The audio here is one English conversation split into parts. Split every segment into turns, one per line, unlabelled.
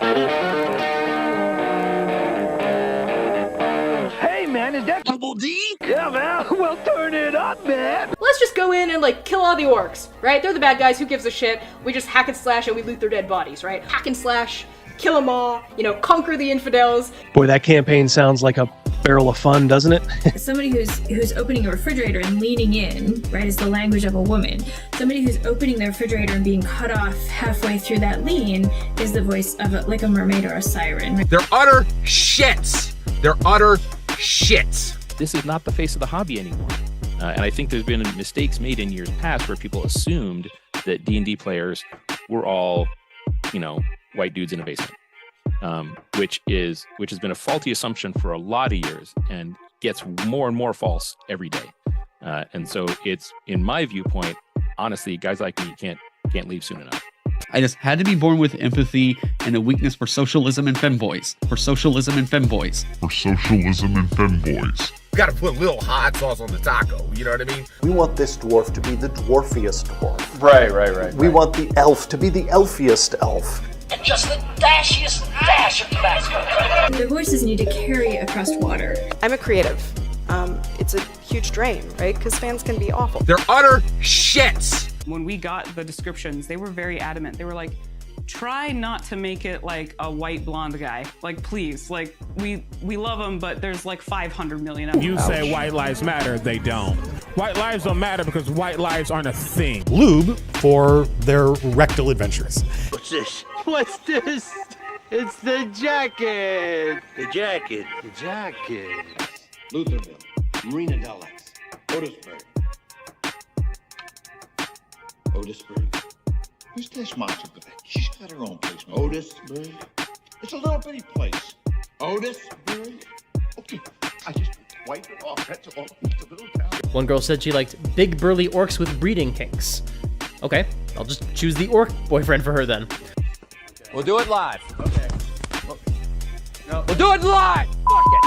Hey, man, is that Double D? Yeah, man. Well, turn it up, man.
Let's just go in and, like, kill all the orcs, right? They're the bad guys, who gives a shit? We just hack and slash and we loot their dead bodies, right? Hack and slash, kill them all, you know, conquer the infidels.
Boy, that campaign sounds like a barrel of fun, doesn't it?
Somebody who's opening a refrigerator and leaning in, right, is the language of a woman. Somebody who's opening the refrigerator and being cut off halfway through that lean is the voice of like a mermaid or a siren.
They're utter shits. They're utter shits.
This is not the face of the hobby anymore. And I think there's been mistakes made in years past where people assumed that D&D players were all, you know, white dudes in a basement. Which has been a faulty assumption for a lot of years and gets more and more false every day. And so it's, in my viewpoint, honestly, guys like me can't leave soon enough.
I just had to be born with empathy and a weakness for socialism and femboys.
You gotta put a little hot sauce on the taco, you know what I mean?
We want this dwarf to be the dwarfiest dwarf.
Right.
We want the elf to be the elfiest elf.
And just the dashiest dash of Tabasco.
Their voices need to carry across water.
I'm a creative. It's a huge drain, right? Because fans can be awful.
They're utter shits.
When we got the descriptions, they were very adamant. They were like, try not to make it like a white blonde guy. Like, please, like, we love him, but there's like 500 million of them.
You say white lives matter, they don't. White lives don't matter because white lives aren't a thing.
Lube for their rectal adventures.
What's this?
What's this? It's the jacket.
The jacket.
The jacket.
Lutherville, Marina Del X, Otisburg. Otisburg. Who's this monster? She's got her own place. Otisburg. It's a little bitty place. Otisburg. Okay, I just wiped it off. That's all. It's a little town.
One girl said she liked big burly orcs with breeding kinks. Okay, I'll just choose the orc boyfriend for her then.
We'll do it live.
Okay.
We'll do it live. Fuck it.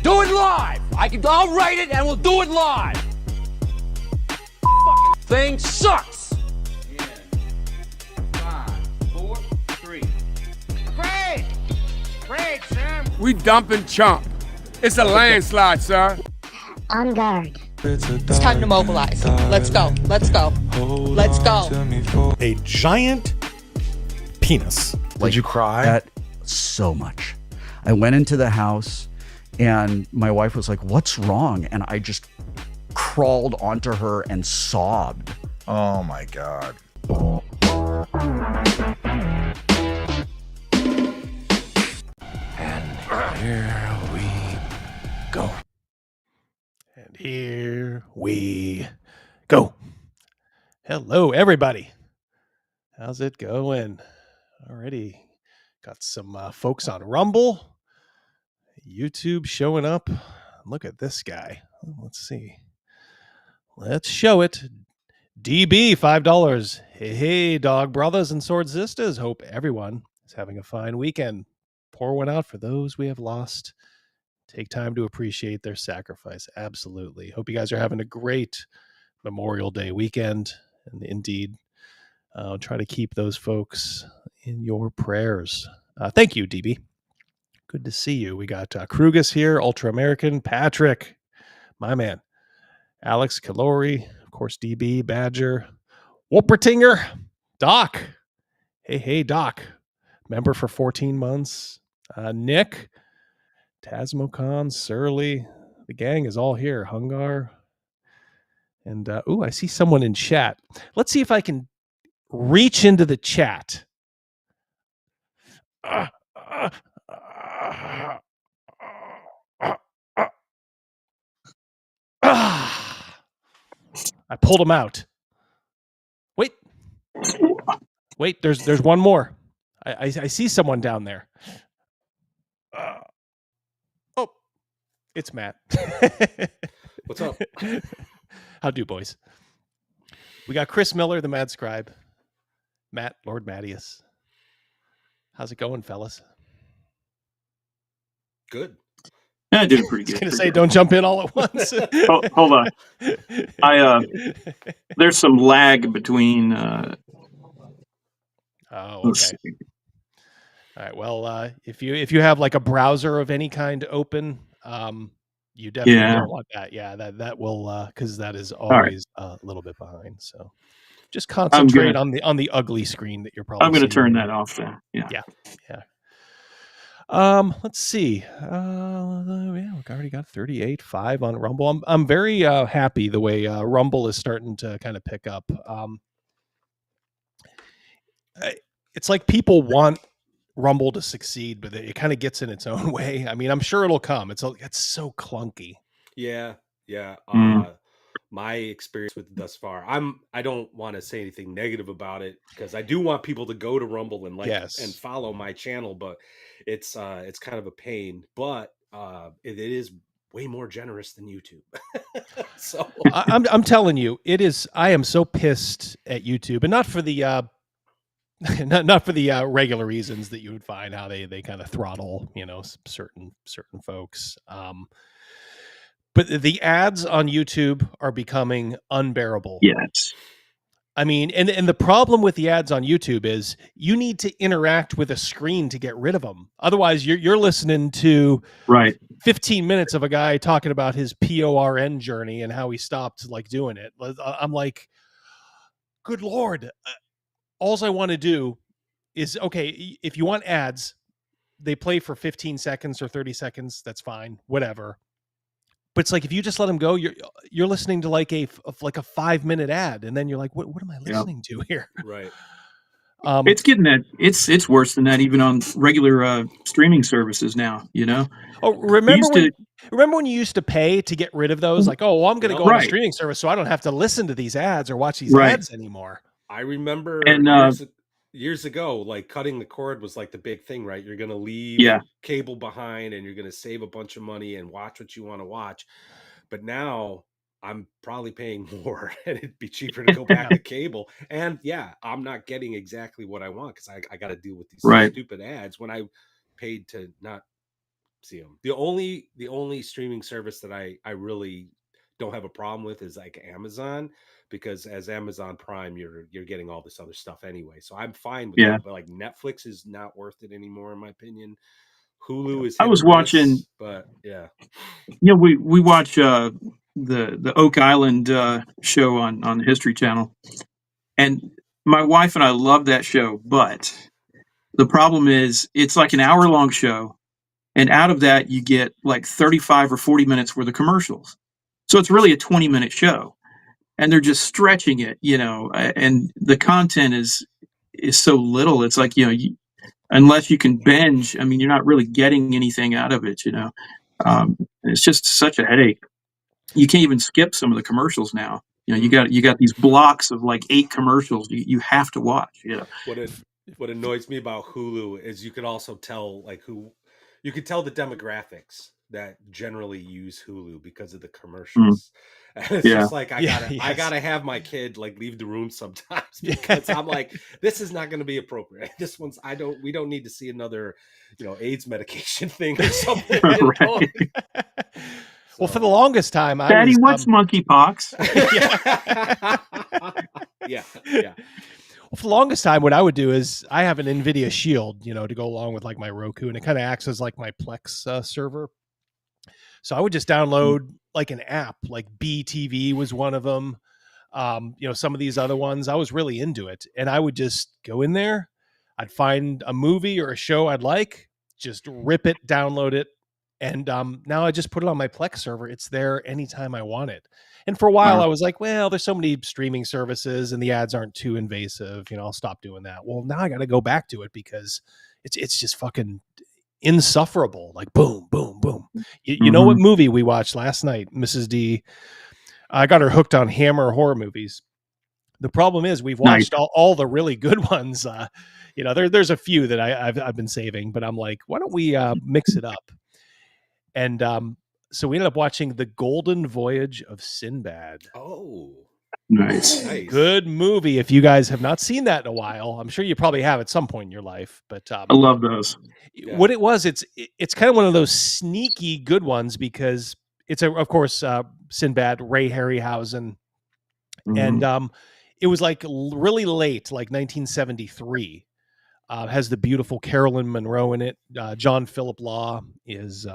Do it live. I'll write it and we'll do it live. Fucking thing sucks.
Yeah. 5, 4, 3.
Great, Sam.
We dumping chump. It's a landslide, sir.
On guard.
It's time to mobilize. Let's go.
A giant penis.
Did you cry? That so much. I went into the house and my wife was like, "What's wrong?" And I just crawled onto her and sobbed.
Oh my God.
And here we go. And here we go. Hello, everybody. How's it going? Already got some folks on Rumble. YouTube showing up. Look at this guy. Let's see. Let's show it. DB, $5. Hey, dog brothers and sword sisters. Hope everyone is having a fine weekend. Pour one out for those we have lost. Take time to appreciate their sacrifice. Absolutely. Hope you guys are having a great Memorial Day weekend. And indeed, try to keep those folks in your prayers. Thank you, DB. Good to see you. We got Krugus here, Ultra American, Patrick, my man, Alex Kalori, of course, DB, Badger, Whoopertinger, Doc. Hey, Doc. Member for 14 months. Nick, Tasmocon, Surly. The gang is all here. Hungar. And, I see someone in chat. Let's see if I can reach into the chat. I pulled him out. Wait, there's one more. I see someone down there. Oh, it's Matt.
What's up?
How do, boys? We got Chris Miller, the Mad Scribe. Matt, Lord Mattias. How's it going, fellas?
Good.
Yeah, I did it pretty good.
I was going to say, don't jump in all at once.
Hold on. There's some lag between.
Okay. All right. Well, if you have like a browser of any kind open, you definitely don't want that. Yeah, that will because that is always a little bit behind. So just concentrate on the ugly screen that you're probably.
I'm gonna
seeing
turn
there.
that off then. Yeah.
Yeah. Let's see. Yeah, we already got 38.5 on Rumble. I'm very happy the way Rumble is starting to kind of pick up. It's like people want Rumble to succeed, but it kind of gets in its own way. I mean, I'm sure it'll come. It's so clunky.
Yeah. My experience with it thus far, I don't want to say anything negative about it because I do want people to go to Rumble and and follow my channel, but it's kind of a pain. But it is way more generous than YouTube. So
I'm telling you, it is. I am so pissed at YouTube, and not for the not for the regular reasons that you would find how they kind of throttle, certain folks. But the ads on YouTube are becoming unbearable.
Yes.
I mean, and the problem with the ads on YouTube is you need to interact with a screen to get rid of them. Otherwise, you're listening to 15 minutes of a guy talking about his PORN journey and how he stopped like doing it. I'm like, good Lord. All I want to do is, okay, if you want ads, they play for 15 seconds or 30 seconds. That's fine. Whatever. But it's like, if you just let them go, you're listening to like a 5-minute ad. And then you're like, what am I listening to here?
Right.
It's getting that. It's worse than that even on regular streaming services now.
Oh, remember when you used to pay to get rid of those? Like, oh, well, I'm going to go on a streaming service so I don't have to listen to these ads or watch these ads anymore.
I remember years ago, like cutting the cord was like the big thing, right? You're going to leave cable behind and you're going to save a bunch of money and watch what you want to watch. But now I'm probably paying more and it'd be cheaper to go back to cable. And I'm not getting exactly what I want because I got to deal with these stupid ads when I paid to not see them. The only streaming service that I really don't have a problem with is like Amazon, because as Amazon Prime, you're getting all this other stuff anyway. So I'm fine with that. But like Netflix is not worth it anymore, in my opinion. Hulu is.
I was watching,
but
we watch the Oak Island show on the History Channel, and my wife and I love that show. But the problem is, it's like an hour-long show, and out of that you get like 35 or 40 minutes worth of commercials. So it's really a 20-minute show. And they're just stretching it, and the content is so little. It's like, unless you can binge, I mean, you're not really getting anything out of it, it's just such a headache. You can't even skip some of the commercials now. You got these blocks of like 8 commercials you have to watch.
What annoys me about Hulu is you could also tell you could tell the demographics that generally use Hulu because of the commercials. And it's just like I gotta have my kid like leave the room sometimes because I'm like, this is not going to be appropriate. This one's we don't need to see another AIDS medication thing or something.
Well, for the longest time,
Daddy, what's monkeypox?
Yeah.
Well, for the longest time, what I would do is I have an NVIDIA Shield, to go along with like my Roku, and it kind of acts as like my Plex server. So I would just download like an app, like BTV was one of them. Some of these other ones, I was really into it, and I would just go in there. I'd find a movie or a show I'd like, just rip it, download it, and now I just put it on my Plex server. It's there anytime I want it. And for a while, I was like, well, there's so many streaming services, and the ads aren't too invasive. I'll stop doing that. Well, now I got to go back to it because it's just fucking insufferable. Like boom, boom, boom. You know what movie we watched last night, Mrs. D? I got her hooked on Hammer horror movies. The problem is we've watched all the really good ones. There's a few that I've been saving, but I'm like, why don't we mix it up? And so we ended up watching The Golden Voyage of Sinbad.
Oh,
nice.
Good movie. If you guys have not seen that in a while, I'm sure you probably have at some point in your life. But
I love those.
What it was, it's kind of one of those sneaky good ones because it's of course Sinbad, Ray Harryhausen, and it was like really late, like 1973. Has the beautiful Carolyn Monroe in it. John Philip Law is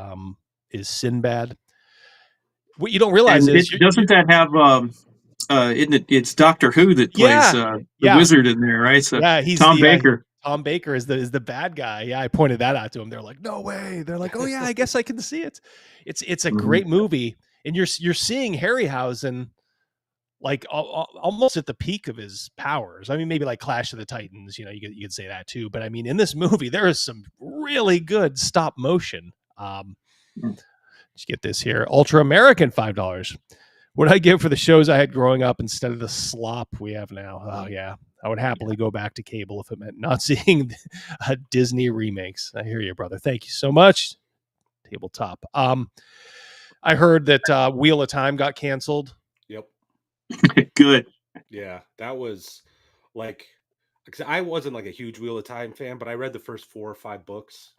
Sinbad. What you don't realize
And
is
doesn't that have isn't it? It's Doctor Who that plays the wizard in there, right? So
he's
Tom Baker.
Tom Baker is the bad guy. Yeah, I pointed that out to him. They're like, no way. They're like, oh yeah, I guess I can see it. It's a great movie, and you're seeing Harryhausen like almost at the peak of his powers. I mean, maybe like Clash of the Titans, you could say that too. But I mean, in this movie, there is some really good stop motion. Let's get this here. Ultra American, $5. What I give for the shows I had growing up instead of the slop we have now? Oh yeah, I would happily go back to cable if it meant not seeing Disney remakes. I hear you, brother. Thank you so much. Tabletop. I heard that Wheel of Time got canceled.
Yep.
Good.
Yeah, that was like, because I wasn't like a huge Wheel of Time fan, but I read the first 4 or 5 books,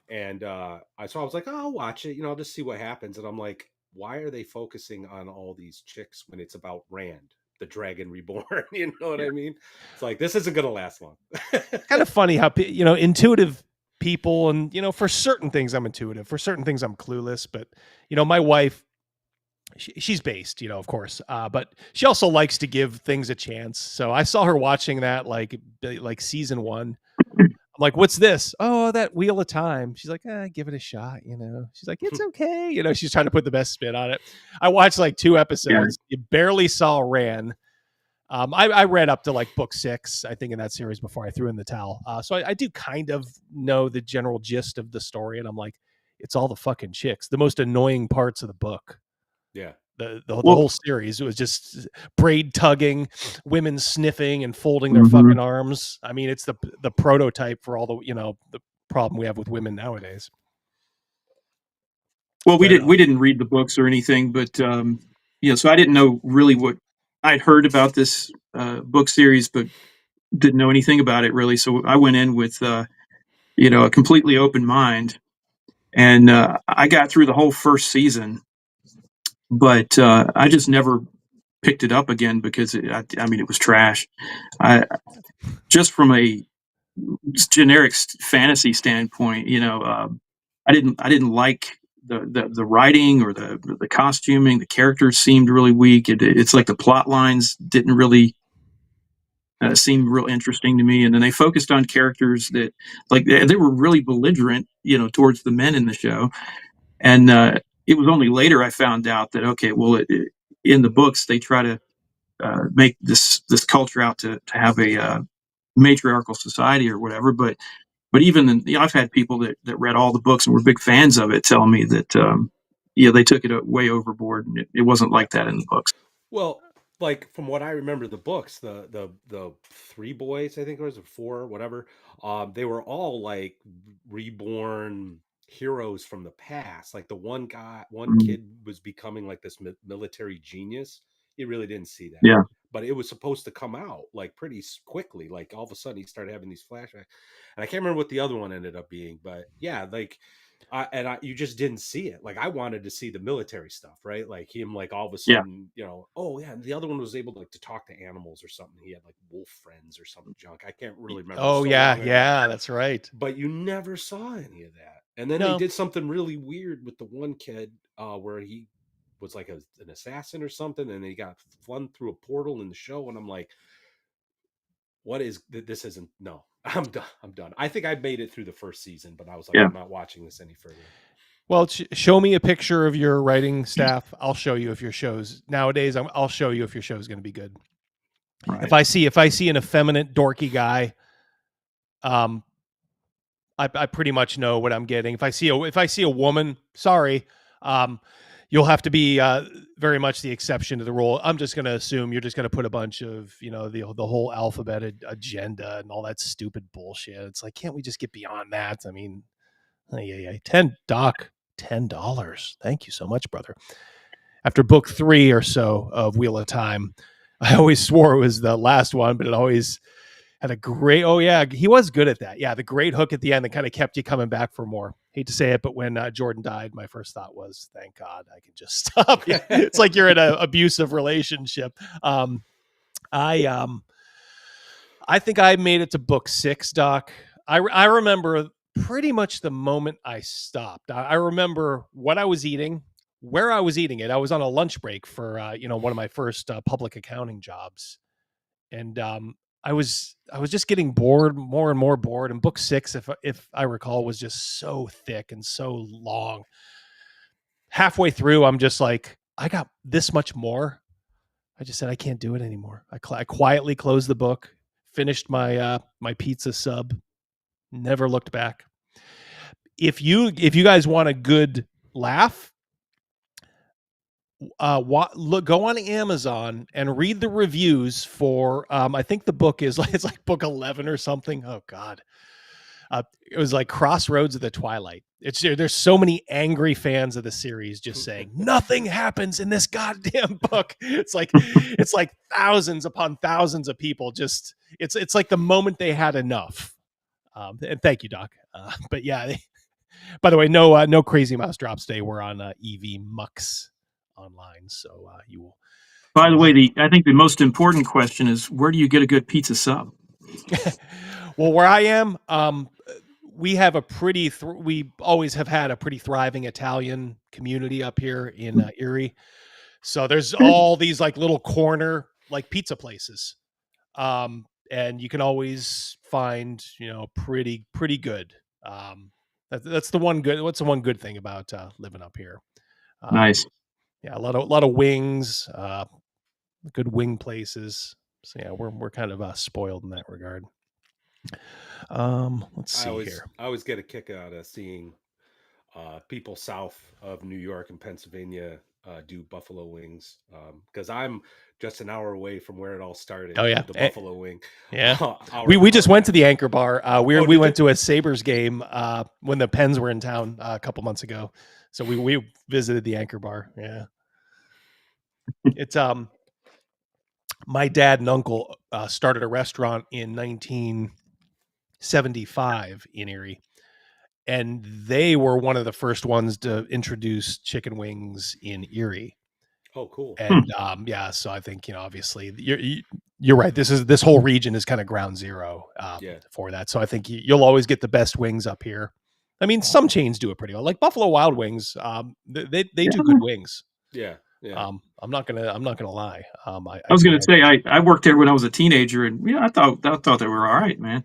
and I was like, oh, I'll watch it. I'll just see what happens. And I'm like, why are they focusing on all these chicks when it's about Rand, the Dragon Reborn? You know what I mean? It's like, this isn't gonna last long.
Kind of funny how intuitive people, and for certain things I'm intuitive, for certain things I'm clueless. But my wife, she's based, of course, but she also likes to give things a chance. So I saw her watching that like season 1. I'm like, what's this? Oh, that Wheel of Time. She's like, give it a shot. She's like, it's okay. She's trying to put the best spin on it. I watched like 2 episodes. You barely saw Ran. I read up to like book 6, I think, in that series before I threw in the towel. So I do kind of know the general gist of the story. And I'm like, it's all the fucking chicks, the most annoying parts of the book.
Yeah.
The whole series, it was just braid tugging, women sniffing and folding their fucking arms. I mean, it's the prototype for all the problem we have with women nowadays.
Well, we didn't read the books or anything, but so I didn't know really what I'd heard about this book series, but didn't know anything about it really. So I went in with a completely open mind, and I got through the whole first season. But I just never picked it up again because it was trash. Just from a generic fantasy standpoint, I didn't like the writing or the costuming. The characters seemed really weak. It's like the plot lines didn't really seem real interesting to me. And then they focused on characters that they were really belligerent, towards the men in the show. And it was only later I found out that, okay, well, in the books, they try to make this culture out to have a matriarchal society or whatever. But even then, I've had people that read all the books and were big fans of it telling me that, they took it way overboard, and it wasn't like that in the books.
Well, like from what I remember, the books, the 3 boys, I think it was, or 4, whatever, they were all like reborn heroes from the past. Like the one kid was becoming like this military genius. You really didn't see that.
Yeah.
But it was supposed to come out like pretty quickly. Like all of a sudden he started having these flashbacks, and I can't remember what the other one ended up being, but yeah, like you just didn't see it. Like I wanted to see the military stuff, right? Like him, like all of a sudden, oh yeah, and the other one was able to talk to animals or something. He had like wolf friends or some junk. I can't really remember.
Oh yeah, that's right.
But you never saw any of that. And then they did something really weird with the one kid where he was like an assassin or something, and he got flung through a portal in the show, and I'm like, what is this? Isn't no. I'm done. I think I made it through the first season, but I was like, I'm not watching this any further.
Well, show me a picture of your writing staff. I'll show you if your show's nowadays. I'll show you if your show's going to be good. Right. If I see an effeminate, dorky guy, I pretty much know what I'm getting. If I see a woman, sorry, you'll have to be very much the exception to the rule. I'm just going to assume you're just going to put a bunch of, the whole alphabet agenda and all that stupid bullshit. It's like, can't we just get beyond that? I mean, $10. Thank you so much, brother. After book 3 or so of Wheel of Time, I always swore it was the last one, but it always had a great, he was good at that. Yeah, the great hook at the end that kind of kept you coming back for more. Hate to say it, but when Jordan died, my first thought was, thank God I can just stop. It's like you're in an abusive relationship. I think I made it to book 6, Doc. I remember pretty much the moment I stopped. I remember what I was eating, where I was eating it. I was on a lunch break for one of my first public accounting jobs, and I was just getting bored, more and more bored. And book 6, if I recall, was just so thick and so long. Halfway through, I'm just like, I got this much more. I just said I can't do it anymore. I quietly closed the book, finished my my pizza sub, never looked back. If you guys want a good laugh, go on Amazon and read the reviews for I think the book is it's like book 11 or something. Oh God. It was like Crossroads of the Twilight. There's so many angry fans of the series just saying nothing happens in this goddamn book. It's like thousands upon thousands of people just it's like the moment they had enough. And thank you, Doc. But yeah, by the way, no Crazy Mouse drops today. We're on EV Mux online, so you will.
By the way, I think the most important question is, where do you get a good pizza sub?
Well, where I am, we have a pretty. We always have had a pretty thriving Italian community up here in Erie. So there's all these like little corner like pizza places, and you can always find pretty good. That's the one good. What's the one good thing about living up here?
Nice.
Yeah, a lot of wings, good wing places. So yeah, we're kind of spoiled in that regard. Let's see here.
I always get a kick out of seeing people south of New York and Pennsylvania do buffalo wings, because I'm just an hour away from where it all started.
Oh yeah,
the buffalo wing.
Yeah, we just went to the Anchor Bar. We went to a Sabres game when the Pens were in town a couple months ago. So we visited the Anchor Bar. Yeah, it's my dad and uncle started a restaurant in 1975 in Erie. And they were one of the first ones to introduce chicken wings in Erie.
Oh, cool.
And yeah, so I think obviously you're right. This whole region is kind of ground zero for that. So I think you'll always get the best wings up here. I mean, some chains do it pretty well, like Buffalo Wild Wings. They do good wings.
Yeah. Yeah.
I'm not gonna lie.
I was gonna say I worked there when I was a teenager, and yeah, I thought they were all right, man.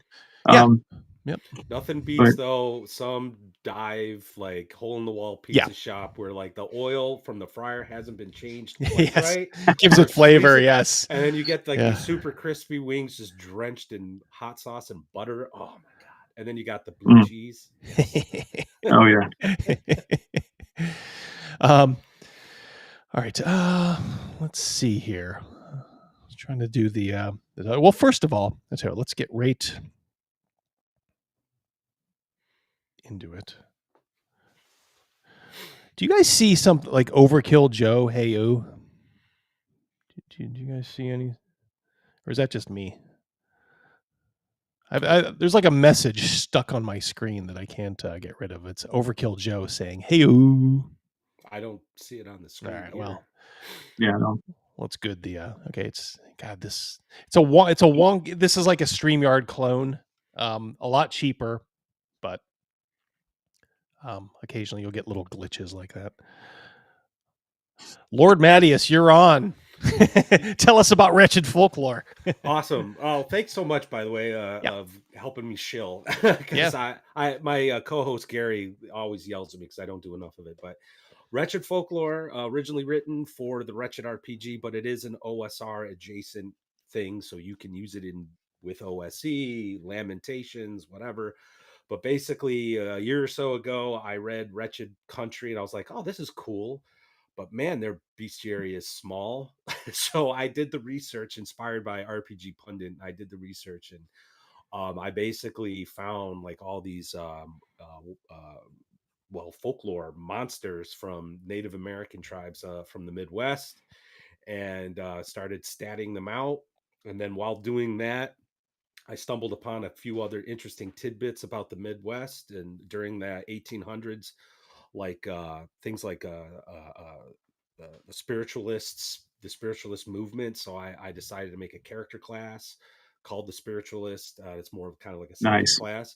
Yep.
Nothing beats though some dive like hole in the wall pizza shop where like the oil from the fryer hasn't been changed quite right.
Gives it flavor, yes.
And then you get like these super crispy wings just drenched in hot sauce and butter. Oh my God. And then you got the blue cheese.
Oh yeah.
All right. Let's see here. I was trying to do the well, first of all, let's get right into it. Do you guys see something like Overkill Joe? Hey, you. Do you guys see any? Or is that just me? There's like a message stuck on my screen that I can't get rid of. It's Overkill Joe saying, "Hey, you."
I don't see it on the screen.
All right.
Here.
Well,
yeah, no.
Well, it's good. Okay. It's a wonk. This is like a StreamYard clone. A lot cheaper, but occasionally you'll get little glitches like that. Lord Mattias, you're on. Tell us about Wretched Folklore.
Awesome. Oh, thanks so much, by the way, of helping me shill. Because my co-host Gary always yells at me because I don't do enough of it. But Wretched Folklore, originally written for the Wretched RPG, but it is an OSR adjacent thing, so you can use it with OSE, Lamentations, whatever. But basically, a year or so ago, I read Wretched Country, and I was like, oh, this is cool. But man, their bestiary is small. So I did the research, inspired by RPG Pundit. I did the research, and I basically found like all these folklore monsters from Native American tribes from the Midwest, and started statting them out. And then while doing that, I stumbled upon a few other interesting tidbits about the Midwest and during the 1800s, like things like the spiritualist movement. So I decided to make a character class called the Spiritualist. It's more of kind of like a second class,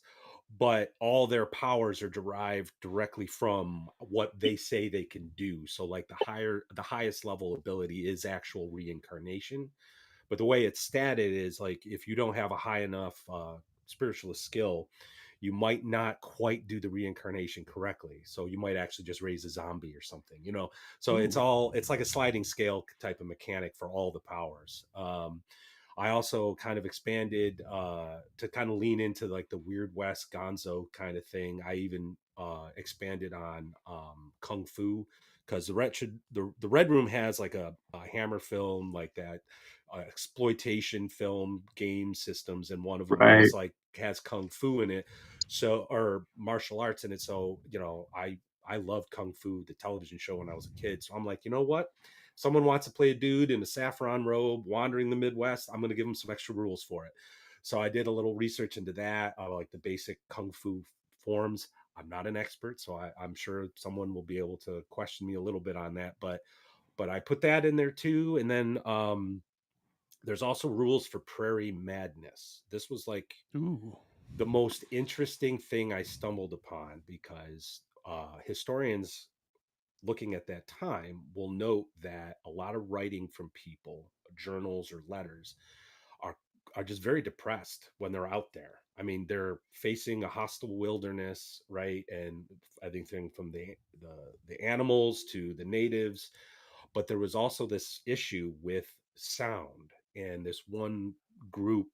but all their powers are derived directly from what they say they can do. So like the highest level ability is actual reincarnation. But the way it's statted is like if you don't have a high enough spiritualist skill, you might not quite do the reincarnation correctly. So you might actually just raise a zombie or something, you know. So it's like a sliding scale type of mechanic for all the powers. I also kind of expanded to kind of lean into like the Weird West Gonzo kind of thing. I even expanded on Kung Fu, because the Wretched, the Red Room has like a Hammer film, like that exploitation film game systems, and one of them is like has Kung Fu in it, so, or martial arts in it. So, you know, I loved Kung Fu, the television show, when I was a kid. So I'm like, you know what? Someone wants to play a dude in a saffron robe wandering the Midwest, I'm going to give him some extra rules for it. So I did a little research into that, like the basic Kung Fu forms. I'm not an expert, so I'm sure someone will be able to question me a little bit on that, but I put that in there too. And then there's also rules for Prairie Madness. This was like the most interesting thing I stumbled upon, because historians looking at that time will note that a lot of writing from people, journals or letters, are just very depressed when they're out there. I mean, they're facing a hostile wilderness, right? And everything from the animals to the natives. But there was also this issue with sound. And this one group,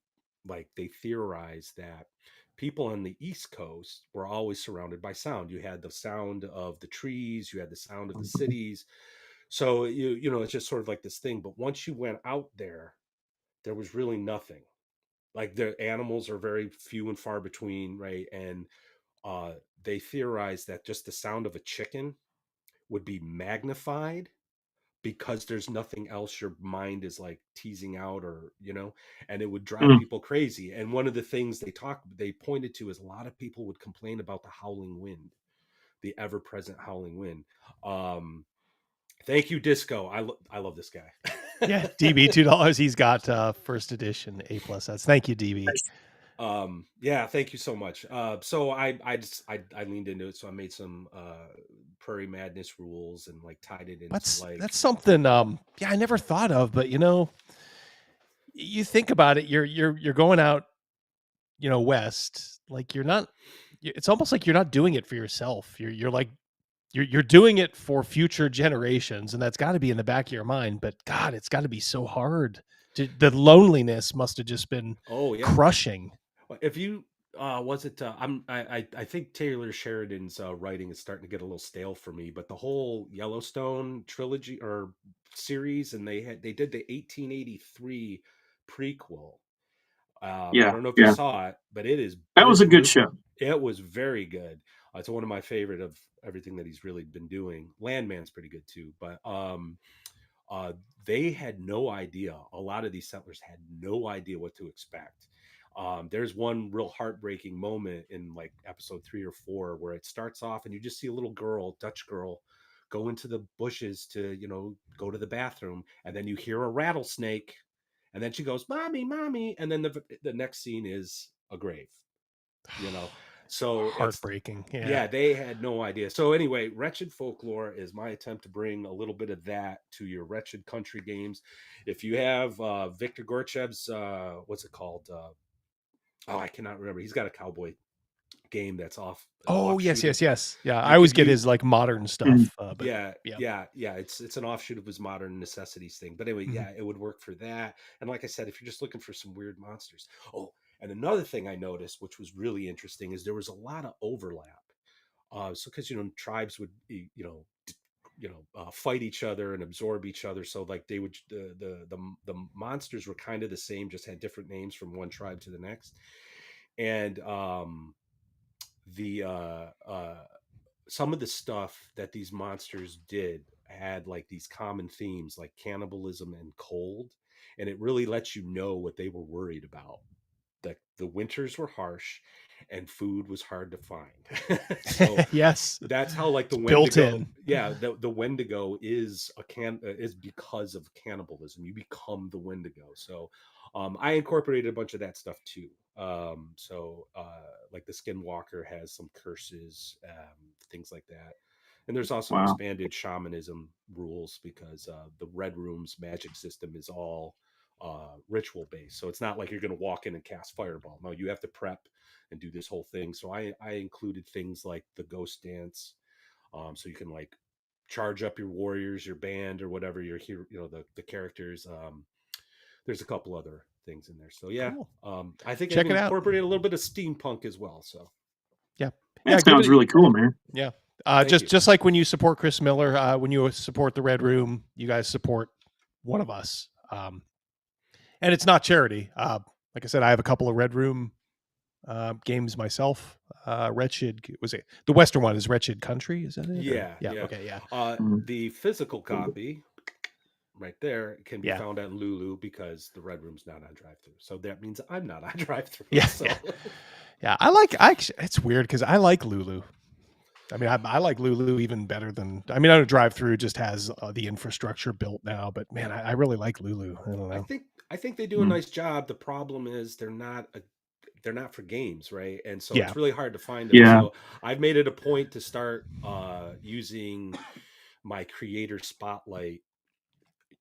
like, they theorized that people on the East Coast were always surrounded by sound. You had the sound of the trees, you had the sound of the cities. So you know, it's just sort of like this thing. But once you went out there, there was really nothing. Like, the animals are very few and far between, right? And they theorized that just the sound of a chicken would be magnified, because there's nothing else your mind is like teasing out, or, you know, and it would drive people crazy. And one of the things they pointed to is a lot of people would complain about the howling wind, the ever-present howling wind. Thank you, Disco. I love this guy.
Yeah, DB $2. He's got first edition A+. That's thank you, DB.
Yeah, thank you so much. So I leaned into it. So I made some Prairie Madness rules and like tied it into
That's something yeah, I never thought of, but you know, you think about it, you're going out, you know, west, like it's almost like you're not doing it for yourself. You're like you're doing it for future generations, and that's got to be in the back of your mind. But God, it's got to be so hard. The loneliness must have just been crushing.
If you was it I think Taylor Sheridan's writing is starting to get a little stale for me, but the whole Yellowstone trilogy or series, and they did the 1883 prequel. I don't know if you saw it, but that
was a good show.
It was very good. It's one of my favorite of everything that he's really been doing. Landman's pretty good too, but they had no idea. A lot of these settlers had no idea what to expect. There's one real heartbreaking moment in like episode 3 or 4 where it starts off and you just see a little girl, Dutch girl, go into the bushes to, you know, go to the bathroom, and then you hear a rattlesnake, and then she goes, "Mommy, mommy," and then the next scene is a grave, you know. So
heartbreaking.
Yeah, they had no idea. So anyway, Wretched Folklore is my attempt to bring a little bit of that to your Wretched country games. If you have Victor Gorchev's what's it called? I cannot remember. He's got a cowboy game that's off.
Oh, yes. Yeah, I always get his like modern stuff. But
yeah. It's an offshoot of his modern necessities thing. But anyway, yeah, it would work for that. And like I said, if you're just looking for some weird monsters. Oh, and another thing I noticed, which was really interesting, is there was a lot of overlap. So because, you know, tribes would, fight each other and absorb each other. So like they would, the monsters were kind of the same, just had different names from one tribe to the next. And some of the stuff that these monsters did had like these common themes, like cannibalism and cold, and it really lets you know what they were worried about. That the winters were harsh and food was hard to find. So
yes,
that's how like the
built
Wendigo,
in.
yeah, the Wendigo is is because of cannibalism. You become the Wendigo. So I incorporated a bunch of that stuff too. Like the Skinwalker has some curses, things like that. And there's also expanded shamanism rules because the Red Room's magic system is all ritual based. So it's not like you're going to walk in and cast fireball. No, you have to prep and do this whole thing. So I included things like the ghost dance. So you can like charge up your warriors, your band, or whatever your hero, the characters. There's a couple other things in there. So yeah, cool. I think
Check
I
it out.
incorporated a little bit of steampunk as well. So
yeah,
that sounds really cool, man.
Yeah. Just like when you support Chris Miller, when you support the Red Room, you guys support one of us. And it's not charity. Like I said, I have a couple of Red Room games myself. Wretched, was it the Western one is Wretched Country? Is that it?
Yeah.
Okay. Yeah.
The physical copy right there can be found at Lulu because the Red Room's not on drive-thru. So that means I'm not on drive-thru.
Yeah.
So.
Yeah. It's weird because I like Lulu. I mean, I like Lulu even better than. I mean, I know drive-thru just has the infrastructure built now, but man, I really like Lulu. I don't know.
I think they do a nice job. The problem is they're not for games, right? And so it's really hard to find them.
Yeah.
So I've made it a point to start using my creator spotlight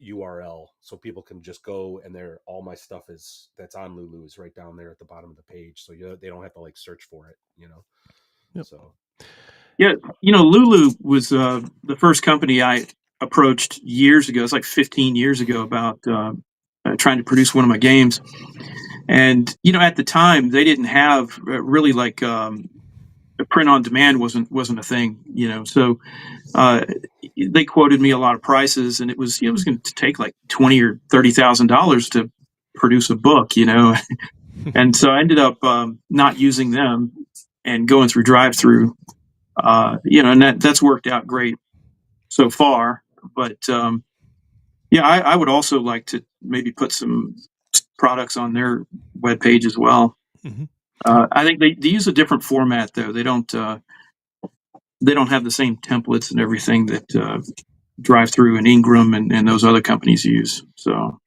URL so people can just go and all my stuff that's on Lulu is right down there at the bottom of the page. So they don't have to like search for it,
Yep.
So
yeah, Lulu was the first company I approached years ago. It's like 15 years ago about trying to produce one of my games. And, at the time they didn't have really like print on demand wasn't a thing, so they quoted me a lot of prices, and it was going to take like $20,000 or $30,000 to produce a book, and so I ended up not using them and going through drive-thru, and that's worked out great so far. But I would also like to maybe put some products on their webpage as well.
Mm-hmm.
I think they use a different format though. They don't have the same templates and everything that drive-thru and Ingram and those other companies use. So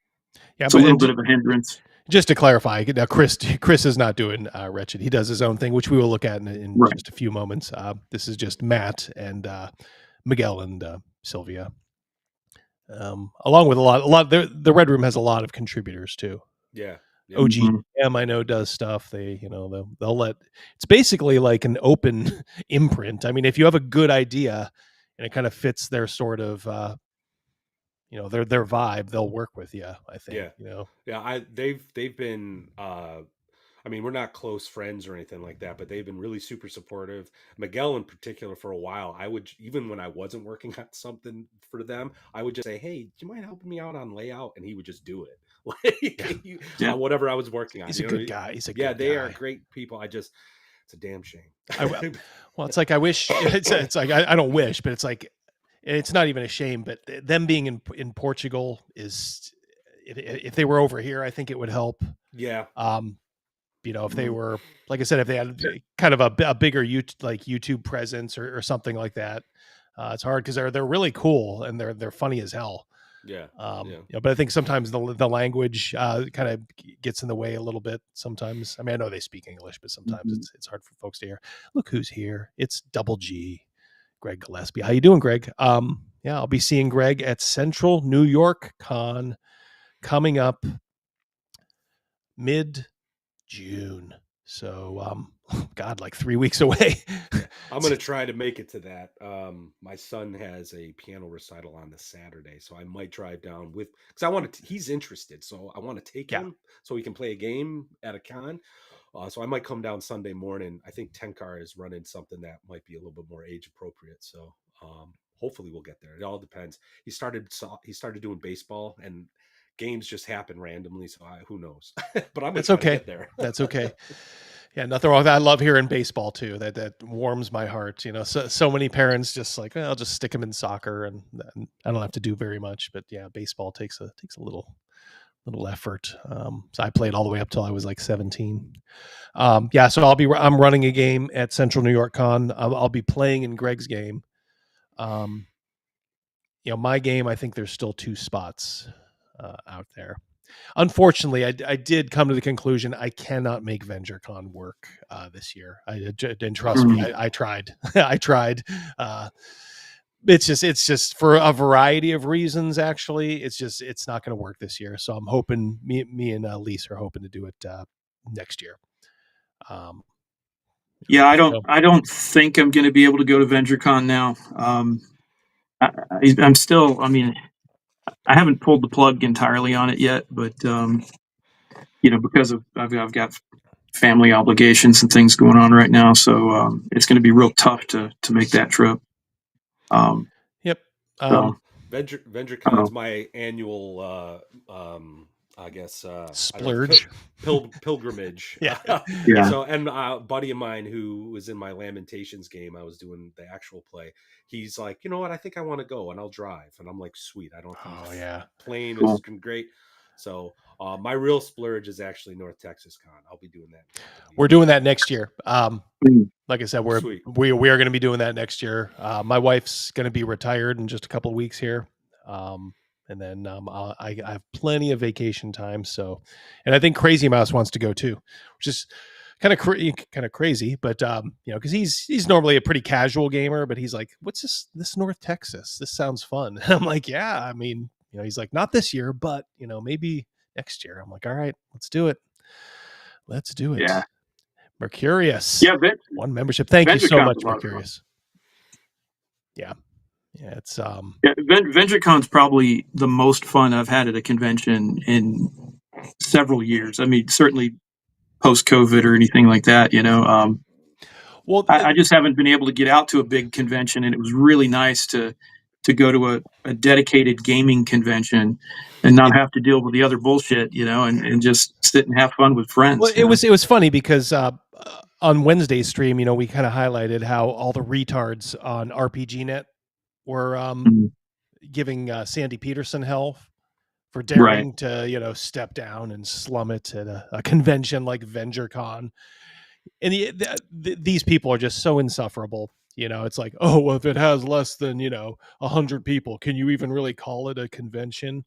it's a little bit of a hindrance.
Just to clarify, now Chris is not doing Wretched. He does his own thing, which we will look at in just a few moments. This is just Matt and Miguel and Sylvia, along with a lot. The Red Room has a lot of contributors too.
Yeah.
OGM, I know, does stuff. They'll let. It's basically like an open imprint. I mean, if you have a good idea and it kind of fits their sort of their vibe, they'll work with you, I think.
They've been I mean, we're not close friends or anything like that, but they've been really super supportive. Miguel in particular, for a while, even when I wasn't working on something for them, I would just say, hey, do you mind helping me out on layout? And he would just do it. Whatever I was working on.
He's a good guy.
They are great people. It's a damn shame.
Well, it's like, I wish it's like, I don't wish, but it's like, it's not even a shame, but them being in Portugal is, if they were over here, I think it would help.
Yeah.
If they were, like I said, if they had kind of a bigger YouTube presence or something like that, it's hard because they're really cool and they're funny as hell.
Yeah.
But I think sometimes the language kind of gets in the way a little bit sometimes. I mean, I know they speak English, but sometimes it's hard for folks to hear. Look who's here. It's Double G, Greg Gillespie. How you doing, Greg? I'll be seeing Greg at Central New York Con coming up mid-June. So, God, like 3 weeks away.
I'm going to try to make it to that. My son has a piano recital on the Saturday, so I might drive down because he's interested. So I want to take him so he can play a game at a con. So I might come down Sunday morning. I think Tenkar is running something that might be a little bit more age appropriate. So hopefully we'll get there. It all depends. He started doing baseball, and games just happen randomly. So who knows? But I'm
That's okay.
To get there.
That's okay. Yeah, nothing wrong with that. I love hearing baseball too. That warms my heart. So many parents just like, I'll just stick them in soccer, and I don't have to do very much. But yeah, baseball takes a little effort. So I played all the way up till I was like 17. So I'm running a game at Central New York Con. I'll be playing in Greg's game. My game, I think there's still 2 spots out there. unfortunately, I did come to the conclusion I cannot make VentureCon work this year. And trust me, I tried. I tried. It's just for a variety of reasons. Actually, it's not going to work this year. So I'm hoping me and Lisa are hoping to do it next year.
Yeah, I don't think I'm going to be able to go to VentureCon now. I'm still. I mean, I haven't pulled the plug entirely on it yet, but because I've got family obligations and things going on right now, so it's going to be real tough to make that trip.
Yep.
VentureCon's my annual, I guess,
splurge,
pilgrimage.
Yeah.
So, and a buddy of mine who was in my Lamentations game, I was doing the actual play. He's like, you know what? I think I want to go, and I'll drive. And I'm like, sweet. I don't think plane is great. So, my real splurge is actually North Texas Con. I'll be doing that.
We're doing that next year. Like I said, we are going to be doing that next year. My wife's going to be retired in just a couple of weeks here. And then I have plenty of vacation time. So, and I think Crazy Mouse wants to go too, which is kind of crazy, but because he's normally a pretty casual gamer, but he's like, what's this North Texas? This sounds fun. And I'm like, yeah, I mean, he's like, not this year, but maybe next year. I'm like, all right, let's do it. Let's do it.
Yeah.
Mercurius.
Yeah.
One membership. Thank you so much, Mercurius. Yeah. Yeah. It's
VentureCon's probably the most fun I've had at a convention in several years. I mean, certainly post-COVID or anything like that, Well, I just haven't been able to get out to a big convention, and it was really nice to go to a dedicated gaming convention and not have to deal with the other bullshit, and just sit and have fun with friends.
Well, it was funny because on Wednesday's stream, we kind of highlighted how all the retards on RPGNet were giving Sandy Peterson hell for daring to step down and slum it at a convention like VentureCon. And these people are just so insufferable. It's like, oh, well, if it has less than 100 people, can you even really call it a convention?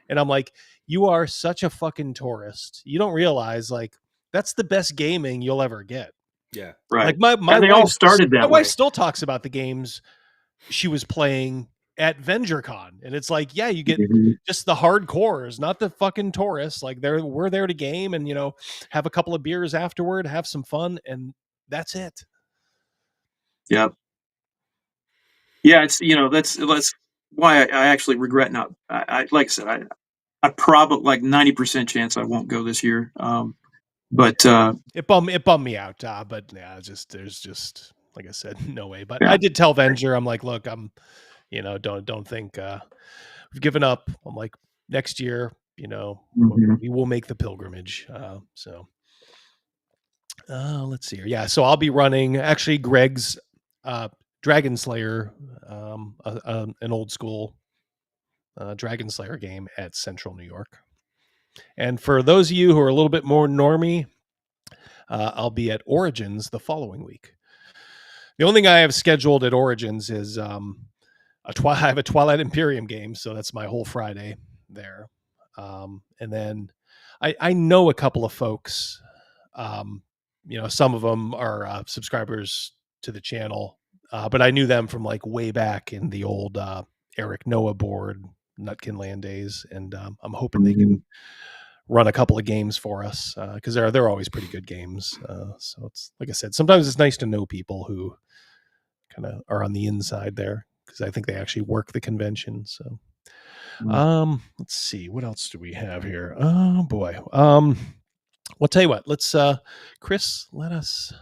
And I'm like, you are such a fucking tourist. You don't realize, like, that's the best gaming you'll ever get.
Yeah,
right.
Like my
they all started that
my
way.
wife still talks about the games she was playing at VentureCon, and it's like, yeah, you get just the hardcores, not the fucking tourists. Like we're there to game and have a couple of beers afterward, have some fun, and that's it.
Yep. Yeah, it's that's why I actually regret not. I like I said, I probably like 90% chance I won't go this year. But
it bummed me out. But yeah, there's just like I said, no way. But I did tell Venger, I'm like, look, I'm, don't think we've given up. I'm like, next year, we will make the pilgrimage. So let's see here. Yeah, so I'll be running actually Greg's Dragon Slayer, an old school Dragon Slayer game at Central New York. And for those of you who are a little bit more normie, I'll be at Origins the following week. The only thing I have scheduled at Origins is I have a Twilight Imperium game, so that's my whole Friday there. And then I know a couple of folks, some of them are subscribers to the channel, but I knew them from like way back in the old Eric Noah board, Nutkin Land days, and I'm hoping they can run a couple of games for us because they're always pretty good games. So it's like I said, sometimes it's nice to know people who kind of are on the inside there because I think they actually work the convention. So let's see, what else do we have here? Oh boy. Well, tell you what, let's Chris, let us.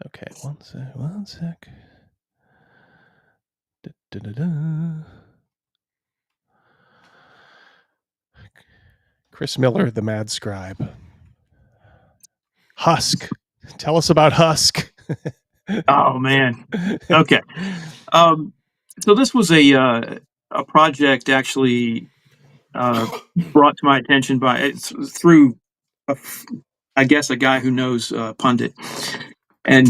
Okay, one sec. Chris Miller, the Mad Scribe. Husk. Tell us about Husk.
Oh man. Okay. So this was a project actually brought to my attention through I guess a guy who knows Pundit, and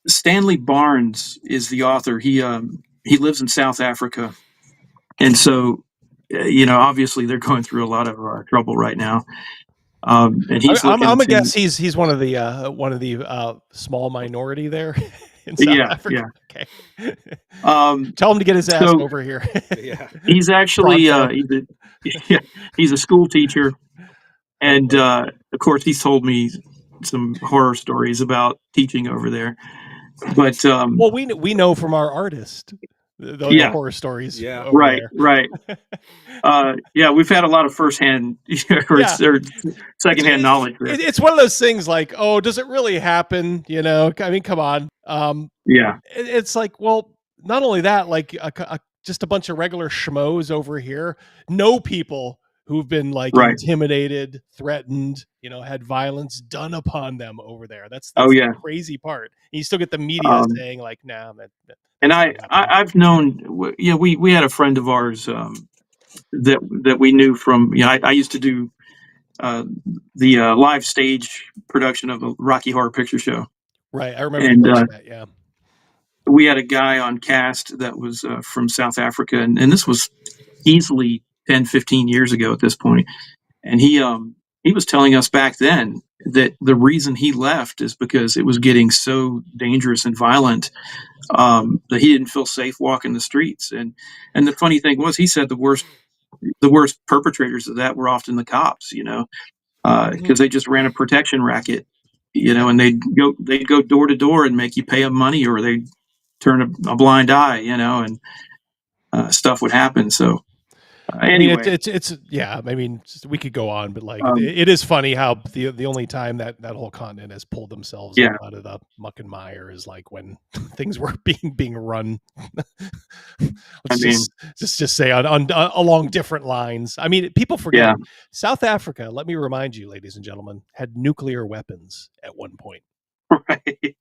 Stanley Barnes is the author. He he lives in South Africa, and so obviously they're going through a lot of trouble right now. And he's
I'm
looking
gonna
to,
guess he's one of the small minority there in South Africa. Okay. Tell him to get his ass over here.
Yeah.
He's actually
Pronto.
he's a school teacher, and of course he's told me some horror stories about teaching over there. But
well, we know from our artist the horror stories.
Yeah.
Over
Right.
there.
We've had a lot of firsthand or secondhand knowledge there.
It's one of those things like, oh, does it really happen? I mean, come on. It's like, well, not only that, like just a bunch of regular schmoes over here know people who've been like intimidated, threatened, had violence done upon them over there. That's the crazy part. And you still get the media saying like, nah.
And I've known, we had a friend of ours that we knew from, I used to do the live stage production of a Rocky Horror Picture Show.
Right. I remember that. Yeah.
We had a guy on cast that was from South Africa, and this was easily 10, 15 years ago at this point. And he was telling us back then that the reason he left is because it was getting so dangerous and violent that he didn't feel safe walking the streets. And the funny thing was, he said the worst perpetrators of that were often the cops, because they just ran a protection racket, and they'd go door to door and make you pay them money, or they'd turn a blind eye, and stuff would happen. So anyway,
I mean, it's yeah. I mean, we could go on, but like it is funny how the only time that whole continent has pulled themselves up out of the muck and mire is like when things were being run. Let's just say on along different lines. I mean, people forget South Africa. Let me remind you, ladies and gentlemen, had nuclear weapons at one point.
Right.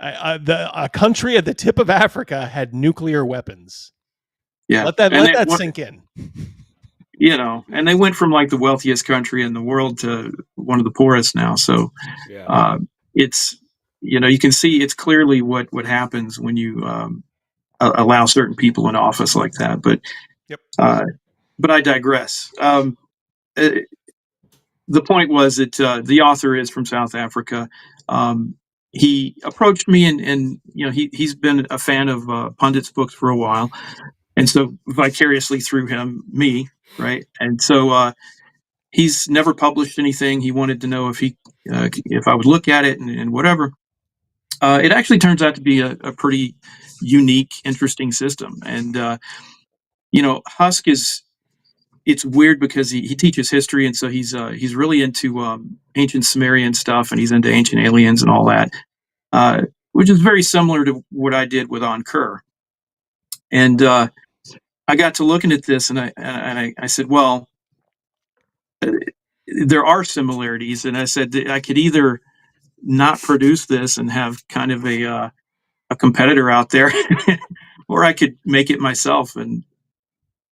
A country at the tip of Africa had nuclear weapons.
Yeah,
let that sink in.
And they went from like the wealthiest country in the world to one of the poorest now. So it's you can see it's clearly what happens when you allow certain people in office like that. But but I digress. The point was that the author is from South Africa. He approached me, and he's been a fan of Pundit's books for a while. And so vicariously through me, right? And so he's never published anything. He wanted to know if I would look at it and whatever. It actually turns out to be a pretty unique, interesting system. And Husk it's weird because he teaches history, and so he's really into ancient Sumerian stuff, and he's into ancient aliens and all that, which is very similar to what I did with On Kerr. And I got to looking at this, and I said, well, there are similarities, and I said that I could either not produce this and have kind of a competitor out there, or I could make it myself, and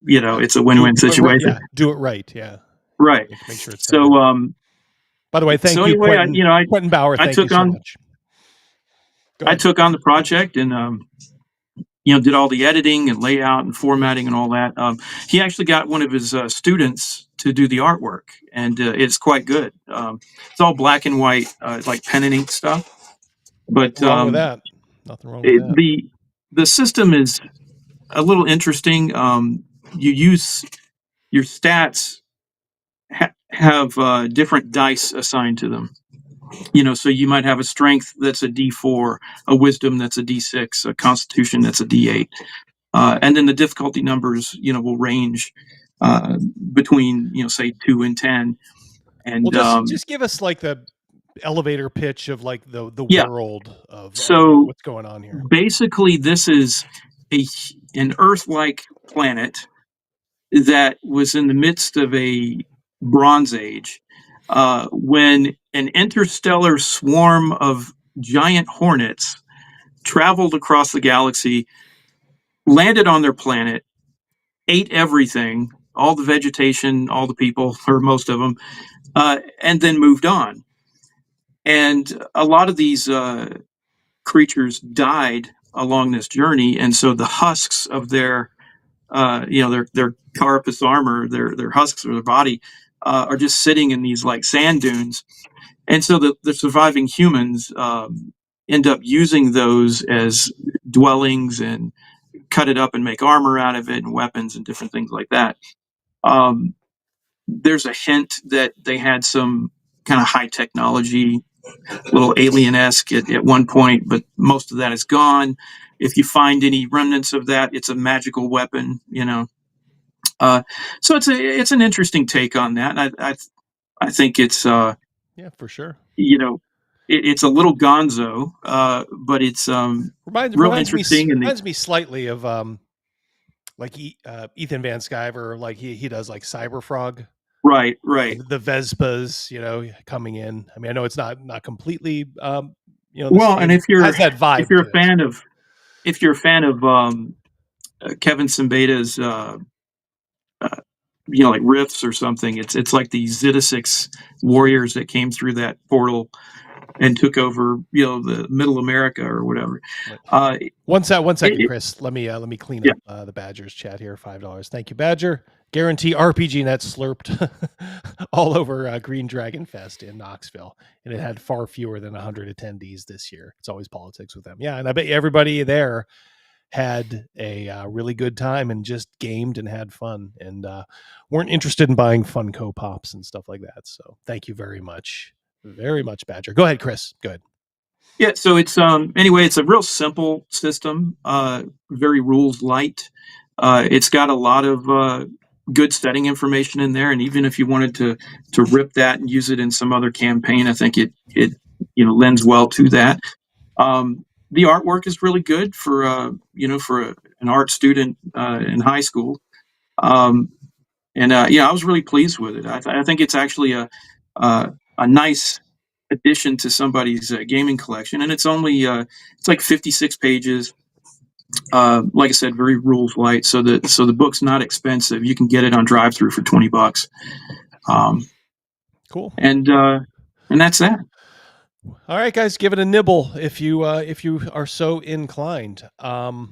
it's a win-win situation.
Yeah, do it right. Yeah,
right.
Make sure it's
so.
By the way, thank you,
anyway,
Quentin Bauer. Thank you so much.
I took on the project and. Did all the editing and layout and formatting and all that. He actually got one of his students to do the artwork, and it's quite good. It's all black and white, like pen and ink stuff. But
nothing wrong with that. Nothing wrong with
that. The system is a little interesting. You use your stats have different dice assigned to them. So you might have a strength that's a D4, a wisdom that's a D6, a constitution that's a D8. And then the difficulty numbers, will range between, say 2 and 10. And
just give us like the elevator pitch of like the world of what's going on here.
Basically, this is an Earth-like planet that was in the midst of a Bronze Age. When an interstellar swarm of giant hornets traveled across the galaxy, landed on their planet, ate everything, all the vegetation, all the people, or most of them, and then moved on. And a lot of these creatures died along this journey, and so the husks of their their carapace armor, their husks of their body, are just sitting in these like sand dunes, and so the surviving humans end up using those as dwellings and cut it up and make armor out of it and weapons and different things like that. There's a hint that they had some kind of high technology, little alien-esque at one point, but most of that is gone. If you find any remnants of that, it's a magical weapon, so it's an interesting take on that. And I think it's
yeah, for sure.
It's a little gonzo, but it's real interesting.
Reminds me slightly of like Ethan Van Sciver, like he does like Cyberfrog.
Right.
The Vespas, coming in. I mean, I know it's not completely,
well, and if you're
has that vibe,
if you're a fan of Kevin Simbeta's, like riffs or something, it's like these Zeta-6 warriors that came through that portal and took over, the Middle America or whatever.
One second, Chris. Let me clean up the Badger's chat here. $5. Thank you, Badger. Guarantee RPG Net slurped all over Green Dragon Fest in Knoxville, and it had far fewer than 100 attendees this year. It's always politics with them. Yeah, and I bet everybody there had a really good time and just gamed and had fun and weren't interested in buying Funko Pops and stuff like that. So thank you very much, Badger. Go ahead, Chris. Go ahead.
Yeah, so it's anyway, it's a real simple system, very rules light. It's got a lot of good setting information in there, and even if you wanted to rip that and use it in some other campaign, I think it lends well to that. The artwork is really good for an art student in high school, and I was really pleased with it. I think it's actually a nice addition to somebody's gaming collection, and it's only it's like 56 pages. Like I said, very rules light, so the book's not expensive. You can get it on drive-through for $20.
Cool.
And that's that.
All right, guys, give it a nibble if you are so inclined. Let's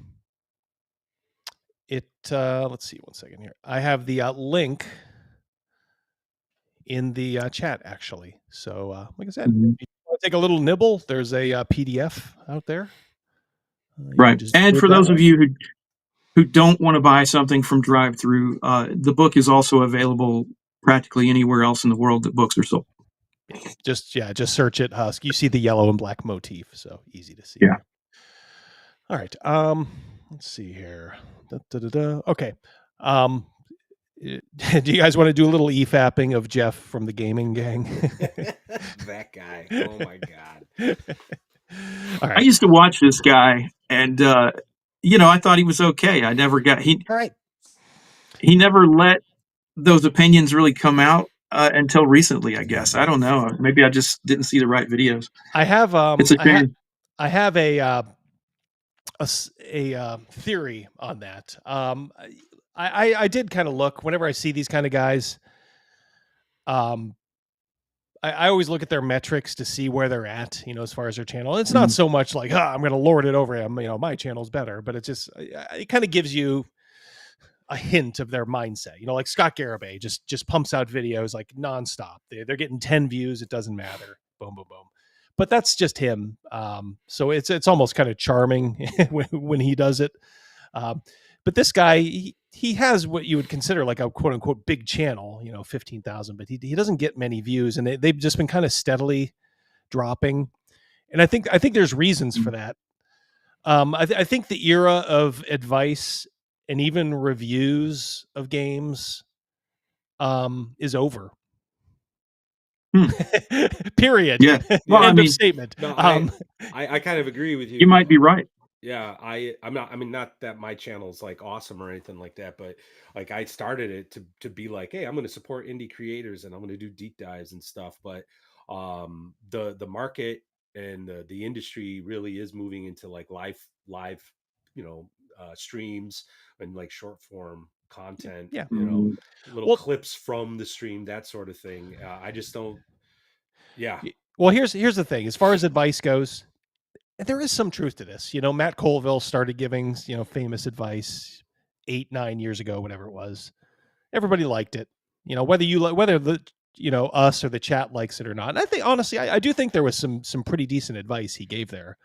see, 1 second here. I have the link in the chat, actually. So, like I said, if you want to take a little nibble, there's a PDF out there.
Right. And for those of you who don't want to buy something from drive-through, the book is also available practically anywhere else in the world that books are sold.
Just search it, Husk. You see the yellow and black motif, so easy to see.
Yeah.
All right. Let's see here. Okay. Do you guys want to do a little e-fapping of Jeff from the gaming gang?
That guy. Oh my God.
All right.
I used to watch this guy, and I thought he was okay. I never got
All right.
He never let those opinions really come out until recently, I guess. I don't know. Maybe I just didn't see the right videos.
I have
it's a shame.
I have a theory on that. I did kind of look whenever I see these kind of guys. I always look at their metrics to see where they're at, as far as their channel. It's not so much like, I'm going to lord it over him. My channel's better, but it kind of gives you a hint of their mindset. Like Scott Garibay just pumps out videos like nonstop. They're getting 10 views. It doesn't matter. Boom, boom, boom. But that's just him. So it's almost kind of charming when he does it. But this guy, he has what you would consider like a quote unquote big channel, 15,000, but he doesn't get many views, and they've just been kind of steadily dropping. And I think there's reasons for that. I think the era of advice and even reviews of games is over. Period.
Yeah. Well,
End of statement.
No, I kind of agree with you.
You might be right.
Yeah, not that my channel's like awesome or anything like that, but like I started it to be like, hey, I'm going to support indie creators and I'm going to do deep dives and stuff. But the market and the industry really is moving into like live streams and like short form content.
Yeah.
Little clips from the stream, that sort of thing. I just don't. Yeah.
Well, here's the thing. As far as advice goes, there is some truth to this. Matt Colville started giving, famous advice 8-9 years ago, whatever it was. Everybody liked it. Whether the, us or the chat likes it or not. And I think, honestly, I do think there was some pretty decent advice he gave there.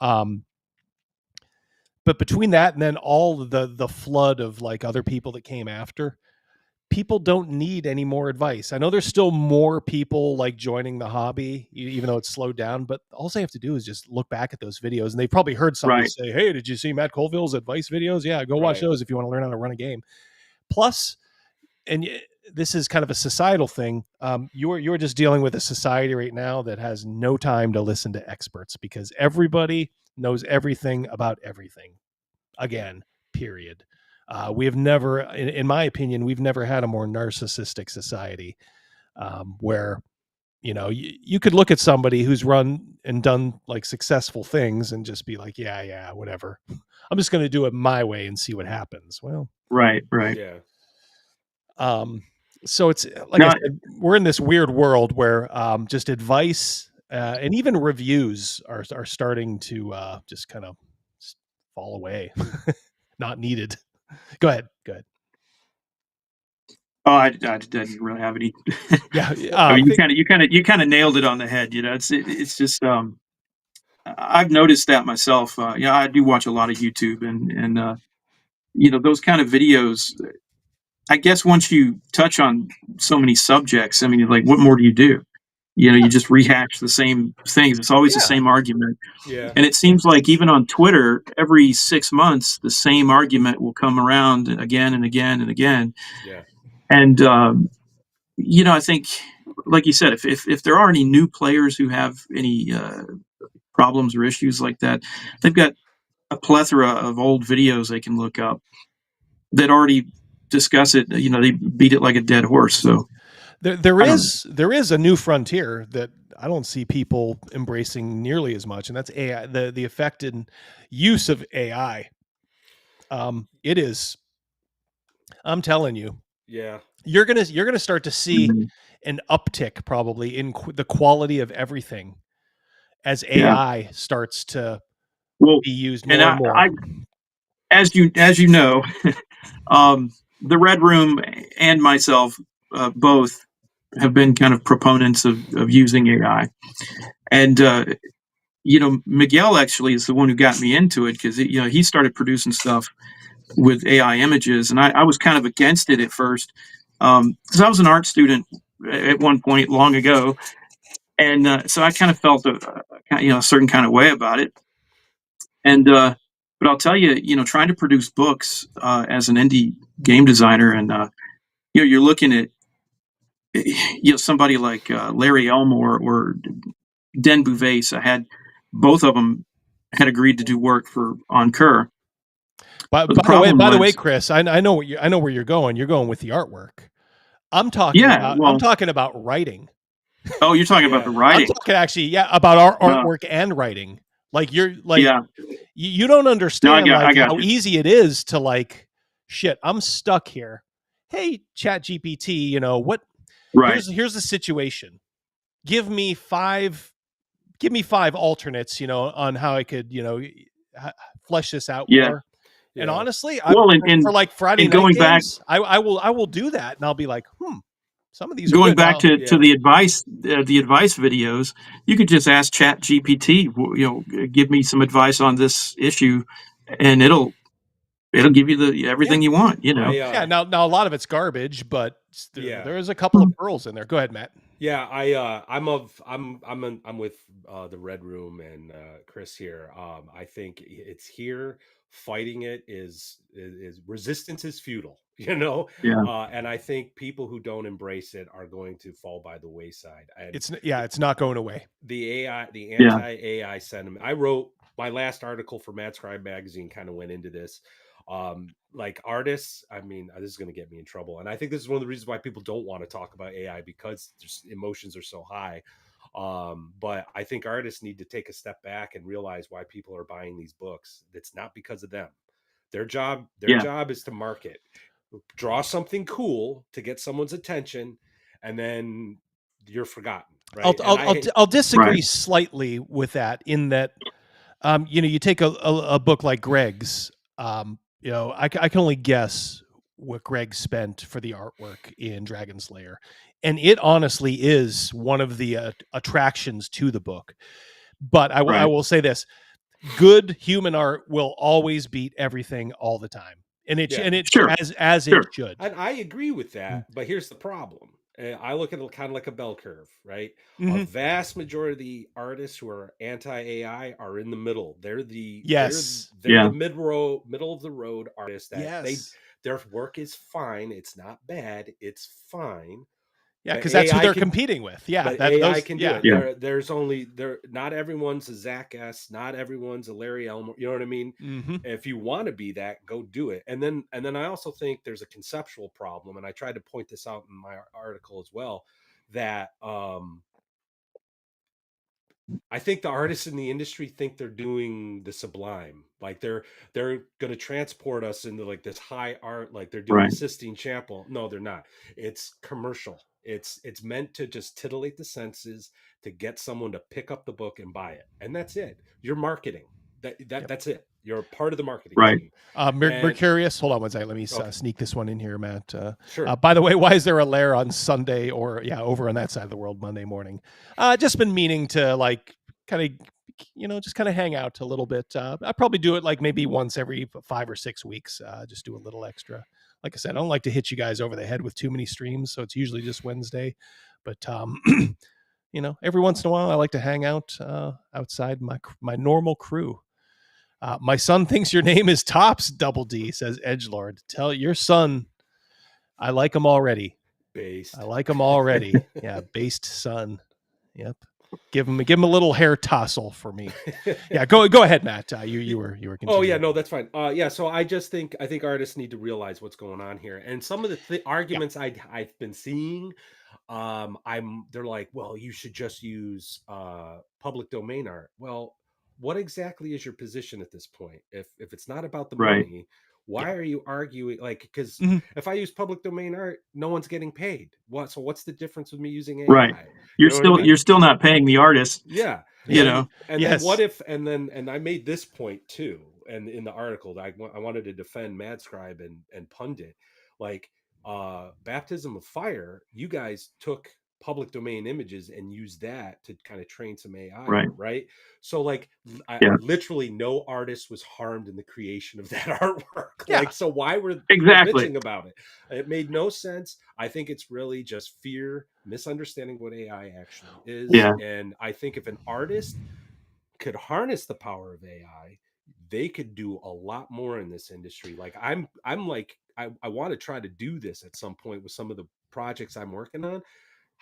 But between that and then all the flood of like other people that came after, people don't need any more advice. I know there's still more people like joining the hobby, even though it's slowed down, but all they have to do is just look back at those videos, and they probably heard somebody say, hey, did you see Matt Colville's advice videos? Yeah, go watch those if you want to learn how to run a game. Plus, and this is kind of a societal thing. You're just dealing with a society right now that has no time to listen to experts, because everybody knows everything about everything. Again, period. We have never, in my opinion, we've never had a more narcissistic society, where, you could look at somebody who's run and done like successful things and just be like, yeah, whatever. I'm just going to do it my way and see what happens. Well,
right.
Yeah. So it's like I said, we're in this weird world where just advice and even reviews are starting to just kind of fall away. Not needed. Go ahead.
Oh, I didn't really have any.
Yeah,
you kind of nailed it on the head. It's just I've noticed that myself. I do watch a lot of YouTube, and those kind of videos. I guess once you touch on so many subjects, I mean, like, what more do you do? You just rehash the same things. It's always the same argument.
Yeah.
And it seems like even on Twitter, every 6 months, the same argument will come around again and again and again.
Yeah.
And, I think, like you said, if there are any new players who have any problems or issues like that, they've got a plethora of old videos they can look up that already discuss it. They beat it like a dead horse. So
there is a new frontier that I don't see people embracing nearly as much, and that's AI, the effect and use of AI. It is, I'm telling you, you're gonna start to see an uptick probably in the quality of everything as AI starts to be used more and more.
As you know, the Red Room and myself both have been kind of proponents of using AI. And, Miguel actually is the one who got me into it, because, he started producing stuff with AI images. And I was kind of against it at first, because I was an art student at one point long ago. And so I kind of felt a certain kind of way about it. And but I'll tell you, trying to produce books as an indie game designer, and you're looking at somebody like Larry Elmore or Den Bouvet. I had both of them had agreed to do work on Kerr.
By the way, Chris, I know where you're going. You're going with the artwork. I'm talking about writing.
Oh, you're talking about the writing.
I'm talking actually, about our artwork and writing. Like you're like, you don't understand how easy it is to like, shit, I'm stuck here. Hey, Chat GPT, what?
Right.
Here's the situation. Give me five alternates, on how I could, flesh this out more. And honestly, for like Friday night games, I will do that, and I'll be like, some of these
going
are
back to the advice videos. You could just ask Chat GPT, give me some advice on this issue, and it'll give you everything you want.
Now a lot of it's garbage, but there is a couple of pearls in there. Go ahead, Matt.
Yeah, I'm with the Red Room and Chris here. I think it's here. Fighting it is resistance is futile, and I think people who don't embrace it are going to fall by the wayside. And
it's not going away.
The anti-AI sentiment. I wrote my last article for Mad Scribe magazine, kind of went into this. Like artists, I mean, this is going to get me in trouble, and I think this is one of the reasons why people don't want to talk about AI, because emotions are so high. But I think artists need to take a step back and realize why people are buying these books. It's not because of them. Their job is to market, draw something cool to get someone's attention, and then you're forgotten. Right?
I'll disagree slightly with that, in that You take a book like Greg's. I can only guess what Greg spent for the artwork in Dragon's Lair, and it honestly is one of the attractions to the book. But I will say this: good human art will always beat everything all the time, and it
Sure.
as it should.
And I agree with that, but here's the problem. I look at it kind of like a bell curve, right? A
Mhm.
vast majority of the artists who are anti-AI are in the middle. They're the
Yes.
they're the middle of the road artists that
Yes.
their work is fine. It's not bad. It's fine.
Yeah,
But
because that's who
AI
they're
can-
competing with. Yeah,
but
that,
AI
those,
can do
yeah.
it. There's only not everyone's a Zach S. Not everyone's a Larry Elmore. You know what I mean?
Mhm.
If you want to be that, go do it. And then I also think there's a conceptual problem, and I tried to point this out in my article as well, that I think the artists in the industry think they're doing the sublime. Like they're going to transport us into like this high art, like they're doing
Right.
the Sistine Chapel. No, they're not. It's commercial. It's meant to just titillate the senses, to get someone to pick up the book and buy it. And that's it. You're marketing. That's it. You're part of the marketing team.
Mercurius, hold on one second. Let me
Okay.
sneak this one in here, Matt.
Sure.
By the way, why is there a lair on Sunday or over on that side of the world Monday morning? Just been meaning to like kind of, just kind of hang out a little bit. I probably do it like maybe once every 5 or 6 weeks. Just do a little extra. Like I said, I don't like to hit you guys over the head with too many streams, so it's usually just Wednesday. But every once in a while, I like to hang out outside my normal crew. My son thinks your name is Tops Double D, says Edgelord. Tell your son I like him already.
Based.
I like him already. Yeah, based son. Yep. Give him a little hair tousle for me. Yeah, go ahead, Matt. You were continuing.
Oh yeah, no, that's fine. So I think artists need to realize what's going on here, and some of the arguments I've been seeing, they're like, well, you should just use public domain art. Well, what exactly is your position at this point? If it's not about the
Right.
money, why are you arguing? Like, because
Mhm.
if I use public domain art, no one's getting paid. So what's the difference with me using AI?
Right. You're
You know what I mean?
you're still not paying the artist.
Yeah.
You know.
And
Yes.
then what if, and I made this point too, and in the article that I wanted to defend Mad Scribe and Pundit, like Baptism of Fire, you guys took public domain images and used that to kind of train some AI,
Right.
So like
Yeah.
literally no artist was harmed in the creation of that artwork.
Yeah.
Like, so why were people
Exactly.
bitching about it? It made no sense. I think it's really just fear, misunderstanding what AI actually is.
Yeah.
And I think if an artist could harness the power of AI, they could do a lot more in this industry. Like I'm like, I want to try to do this at some point with some of the projects I'm working on.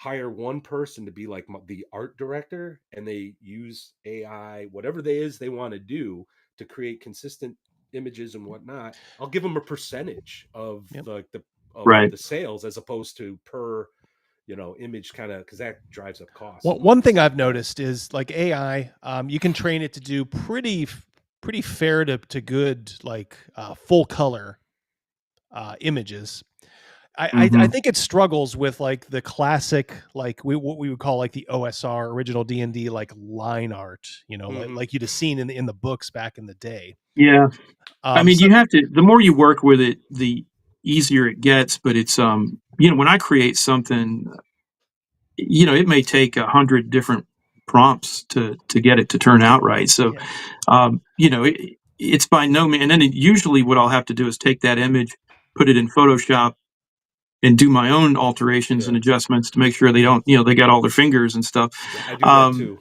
Hire one person to be like the art director, and they use AI, whatever they want to do, to create consistent images and whatnot. I'll give them a percentage of
Right.
the sales as opposed to per image, kind of, because that drives up costs.
Well, one thing I've noticed is like AI, you can train it to do pretty fair to good, like full color images. I think it struggles with like the classic, like what we would call like the OSR, original D&D, like line art, like you'd have seen in the books back in the day.
Yeah. I mean,
So-
you have to, the more you work with it, the easier it gets, but it's, when I create something, it may take 100 different prompts to get it to turn out right. So, it's by no means, and then usually what I'll have to do is take that image, put it in Photoshop, and do my own alterations and adjustments to make sure they don't, they got all their fingers and stuff.
I do that too.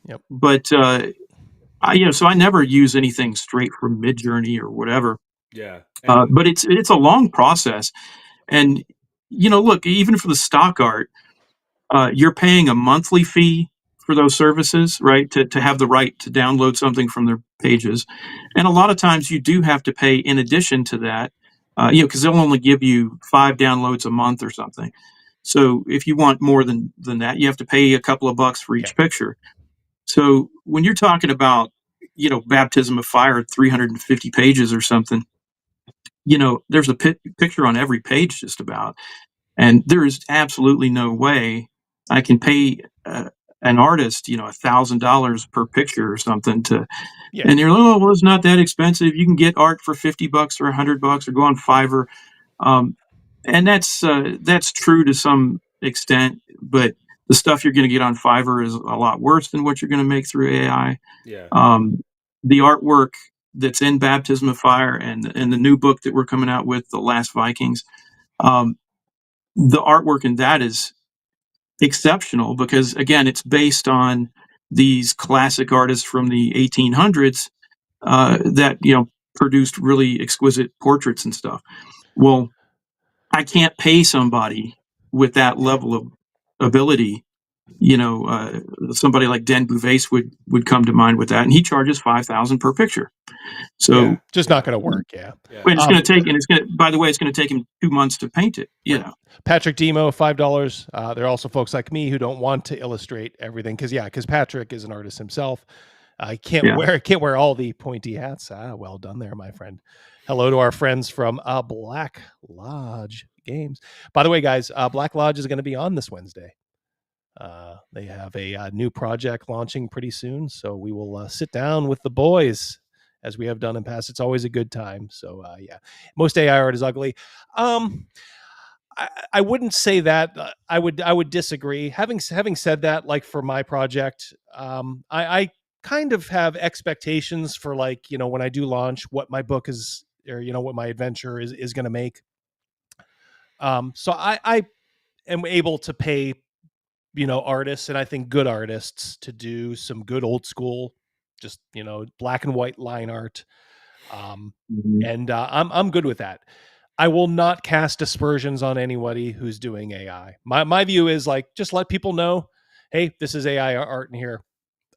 Yep.
But, so I never use anything straight from Midjourney or whatever.
Yeah.
But it's a long process. And, look, even for the stock art, you're paying a monthly fee for those services, right? To have the right to download something from their pages. And a lot of times you do have to pay in addition to that, because they'll only give you 5 downloads a month or something. So if you want more than that, you have to pay a couple of bucks for each picture. So when you're talking about, Baptism of Fire, 350 pages or something, there's a picture on every page just about. And there is absolutely no way I can pay an artist, $1,000 per picture or something
Yeah.
and you're like, oh, well, it's not that expensive. You can get art for $50 or $100 or go on Fiverr. And that's true to some extent, but the stuff you're going to get on Fiverr is a lot worse than what you're going to make through AI.
Yeah.
The artwork that's in Baptism of Fire and the new book that we're coming out with, The Last Vikings, the artwork in that is exceptional because, again, it's based on these classic artists from the 1800s that produced really exquisite portraits and stuff. Well, I can't pay somebody with that level of ability. Somebody like Den Bouvet would come to mind with that, and he charges $5,000 per picture. So
just not going to work. Yeah.
But it's going to take, and it's going to. By the way, it's going to take him 2 months to paint it.
Patrick Demo, $5. There are also folks like me who don't want to illustrate everything because Patrick is an artist himself. I can't wear all the pointy hats. Well done there, my friend. Hello to our friends from Black Lodge Games. By the way, guys, Black Lodge is going to be on this Wednesday. They have a new project launching pretty soon, so we will sit down with the boys as we have done in past. It's always a good time. So most AI art is ugly. I wouldn't say that. I would disagree. Having said that, like for my project, I kind of have expectations for when I do launch what my book is or what my adventure is going to make. So I am able to pay artists, and I think good artists, to do some good old school, just black and white line art. And I'm good with that. I will not cast aspersions on anybody who's doing AI. My view is just let people know, hey, this is AI art in here.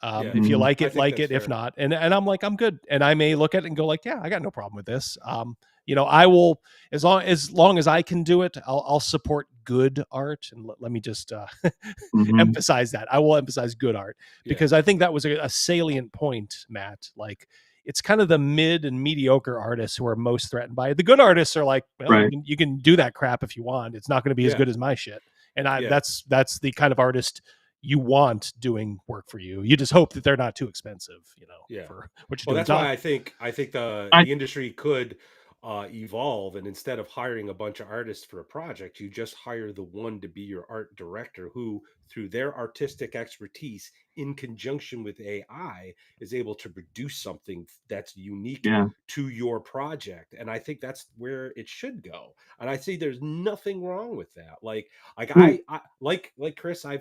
If you like it, like it. Fair. If not, and I'm I'm good. And I may look at it and go yeah, I got no problem with this. I will, as long as I can do it, I'll support good art. And let me just emphasize that. I will emphasize good art because I think that was a salient point, Matt. It's kind of the mid and mediocre artists who are most threatened by it. The good artists are well, right. you can do that crap if you want. It's not going to be as good as my shit. And that's the kind of artist you want doing work for you. You just hope that they're not too expensive, for what you're doing.
That's why I think the industry could evolve, and instead of hiring a bunch of artists for a project, you just hire the one to be your art director who, through their artistic expertise in conjunction with AI, is able to produce something that's unique to your project. And I think that's where it should go. And I see there's nothing wrong with that. I like Chris, I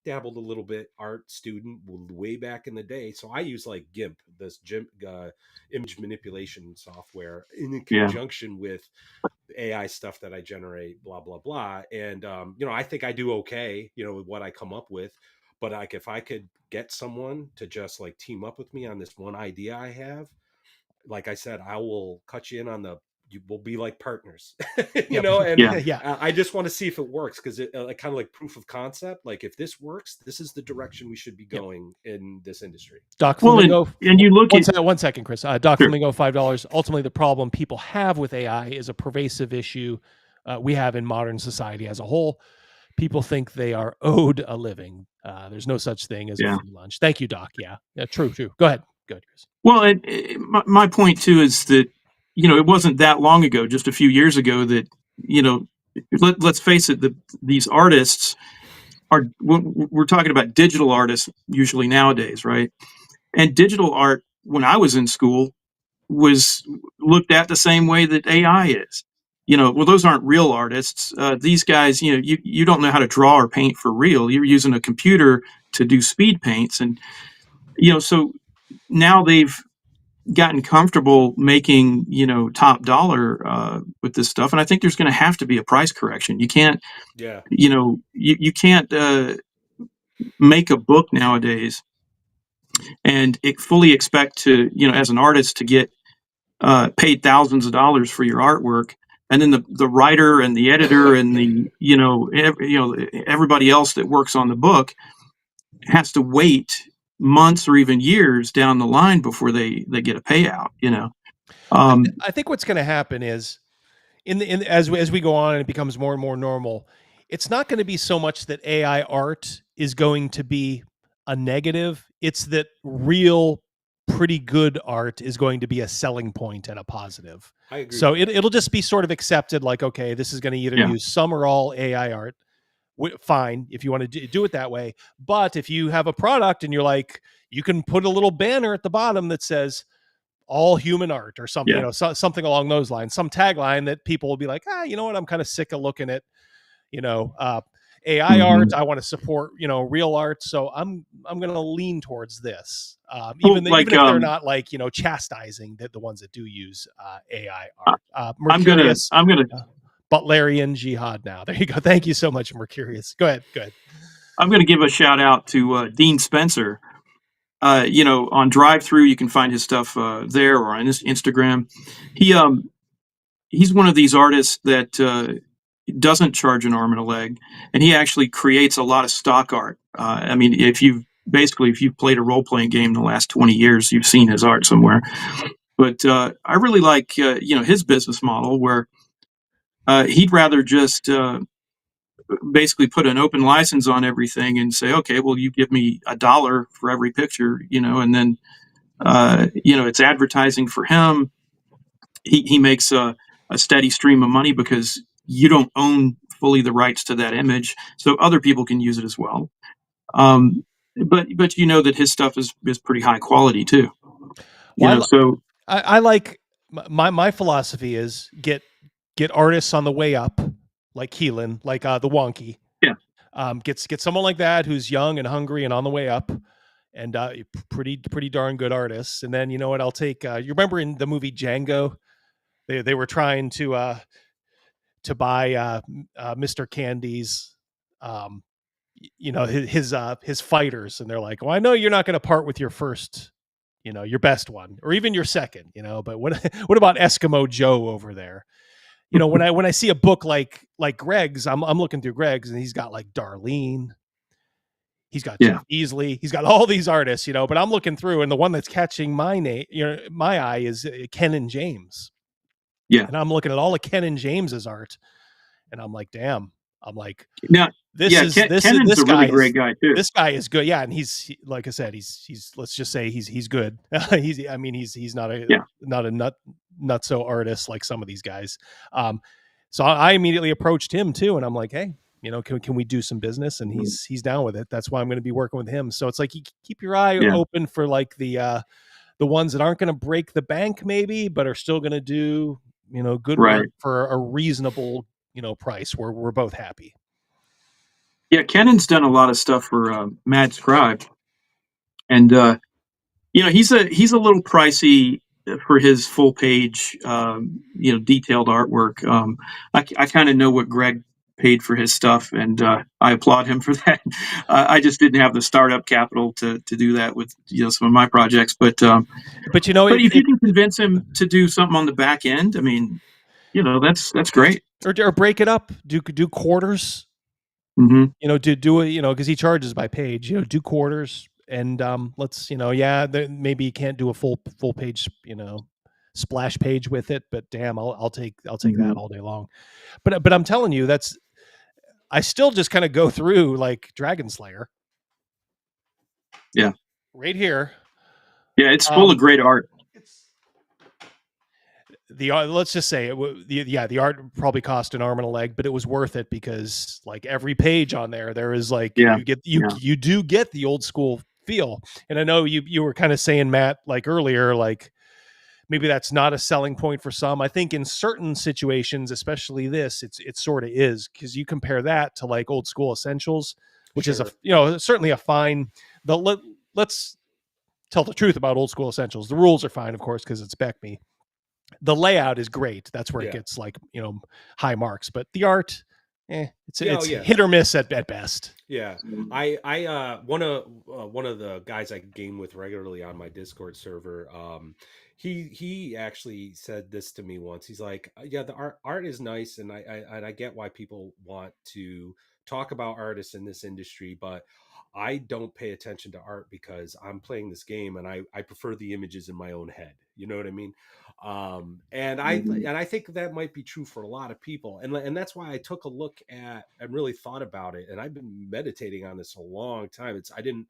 dabbled a little bit art student way back in the day. So I use GIMP, this image manipulation software in conjunction with AI stuff that I generate, blah, blah, blah. And, I think I do okay, with what I come up with. But if I could get someone to just team up with me on this one idea I have, like I said, I will cut you in on you will be like partners, I just want to see if it works. Cause it kind of like proof of concept. If this works, this is the direction we should be going in this industry.
Doc Flamingo,
and you look
one second, Chris. Doc Flamingo, $5. Ultimately, the problem people have with AI is a pervasive issue we have in modern society as a whole. People think they are owed a living. There's no such thing as a free lunch. Thank you, Doc. Yeah, true. Go ahead, Chris.
Well, my point too is that it wasn't that long ago, just a few years ago, that let's face it, these artists are. We're talking about digital artists usually nowadays, right? And digital art, when I was in school, was looked at the same way that AI is. Well, those aren't real artists. These guys, you don't know how to draw or paint for real. You're using a computer to do speed paints. And, so now they've gotten comfortable making, top dollar with this stuff. And I think there's going to have to be a price correction. You can't, you can't make a book nowadays and fully expect to, as an artist, to get paid thousands of dollars for your artwork. And then the writer and the editor and the everybody else that works on the book has to wait months or even years down the line before they get a payout.
I think what's going to happen is as we go on and it becomes more and more normal, it's not going to be so much that AI art is going to be a negative. It's that real pretty good art is going to be a selling point and a positive.
I agree.
So it'll just be sort of accepted like, okay, this is going to either use some or all AI art. Fine, if you want to do it that way. But if you have a product and you're like, you can put a little banner at the bottom that says all human art or something, you know, something along those lines, some tagline that people will be like, you know what, I'm kind of sick of looking at, you know, AI art. I want to support, you know, real art. So I'm going to lean towards this, even if they're not like, you know, chastising the ones that do use AI art. Mercurius,
I'm gonna
Butlerian Jihad now. There you go. Thank you so much, Mercurius. Go ahead.
I'm going to give a shout out to Dean Spencer. You know, on Drive-Thru, you can find his stuff there or on his Instagram. He's one of these artists that doesn't charge an arm and a leg, and he actually creates a lot of stock art. I mean, if you've played a role-playing game in the last 20 years, you've seen his art somewhere. But I really like you know, his business model where he'd rather just basically put an open license on everything and say, okay, well, you give me $1 for every picture, you know, and then you know, it's advertising for him. He makes a steady stream of money because you don't own fully the rights to that image, so other people can use it as well. But you know that his stuff is pretty high quality too.
Well, so I like my philosophy is get artists on the way up, like Keelan, like the Wonky. Get someone like that who's young and hungry and on the way up, and pretty darn good artists. And then, you know what, I'll take. You remember in the movie Django, they were trying to buy Mr. Candy's, you know, his fighters, and they're like, well, I know you're not going to part with your first, you know, your best one, or even your second, you know, but what about Eskimo Joe over there? You know, when I see a book like Greg's, I'm looking through Greg's, and he's got like Darlene, he's got Jeff Easley, he's got all these artists, you know, but I'm looking through, and the one that's catching my eye is Ken and James.
Yeah.
And I'm looking at all of Ken and James's art, and I'm like, damn. I'm like,
now,
this
Ken's a really great guy too.
This guy is good. Yeah. And he's like I said, he's let's just say he's good. he's not a nutso artist like some of these guys. So I immediately approached him too, and I'm like, hey, you know, can we do some business? And he's down with it. That's why I'm going to be working with him. So it's like, you keep your eye open for like the ones that aren't going to break the bank maybe, but are still going to do, you know, good work for a reasonable, you know, price where we're both happy.
Yeah, Kennan's done a lot of stuff for Mad Scribe, and you know, he's a little pricey for his full page, you know, detailed artwork. I kind of know what Greg paid for his stuff, and I applaud him for that. I just didn't have the startup capital to do that with, you know, some of my projects, but
you know,
if you can convince him to do something on the back end, I mean, you know, that's great.
Or break it up, do quarters.
Mm-hmm.
You know, do it, you know, because he charges by page. You know, do quarters, and let's, you know, maybe you can't do a full page, you know, splash page with it, but damn, I'll take that all day long. But I'm telling you, I still just kind of go through like Dragon Slayer.
Yeah.
Right here.
Yeah, it's full of great art.
Let's just say the art probably cost an arm and a leg, but it was worth it because like every page on there is like, you do get the old school feel. And I know you were kind of saying, Matt, like earlier, like maybe that's not a selling point for some. I think in certain situations, especially this, it sort of is, because you compare that to like old school essentials, which is certainly a fine. Let's tell the truth about old school essentials. The rules are fine, of course, because it's BECME. The layout is great. That's where it gets like, you know, high marks, but the art, it's hit or miss at best.
Yeah. I one of the guys I game with regularly on my Discord server, he actually said this to me once. He's like, yeah, the art is nice, and I get why people want to talk about artists in this industry, but I don't pay attention to art because I'm playing this game and I prefer the images in my own head. You know what I mean? And I think that might be true for a lot of people. And that's why I took a look at and really thought about it. And I've been meditating on this a long time. I didn't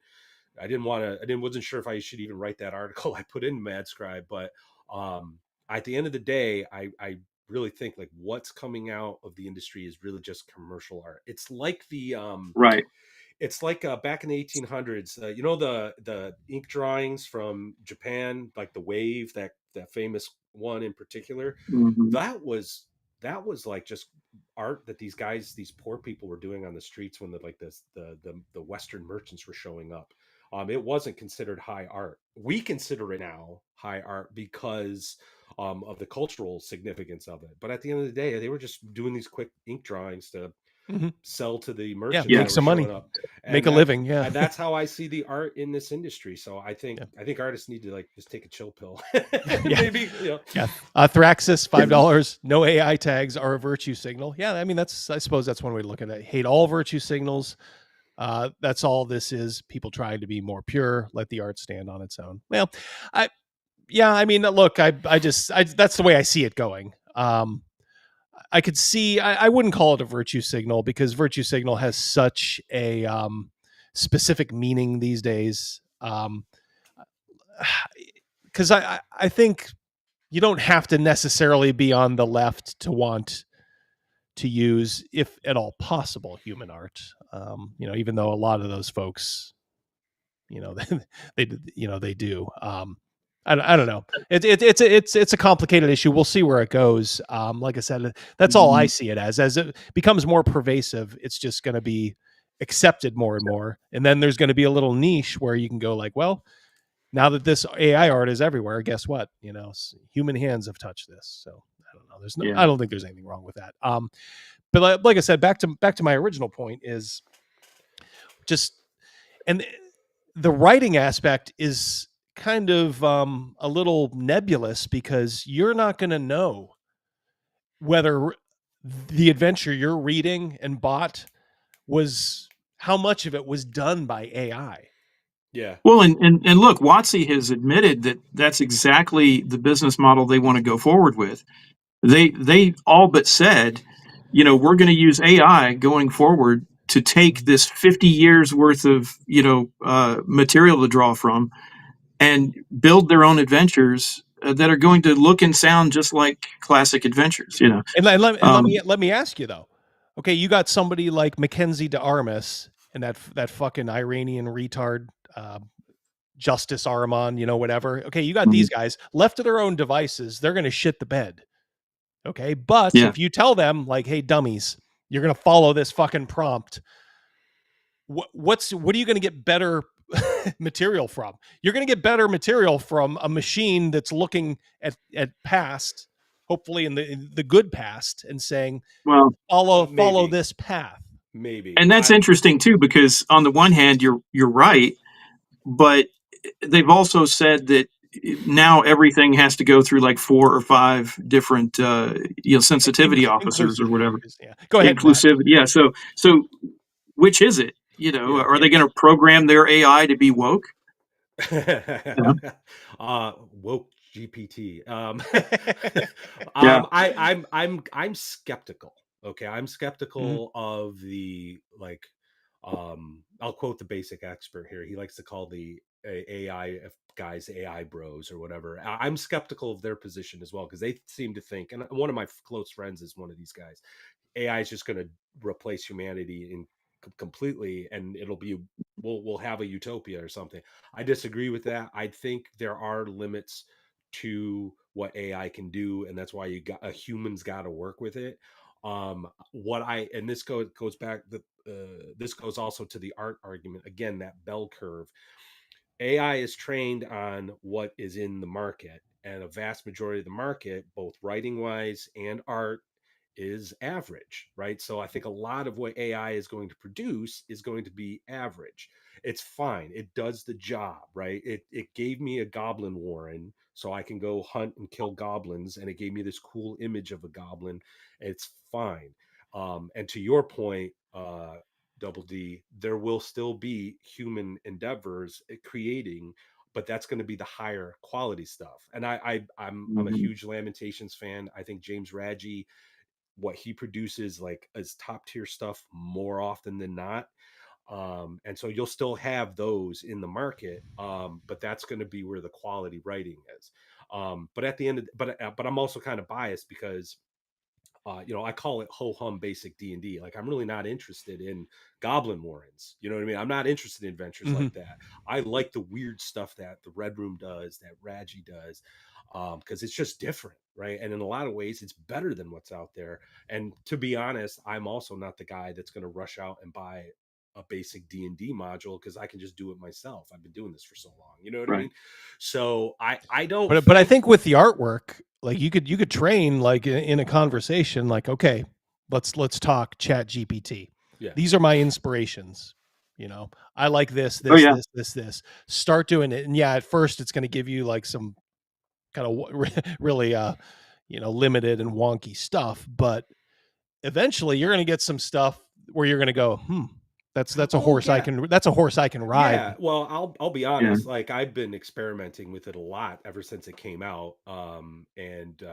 wasn't sure if I should even write that article I put in Mad Scribe, but at the end of the day, I really think like what's coming out of the industry is really just commercial art. It's like the
Right.
it's like back in the 1800s, you know, the ink drawings from Japan, like the wave, that famous one in particular.
Mhm.
That was like just art that these poor people were doing on the streets when the Western merchants were showing up. It wasn't considered high art. We consider it now high art because of the cultural significance of it. But at the end of the day, they were just doing these quick ink drawings to sell to the merchants
make
that were
some money,
showing up.
make a living. Yeah,
and that's how I see the art in this industry. So I think artists need to like just take a chill pill. Maybe, you know.
Yeah. Thraxis, $5. No AI tags are a virtue signal. Yeah, I mean I suppose that's one way to look at it. Hate all virtue signals. That's all this is. People trying to be more pure. Let the art stand on its own. Well, I mean, look, I that's the way I see it going. I could see, I wouldn't call it a virtue signal because virtue signal has such a specific meaning these days. Because I think you don't have to necessarily be on the left to want to use, if at all possible, human art. You know, even though a lot of those folks, you know, they do. I don't know. It's a complicated issue. We'll see where it goes. Like I said, that's all I see it as it becomes more pervasive. It's just going to be accepted more and more. And then there's going to be a little niche where you can go like, well, now that this AI art is everywhere, guess what? You know, human hands have touched this. So I don't know. I don't think there's anything wrong with that. But like I said, back to my original point is just, and the writing aspect is kind of a little nebulous because you're not going to know whether the adventure you're reading and bought was, how much of it was done by AI.
Yeah.
Well, and look, WotC has admitted that that's exactly the business model they want to go forward with. They all but said, you know, we're going to use AI going forward to take this 50 years worth of, you know, material to draw from and build their own adventures that are going to look and sound just like classic adventures, you know.
And let me ask you though. Okay, you got somebody like Mackenzie de Armas and that fucking Iranian retard, Justice Armand, you know, whatever. Okay, you got these guys left to their own devices. They're going to shit the bed. Okay, but if you tell them like, hey, dummies, you're going to follow this fucking prompt, what are you going to get better material from? You're going to get better material from a machine that's looking at past, hopefully in the good past, and saying,
well,
follow this path.
Maybe.
And that's interesting too, because on the one hand, you're right, but they've also said that now everything has to go through like 4 or 5 different you know, sensitivity officers or whatever.
Yeah. Go ahead.
Inclusivity. Yeah. So which is it? You know, are they going to program their AI to be woke?
Woke GPT.
Yeah.
I'm skeptical. Okay, I'm skeptical of the like. I'll quote the basic expert here. He likes to call the AI guys AI bros or whatever. I'm skeptical of their position as well because they seem to think, and one of my close friends is one of these guys. AI is just going to replace humanity in completely, and it'll be we'll have a utopia or something. I disagree with that. I think there are limits to what AI can do, and that's why a human's got to work with it. And this goes back. This goes also to the art argument again. That bell curve. AI is trained on what is in the market, and a vast majority of the market, both writing wise and art, is average, right? So I think a lot of what AI is going to produce is going to be average. It's fine. It does the job, right? It gave me a goblin warren so I can go hunt and kill goblins, and it gave me this cool image of a goblin. It's fine. And to your point, Double D, there will still be human endeavors creating, but that's going to be the higher quality stuff. And I'm a huge Lamentations fan. I think James Raggi, what he produces like is top tier stuff more often than not. And so you'll still have those in the market, but that's going to be where the quality writing is. But at the end of, but I'm also kind of biased because I call it ho hum basic D&D. Like, I'm really not interested in Goblin Warrens. You know what I mean? I'm not interested in adventures like that. I like the weird stuff that the Red Room does, that Raji does, because it's just different, right? And in a lot of ways, it's better than what's out there. And to be honest, I'm also not the guy that's going to rush out and buy a basic D&D module because I can just do it myself. I've been doing this for so long. You know what I mean? So I don't.
But I think with the artwork, like you could train like in a conversation, like, okay, let's talk Chat GPT.
Yeah.
These are my inspirations. I like this. This. Start doing it, and at first it's going to give you like some kind of really limited and wonky stuff, but eventually you're going to get some stuff where you're going to go, that's a horse I can ride.
Yeah, well, I'll be honest. Like, I've been experimenting with it a lot ever since it came out, and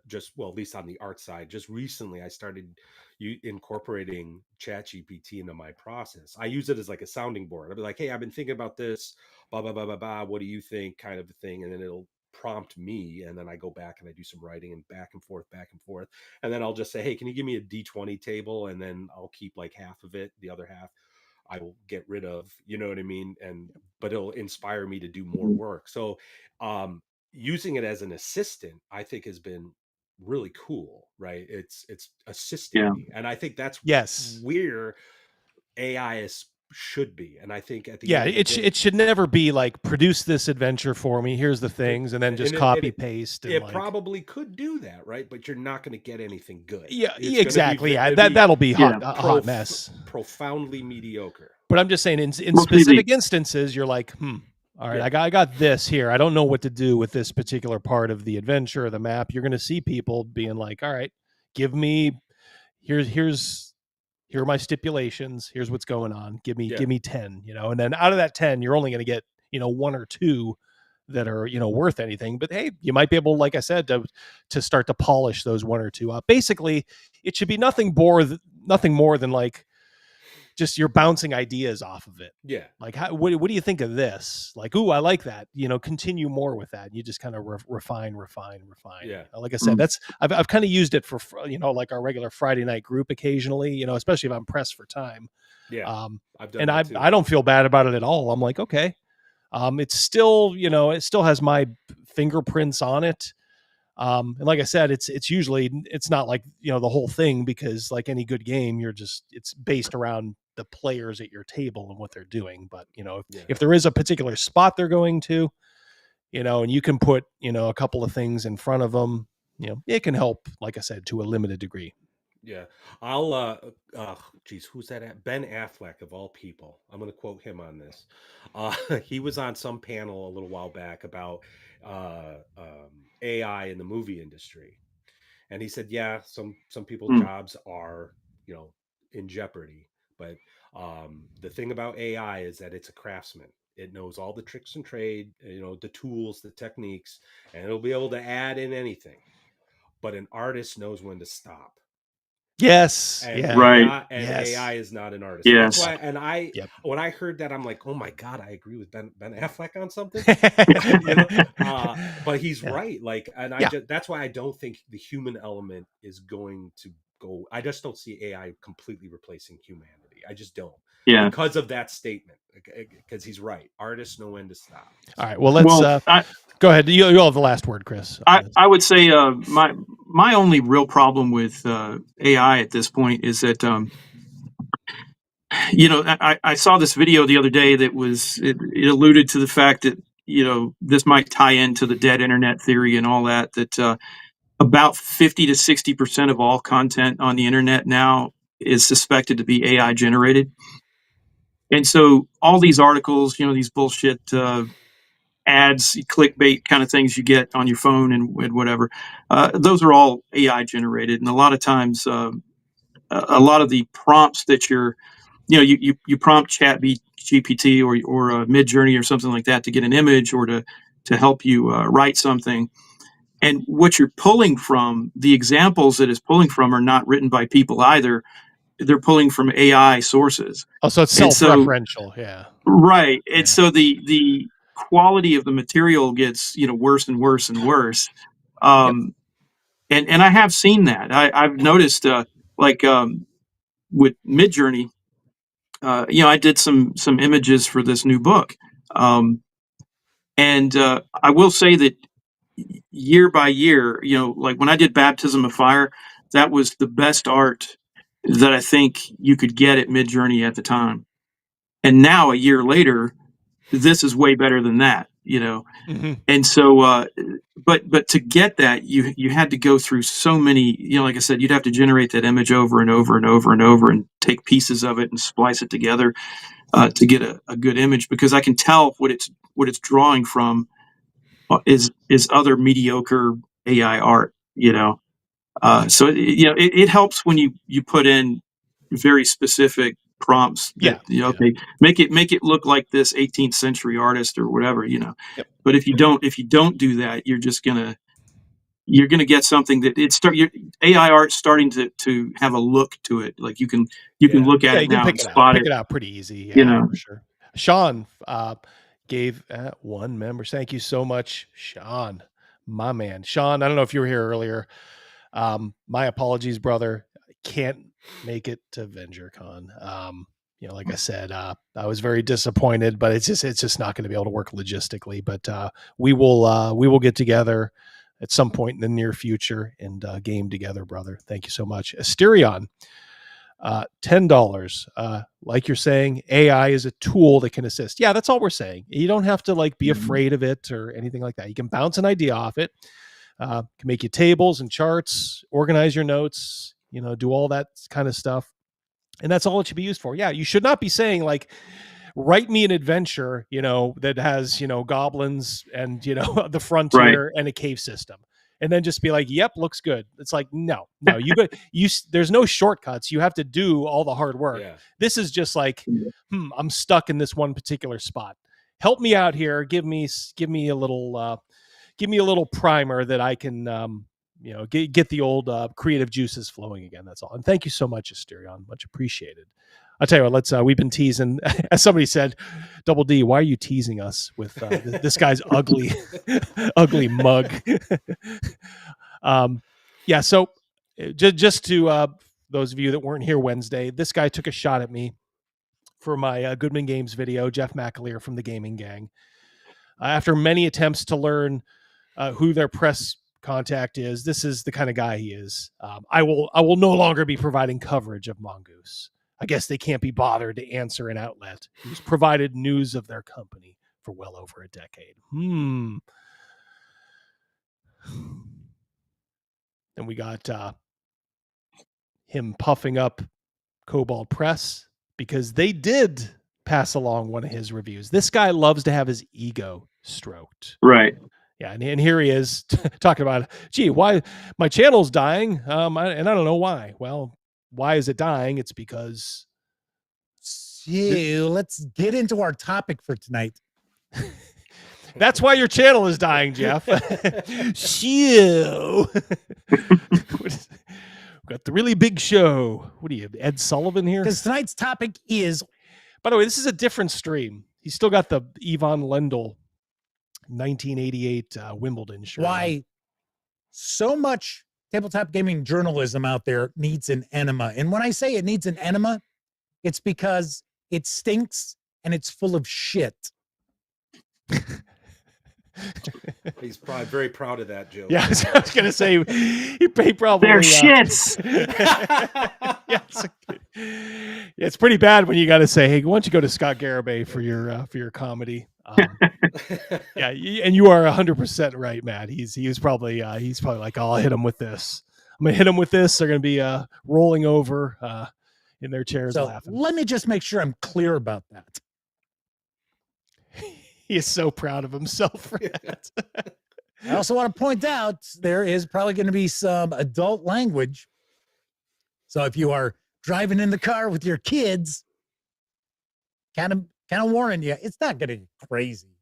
just, well, at least on the art side, just recently I started incorporating ChatGPT into my process. I use it as like a sounding board. I'll be like, hey, I've been thinking about this, blah blah blah blah blah. What do you think? Kind of a thing, and then it'll prompt me, and then I go back and I do some writing and back and forth, and then I'll just say, hey, can you give me a D20 table, and then I'll keep like half of it, the other half I will get rid of, you know what I mean? But it'll inspire me to do more work. So using it as an assistant, I think, has been really cool, right? It's assisting me. And I think that's where AI should be. And I think at the end of the day,
it should never be like, produce this adventure for me, here's the things, and then just copy paste.
It probably could do that, right? But you're not going to get anything good.
Yeah, exactly. That'll be a hot mess.
Profoundly mediocre.
But I'm just saying, in specific instances, you're like, all right, I got this here. I don't know what to do with this particular part of the adventure or the map. You're going to see people being like, all right, give me, here are my stipulations. Here's what's going on. Give me 10, and then out of that 10, you're only going to get, 1 or 2 that are, worth anything. But hey, you might be able, like I said, to start to polish those 1 or 2 up. Basically, it should be nothing more than like just you're bouncing ideas off of it.
Yeah.
Like, what do you think of this? Like, ooh, I like that. Continue more with that. You just kind of refine.
Yeah.
Like I said, I've kind of used it for, like our regular Friday night group occasionally, especially if I'm pressed for time.
Yeah.
I've done that too. I don't feel bad about it at all. I'm like, okay. It's still, it still has my fingerprints on it. And like I said, it's usually, it's not like, the whole thing, because like any good game, it's based around the players at your table and what they're doing. But, if there is a particular spot they're going to, and you can put, a couple of things in front of them, it can help, like I said, to a limited degree.
Yeah. I'll who's that? Ben Affleck, of all people. I'm going to quote him on this. He was on some panel a little while back about AI in the movie industry. And he said, yeah, some people's jobs are, in jeopardy. But the thing about AI is that it's a craftsman. It knows all the tricks and trade, the tools, the techniques, and it'll be able to add in anything. But an artist knows when to stop.
Yes.
Right. AI is not an artist.
Yes.
That's why, when I heard that, I'm like, oh my God, I agree with Ben Affleck on something. But he's right. Like, and that's why I don't think the human element is going to go. I just don't see AI completely replacing humanity. I just don't.
Yeah.
Because of that statement. Because he's right. Artists know when to stop.
All right. Well, let's go ahead. You'll have the last word, Chris.
I would say my only real problem with AI at this point is that I saw this video the other day that it alluded to the fact that this might tie into the dead internet theory and all that about 50 to 60% of all content on the internet now is suspected to be AI generated. And so all these articles, these bullshit ads, clickbait kind of things you get on your phone and whatever, those are all AI generated. And a lot of times, a lot of the prompts that you prompt Chat GPT or Midjourney or something like that to get an image or to help you write something. And what you're pulling from, the examples that it's pulling from are not written by people either. they're pulling from AI sources.
Oh, so it's
And
self-referential, yeah.
Right. And so the quality of the material gets, worse and worse and worse. And I have seen that. I've noticed, with Midjourney, I did some images for this new book. And I will say that year by year, like when I did Baptism of Fire, that was the best art that I think you could get at Midjourney at the time. And now, a year later, this is way better than that, And so, but to get that, you had to go through so many, like I said, you'd have to generate that image over and over and over and over, and take pieces of it and splice it together to get a good image. Because I can tell what it's drawing from is other mediocre AI art, So it helps when you put in very specific prompts that okay, make it look like this 18th century artist or whatever, But if you don't do that, you're gonna get something that your AI art starting to have a look to it. Like you can look at it now and spot
pick
it.
it out pretty easy, for sure. Sean gave one member. Thank you so much, Sean, my man. Sean, I don't know if you were here earlier. My apologies, brother. I can't make it to VengerCon. Like I said, I was very disappointed, but it's just not going to be able to work logistically. But we will get together at some point in the near future and game together, brother. Thank you so much. Asterion, $10. Like you're saying, AI is a tool that can assist. Yeah, that's all we're saying. You don't have to be afraid of it or anything like that. You can bounce an idea off it. Can make you tables and charts, organize your notes, do all that kind of stuff. And that's all it should be used for. Yeah, you should not be saying write me an adventure, that has, goblins and, the frontier and a cave system. And then just be like, yep, looks good. It's like, no, there's no shortcuts. You have to do all the hard work. Yeah. This is just I'm stuck in this one particular spot. Help me out here. Give me a little primer that I can, get the old creative juices flowing again. That's all. And thank you so much, Asterion. Much appreciated. I'll tell you what, we've been teasing, as somebody said, Double D, why are you teasing us with this guy's ugly mug? So just to those of you that weren't here Wednesday, this guy took a shot at me for my Goodman Games video, Jeff McAleer from the Gaming Gang. After many attempts to learn who their press contact is, this is the kind of guy he is. I will no longer be providing coverage of Mongoose. I guess they can't be bothered to answer an outlet who's provided news of their company for well over a decade. Then we got him puffing up Cobalt Press because they did pass along one of his reviews. This guy loves to have his ego stroked.
Right.
Yeah, and here he is talking about, gee, why my channel's dying, and I don't know why. Well, why is it dying? It's because...
let's get into our topic for tonight.
That's why your channel is dying, Jeff. Got the really big show. What are you, Ed Sullivan here?
Because tonight's topic is...
By the way, this is a different stream. He's still got the Yvonne Lendl 1988 Wimbledon shirt.
Why so much tabletop gaming journalism out there needs an enema. And when I say it needs an enema, it's because it stinks and it's full of shit.
He's probably very proud of that, Joe.
Yeah, I was going to say, he probably...
They're shits!
It's pretty bad when you got to say, hey, why don't you go to Scott Garibay for your comedy? Yeah, and you are 100% right, Matt. He's probably like, oh, I'll hit him with this. I'm going to hit him with this. They're going to be rolling over in their chairs laughing.
Let me just make sure I'm clear about that.
He is so proud of himself for that.
I also want to point out there is probably going to be some adult language. So if you are driving in the car with your kids, kind of warning you, it's not going to be crazy.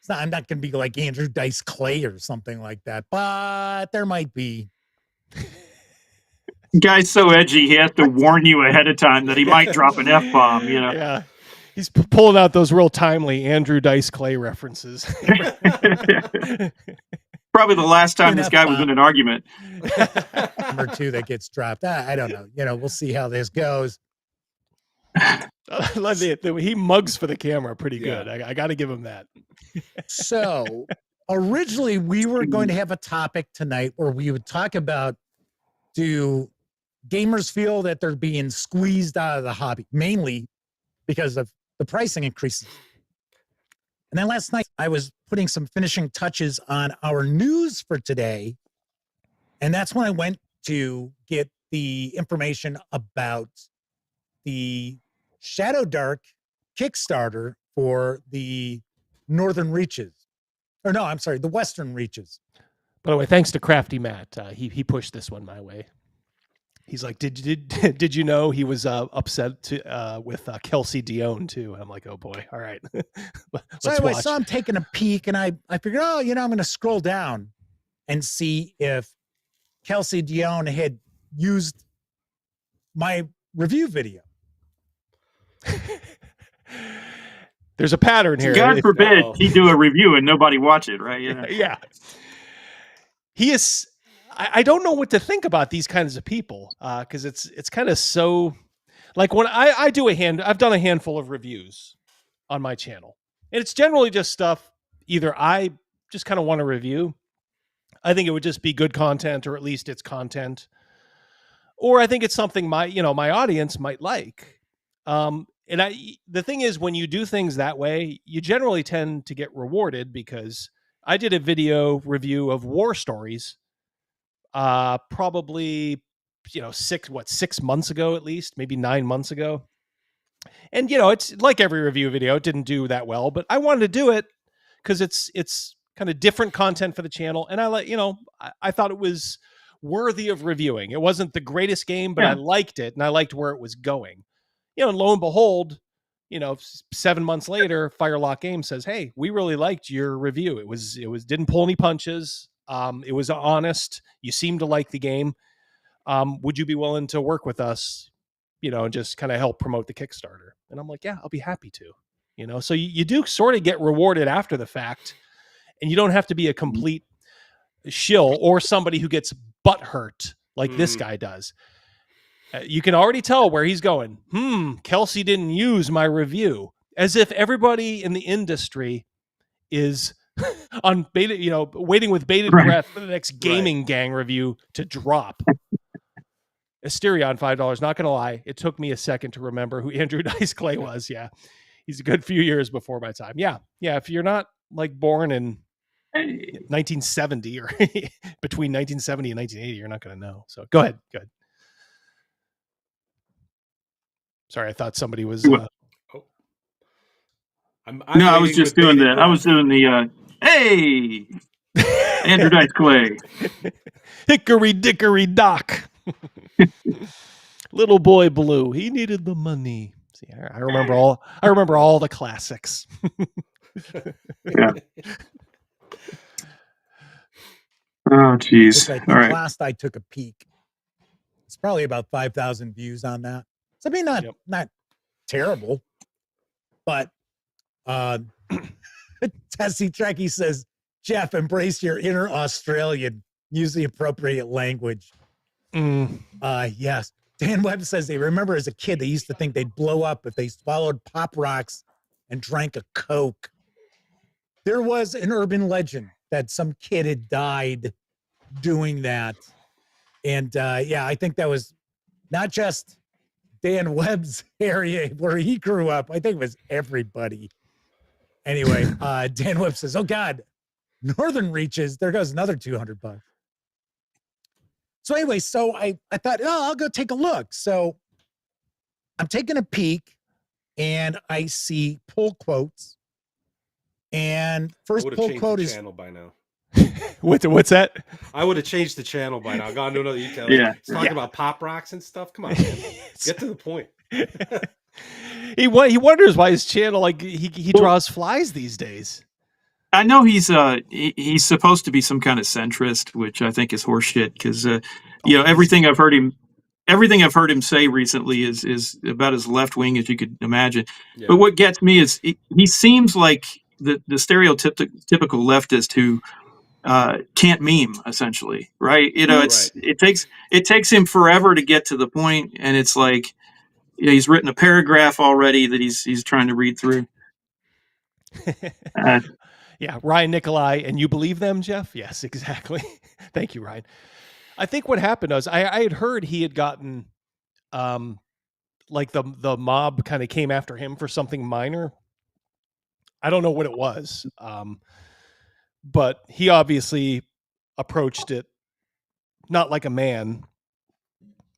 I'm not going to be like Andrew Dice Clay or something like that, but there might be.
Guy's so edgy, he has to warn you ahead of time that he might drop an F-bomb, you know.
Yeah. He's pulling out those real timely Andrew Dice Clay references.
Probably the last time this guy was in an argument.
Number 2 that gets dropped. I don't know. You know, we'll see how this goes.
He mugs for the camera pretty good. I got to give him that.
So originally we were going to have a topic tonight where we would talk about, do gamers feel that they're being squeezed out of the hobby, mainly because of the pricing increases. And then last night I was putting some finishing touches on our news for today. And that's when I went to get the information about the Shadow Dark Kickstarter for the Northern Reaches. Or no, I'm sorry, the Western Reaches.
By the way, thanks to Crafty Matt, he pushed this one my way. He's like, did you know he was upset with Kelsey Dion too? I'm like, oh boy, all right.
So anyway, so I'm taking a peek, and I figured, oh, you know, I'm going to scroll down and see if Kelsey Dion had used my review video.
There's a pattern here.
God forbid he do a review and nobody watch it, right? Yeah.
Yeah. He is. I don't know what to think about these kinds of people, because it's kind of so, like when I've done a handful of reviews on my channel, and it's generally just stuff either I just kind of want to review. I think it would just be good content, or at least it's content, or I think it's something my audience might like. The thing is, when you do things that way, you generally tend to get rewarded, because I did a video review of War Stories, probably, 6 months ago, at least, maybe 9 months ago. And, it's like every review video, it didn't do that well, but I wanted to do it because it's kind of different content for the channel. And I thought it was worthy of reviewing. It wasn't the greatest game, but I liked it, and I liked where it was going. And lo and behold, 7 months later, Firelock Games says, "Hey, we really liked your review. It was didn't pull any punches. It was honest. You seemed to like the game. Would you be willing to work with us, and just kind of help promote the Kickstarter?" And I'm like, "Yeah, I'll be happy to." So you do sort of get rewarded after the fact, and you don't have to be a complete shill or somebody who gets butthurt like this guy does. You can already tell where he's going. Kelsey didn't use my review, as if everybody in the industry is on beta, waiting with bated breath for the next Gaming Gang review to drop. Asterion, $5. Not going to lie, it took me a second to remember who Andrew Dice Clay was. Yeah, he's a good few years before my time. Yeah. If you're not like born in 1970 or between 1970 and 1980, you're not going to know. So go ahead. Sorry, I thought somebody was.
I was just doing that. I was doing the hey, Andrew Dice Clay,
Hickory Dickory Dock, Little Boy Blue. He needed the money. See, I remember all the classics.
Yeah. Oh, geez.
All
right.
Last I took a peek, it's probably about 5,000 views on that. So I mean, not terrible, but Tessie Trekkie says, "Jeff, embrace your inner Australian. Use the appropriate language." Yes. Dan Webb says they remember as a kid they used to think they'd blow up if they swallowed Pop Rocks and drank a Coke. There was an urban legend that some kid had died doing that, and I think that was not just Dan Webb's area where he grew up. I think it was everybody. Anyway, Dan Webb says, "Oh God, Northern Reaches, there goes another $200." So anyway, so I thought, I'll go take a look. So I'm taking a peek and I see pull quotes. And first pull quote is
channel by now.
What's that?
I would have changed the channel by now. Gone to another detail.
Yeah.
It's talking about Pop Rocks and stuff. Come on, man. Get to the point.
He wonders why his channel, like he draws flies these days.
I know he's supposed to be some kind of centrist, which I think is horseshit because everything I've heard him everything I've heard him say recently is about as left wing as you could imagine.
Yeah.
But what gets me is he seems like the stereotypical leftist who can't meme, essentially, right? You know, it takes him forever to get to the point, and it's like, you know, he's written a paragraph already that he's trying to read through.
Yeah, Ryan Nicolai, and you believe them, Jeff? Yes, exactly. Thank you, Ryan. I think what happened was I had heard he had gotten, like the mob kind of came after him for something minor. I don't know what it was, but he obviously approached it not like a man.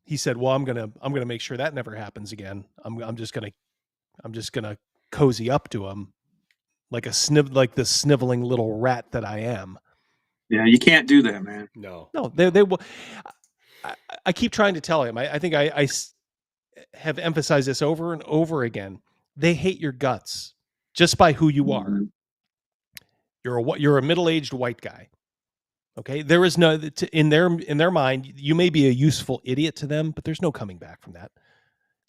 He said, "Well, I'm gonna make sure that never happens again. I'm just gonna cozy up to him like the sniveling little rat that I am."
Yeah, you can't do that, man.
No,
they will. I keep trying to tell him. I think I have emphasized this over and over again. They hate your guts just by who you are. You're a middle-aged white guy. Okay, there is no in their mind. You may be a useful idiot to them, but there's no coming back from that.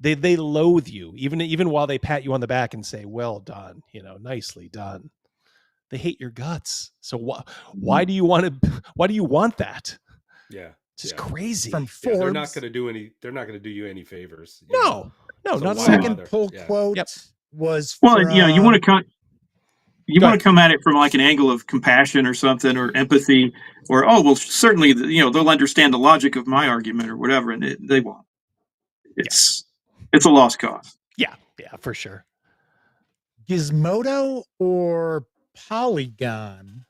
They loathe you, even while they pat you on the back and say, "Well done," nicely done. They hate your guts. So why do you want that?
Yeah,
it's crazy.
From Forbes,
they're not going to do any. They're not going to do you any favors.
No, not
second pull quote was.
Well,
from,
you want to come at it from like an angle of compassion or something, or empathy, or certainly they'll understand the logic of my argument or whatever, and they won't. It's a lost cause.
Yeah, for sure.
Gizmodo or Polygon.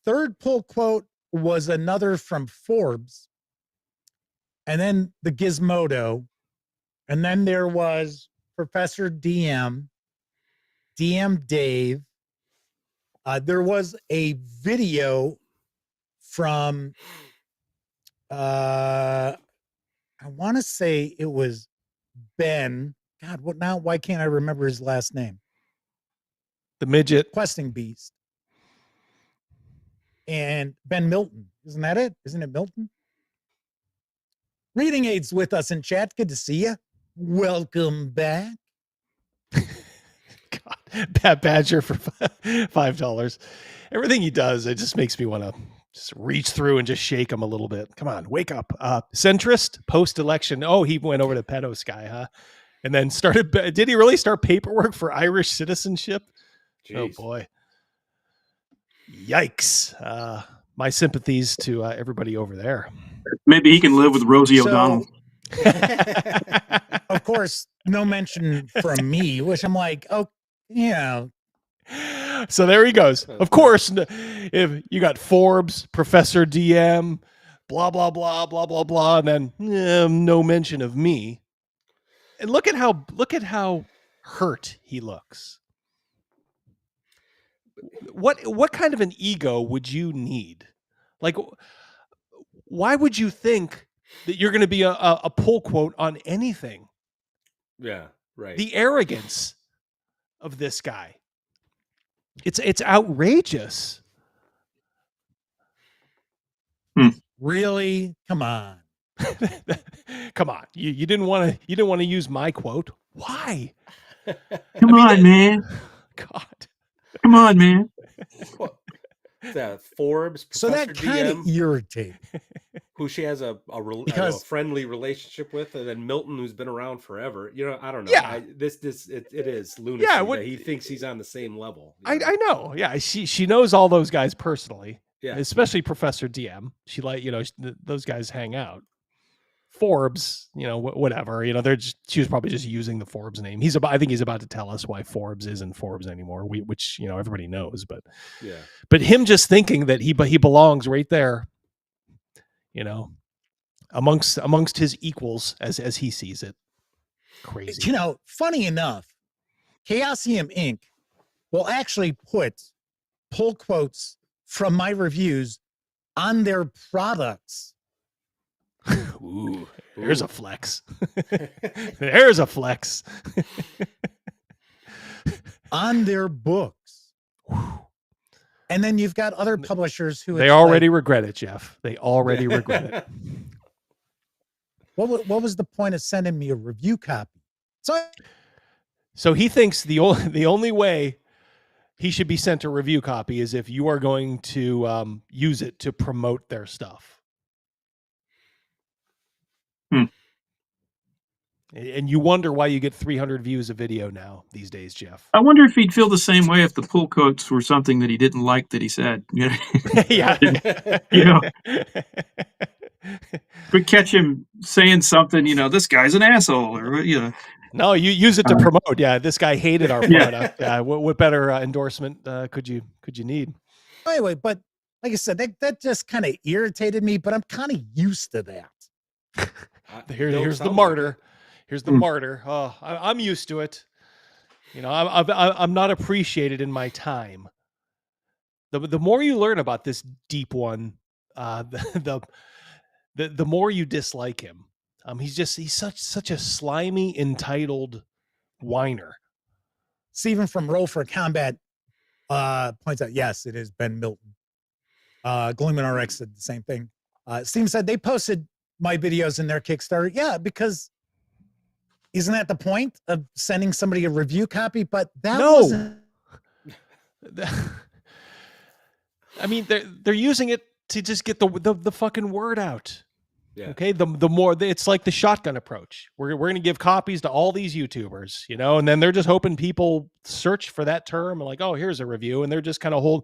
Third pull quote was another from Forbes, and then the Gizmodo, and then there was Professor DM Dave. There was a video from I want to say it was Ben. God, what now? Why can't I remember his last name?
The midget
questing beast. And Ben Milton. Isn't that it? Isn't it Milton? Reading Aids with us in chat. Good to see you. Welcome back.
God, Pat Badger for $5. Everything he does, it just makes me want to just reach through and just shake him a little bit. Come on, wake up. Centrist post-election. Oh, he went over to Pedo Sky, huh? And then did he really start paperwork for Irish citizenship? Jeez. Oh boy. Yikes. My sympathies to everybody over there.
Maybe he can live with Rosie O'Donnell.
Of course, no mention from me, which I'm like, oh, yeah.
So there he goes. Of course, if you got Forbes, Professor DM, blah, blah, blah, blah, blah, blah, and then no mention of me. And look at how hurt he looks. What kind of an ego would you need? Like, why would you think that you're going to be a pull quote on anything?
Yeah, right.
The arrogance of this guy. It's outrageous.
Really? Come on.
Come on. You didn't want to use my quote. Why?
Come on, man.
God.
Come on, man.
Forbes, Professor
so that kind of irritates.
Who she has a friendly relationship with, and then Milton, who's been around forever. I don't know.
Yeah.
It is lunacy. Yeah, that he thinks he's on the same level.
I know. Yeah, she knows all those guys personally.
Yeah,
especially Professor DM. She those guys hang out. Forbes, whatever. She was probably just using the Forbes name. I think he's about to tell us why Forbes isn't Forbes anymore. Which everybody knows, but
yeah.
But him just thinking that he belongs right there, amongst his equals as he sees it. Crazy.
Funny enough, Chaosium Inc. will actually put pull quotes from my reviews on their products.
Ooh, there's a flex. There's a flex.
On their books. And then you've got other publishers who
They already regret it, Jeff. They already regret it.
What was the point of sending me a review copy?
So he thinks the only way he should be sent a review copy is if you are going to use it to promote their stuff. And you wonder why you get 300 views a video now these days, Jeff.
I wonder if he'd feel the same way if the pull quotes were something that he didn't like that he said. You know?
Yeah.
You know, we catch him saying something, this guy's an asshole, or
No, you use it to promote. Yeah, this guy hated our product. What better endorsement could you need?
Anyway, but like I said, that just kind of irritated me, but I'm kind of used to that.
Here's the martyr. Here's the martyr. Oh, I'm used to it. I'm not appreciated in my time. The more you learn about this deep one, the more you dislike him. He's such a slimy, entitled whiner.
Steven from Roll for Combat points out, yes, it is Ben Milton. Gleeman RX said the same thing. Steven said they posted my videos in their Kickstarter. Yeah, because isn't that the point of sending somebody a review copy? But that wasn't.
I mean, they're using it to just get the fucking word out.
Yeah.
Okay. The more it's like the shotgun approach. We're going to give copies to all these YouTubers, and then they're just hoping people search for that term and like, oh, here's a review, and they're just kind of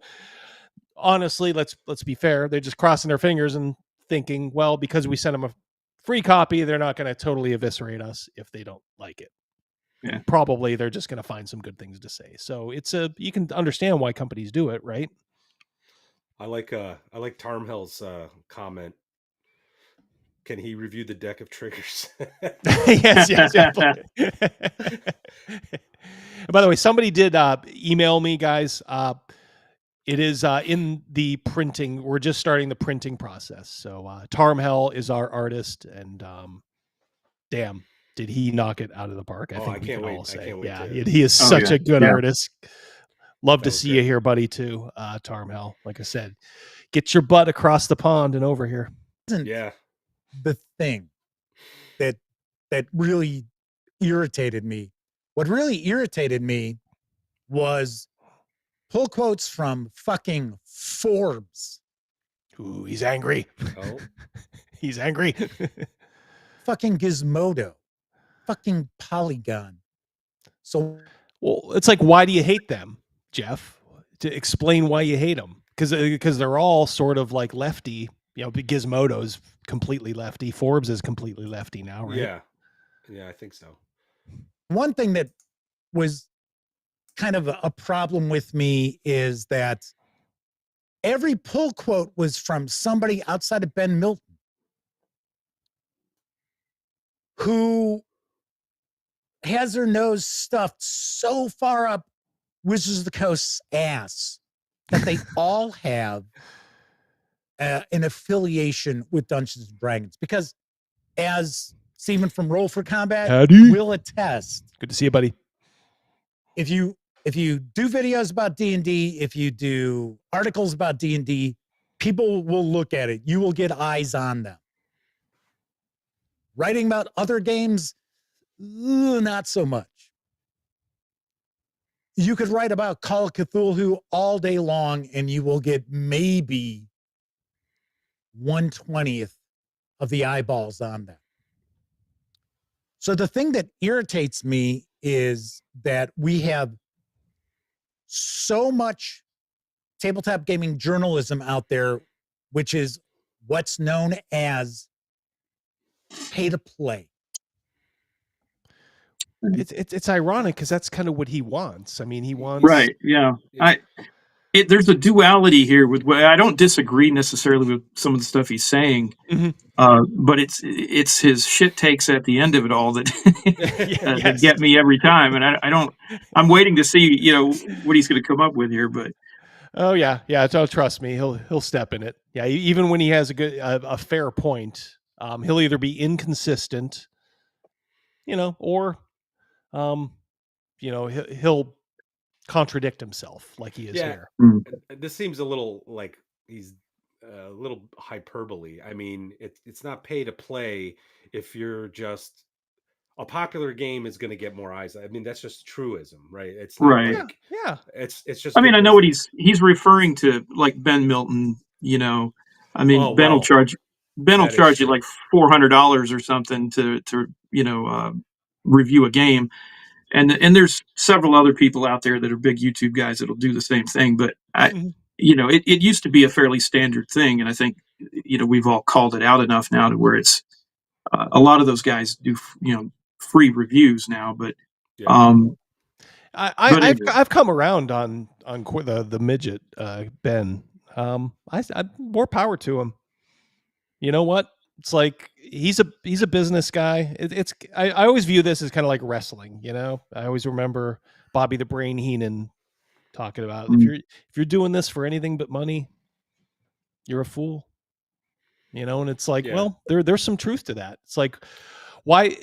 honestly, let's be fair. They're just crossing their fingers and thinking, well, because we sent them a free copy, they're not going to totally eviscerate us if they don't like it.
Yeah.
Probably they're just going to find some good things to say. So you can understand why companies do it, right?
I like Tarmhell's comment. Can he review the deck of triggers?
yes. By the way, somebody did email me, guys. It is in the printing. We're just starting the printing process. So Tarmhell is our artist, and damn, did he knock it out of the park? I think we can all say. Yeah, he is such a good artist. Love to see you here, buddy, too, Tarmhell. Like I said, get your butt across the pond and over here.
Yeah.
The thing that really irritated me. What really irritated me was pull quotes from fucking Forbes.
Ooh, he's angry.
Oh.
He's angry.
Fucking Gizmodo. Fucking Polygon. So,
well, it's like, why do you hate them, Jeff? To explain why you hate them. Because they're all sort of like lefty. Gizmodo's completely lefty. Forbes is completely lefty now, right?
Yeah, I think so.
One thing that was kind of a problem with me is that every pull quote was from somebody outside of Ben Milton who has their nose stuffed so far up Wizards of the Coast's ass that they all have an affiliation with Dungeons and Dragons. Because as Steven from Roll for Combat will attest.
Good to see you, buddy.
If you do videos about D&D, if you do articles about D&D, people will look at it. You will get eyes on them. Writing about other games, not so much. You could write about Call of Cthulhu all day long and you will get maybe 1/20th of the eyeballs on that. So the thing that irritates me is that we have so much tabletop gaming journalism out there, which is what's known as pay to play.
It's ironic because that's kind of what he wants. I mean, he wants
right. Yeah. There's a duality here with I don't disagree necessarily with some of the stuff he's saying, but it's his shit takes at the end of it all that that get me every time, and I'm waiting to see what he's going to come up with here. But
oh yeah, so trust me, he'll step in it. Yeah, even when he has a fair point, he'll either be inconsistent, or he'll contradict himself like he is here.
This seems a little like he's a little hyperbole. I mean, it's not pay to play if you're just a popular game is going to get more eyes. I mean, that's just truism, right? It's not like it's just.
I mean, I know what he's referring to, like Ben Milton. You know, I mean, Ben will charge you like $400 or something to review a game. And there's several other people out there that are big YouTube guys that'll do the same thing. But it used to be a fairly standard thing, and I think we've all called it out enough now to where it's a lot of those guys do free reviews now. But
I've come around on the midget Ben. I more power to him. You know what? It's like he's a business guy. I always view this as kind of like wrestling. You know, I always remember Bobby the Brain Heenan talking about if you're doing this for anything but money, you're a fool. You know, and it's like, well, there's some truth to that. It's like, why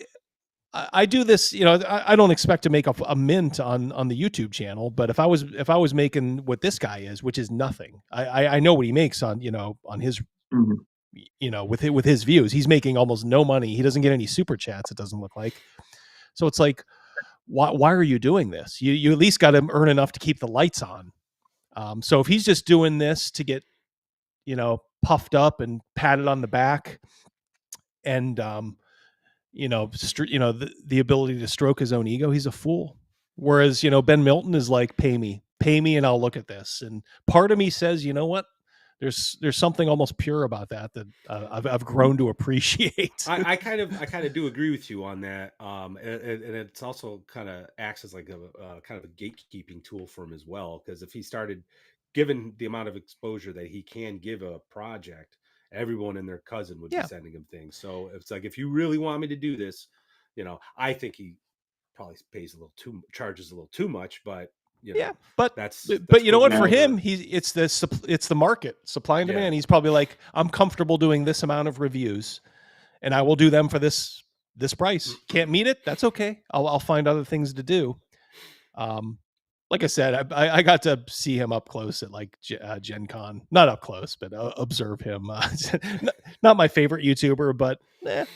I do this, I don't expect to make a mint on the YouTube channel, but if I was making what this guy is, which is nothing, I know what he makes on his, with his views, he's making almost no money. He doesn't get any super chats. It doesn't look like. So it's like, why are you doing this? You at least got to earn enough to keep the lights on. So if he's just doing this to get, puffed up and patted on the back and, the ability to stroke his own ego, he's a fool. Whereas, Ben Milton is like, pay me and I'll look at this. And part of me says, you know what? There's something almost pure about that I've grown to appreciate.
I kind of do agree with you on that. And it's also kind of acts as like a kind of a gatekeeping tool for him as well. Because if he started, given the amount of exposure that he can give a project, everyone and their cousin would be sending him things. So it's like, if you really want me to do this, I think he probably charges a little too much, but
but
that's
you know what, for him, it's the market, supply and demand. He's probably like, I'm comfortable doing this amount of reviews and I will do them for this price. Can't meet it. That's okay. I'll find other things to do. Like I said, I got to see him up close at like Gen Con. Not up close, but observe him. Not my favorite YouTuber, but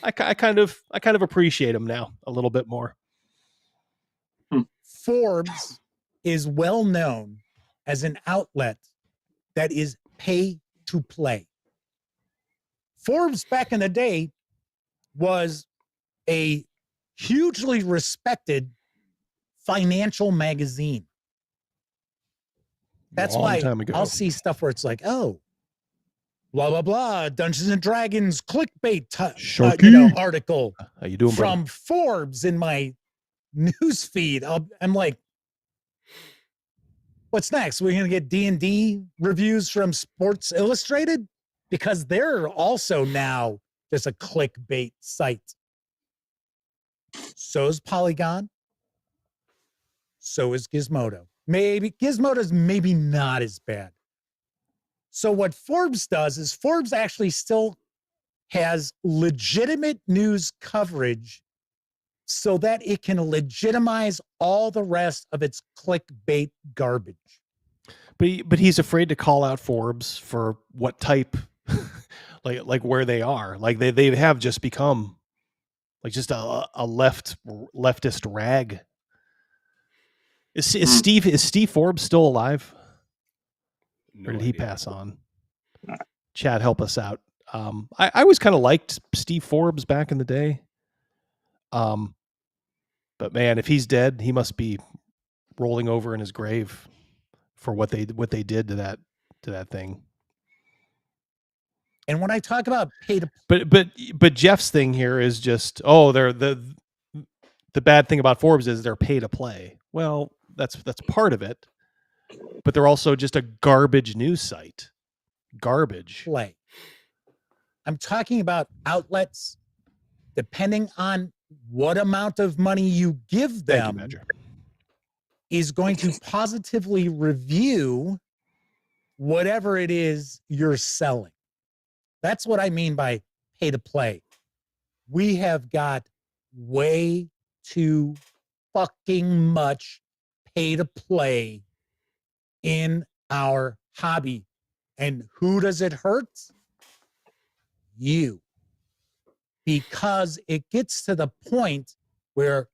I kind of appreciate him now a little bit more.
Forbes is well known as an outlet that is pay to play. Forbes back in the day was a hugely respected financial magazine. That's why I'll see stuff where it's like, oh, blah, blah, blah, Dungeons and Dragons clickbait article
How you doing,
from
brother?
Forbes in my news feed. I'm like, what's next? We're going to get D&D reviews from Sports Illustrated? Because they're also now just a clickbait site. So is Polygon. So is Gizmodo. Maybe Gizmodo's maybe not as bad. So what Forbes does is Forbes actually still has legitimate news coverage so that it can legitimize all the rest of its clickbait garbage.
But he's afraid to call out Forbes for what type, like where they are. Like they have just become like just a leftist rag. Is Steve Forbes still alive? Or did he pass on? Chad, help us out. I always kind of liked Steve Forbes back in the day. But man, if he's dead, he must be rolling over in his grave for what they did to that thing.
And when I talk about pay to,
but Jeff's thing here is just, they're the bad thing about Forbes is they're pay to play. Well, that's part of it, but they're also just a garbage news site. Garbage
play. I'm talking about outlets, depending on what amount of money you give them, is going to positively review whatever it is you're selling. That's what I mean by pay to play. We have got way too fucking much pay to play in our hobby. And who does it hurt? You. Because it gets to the point where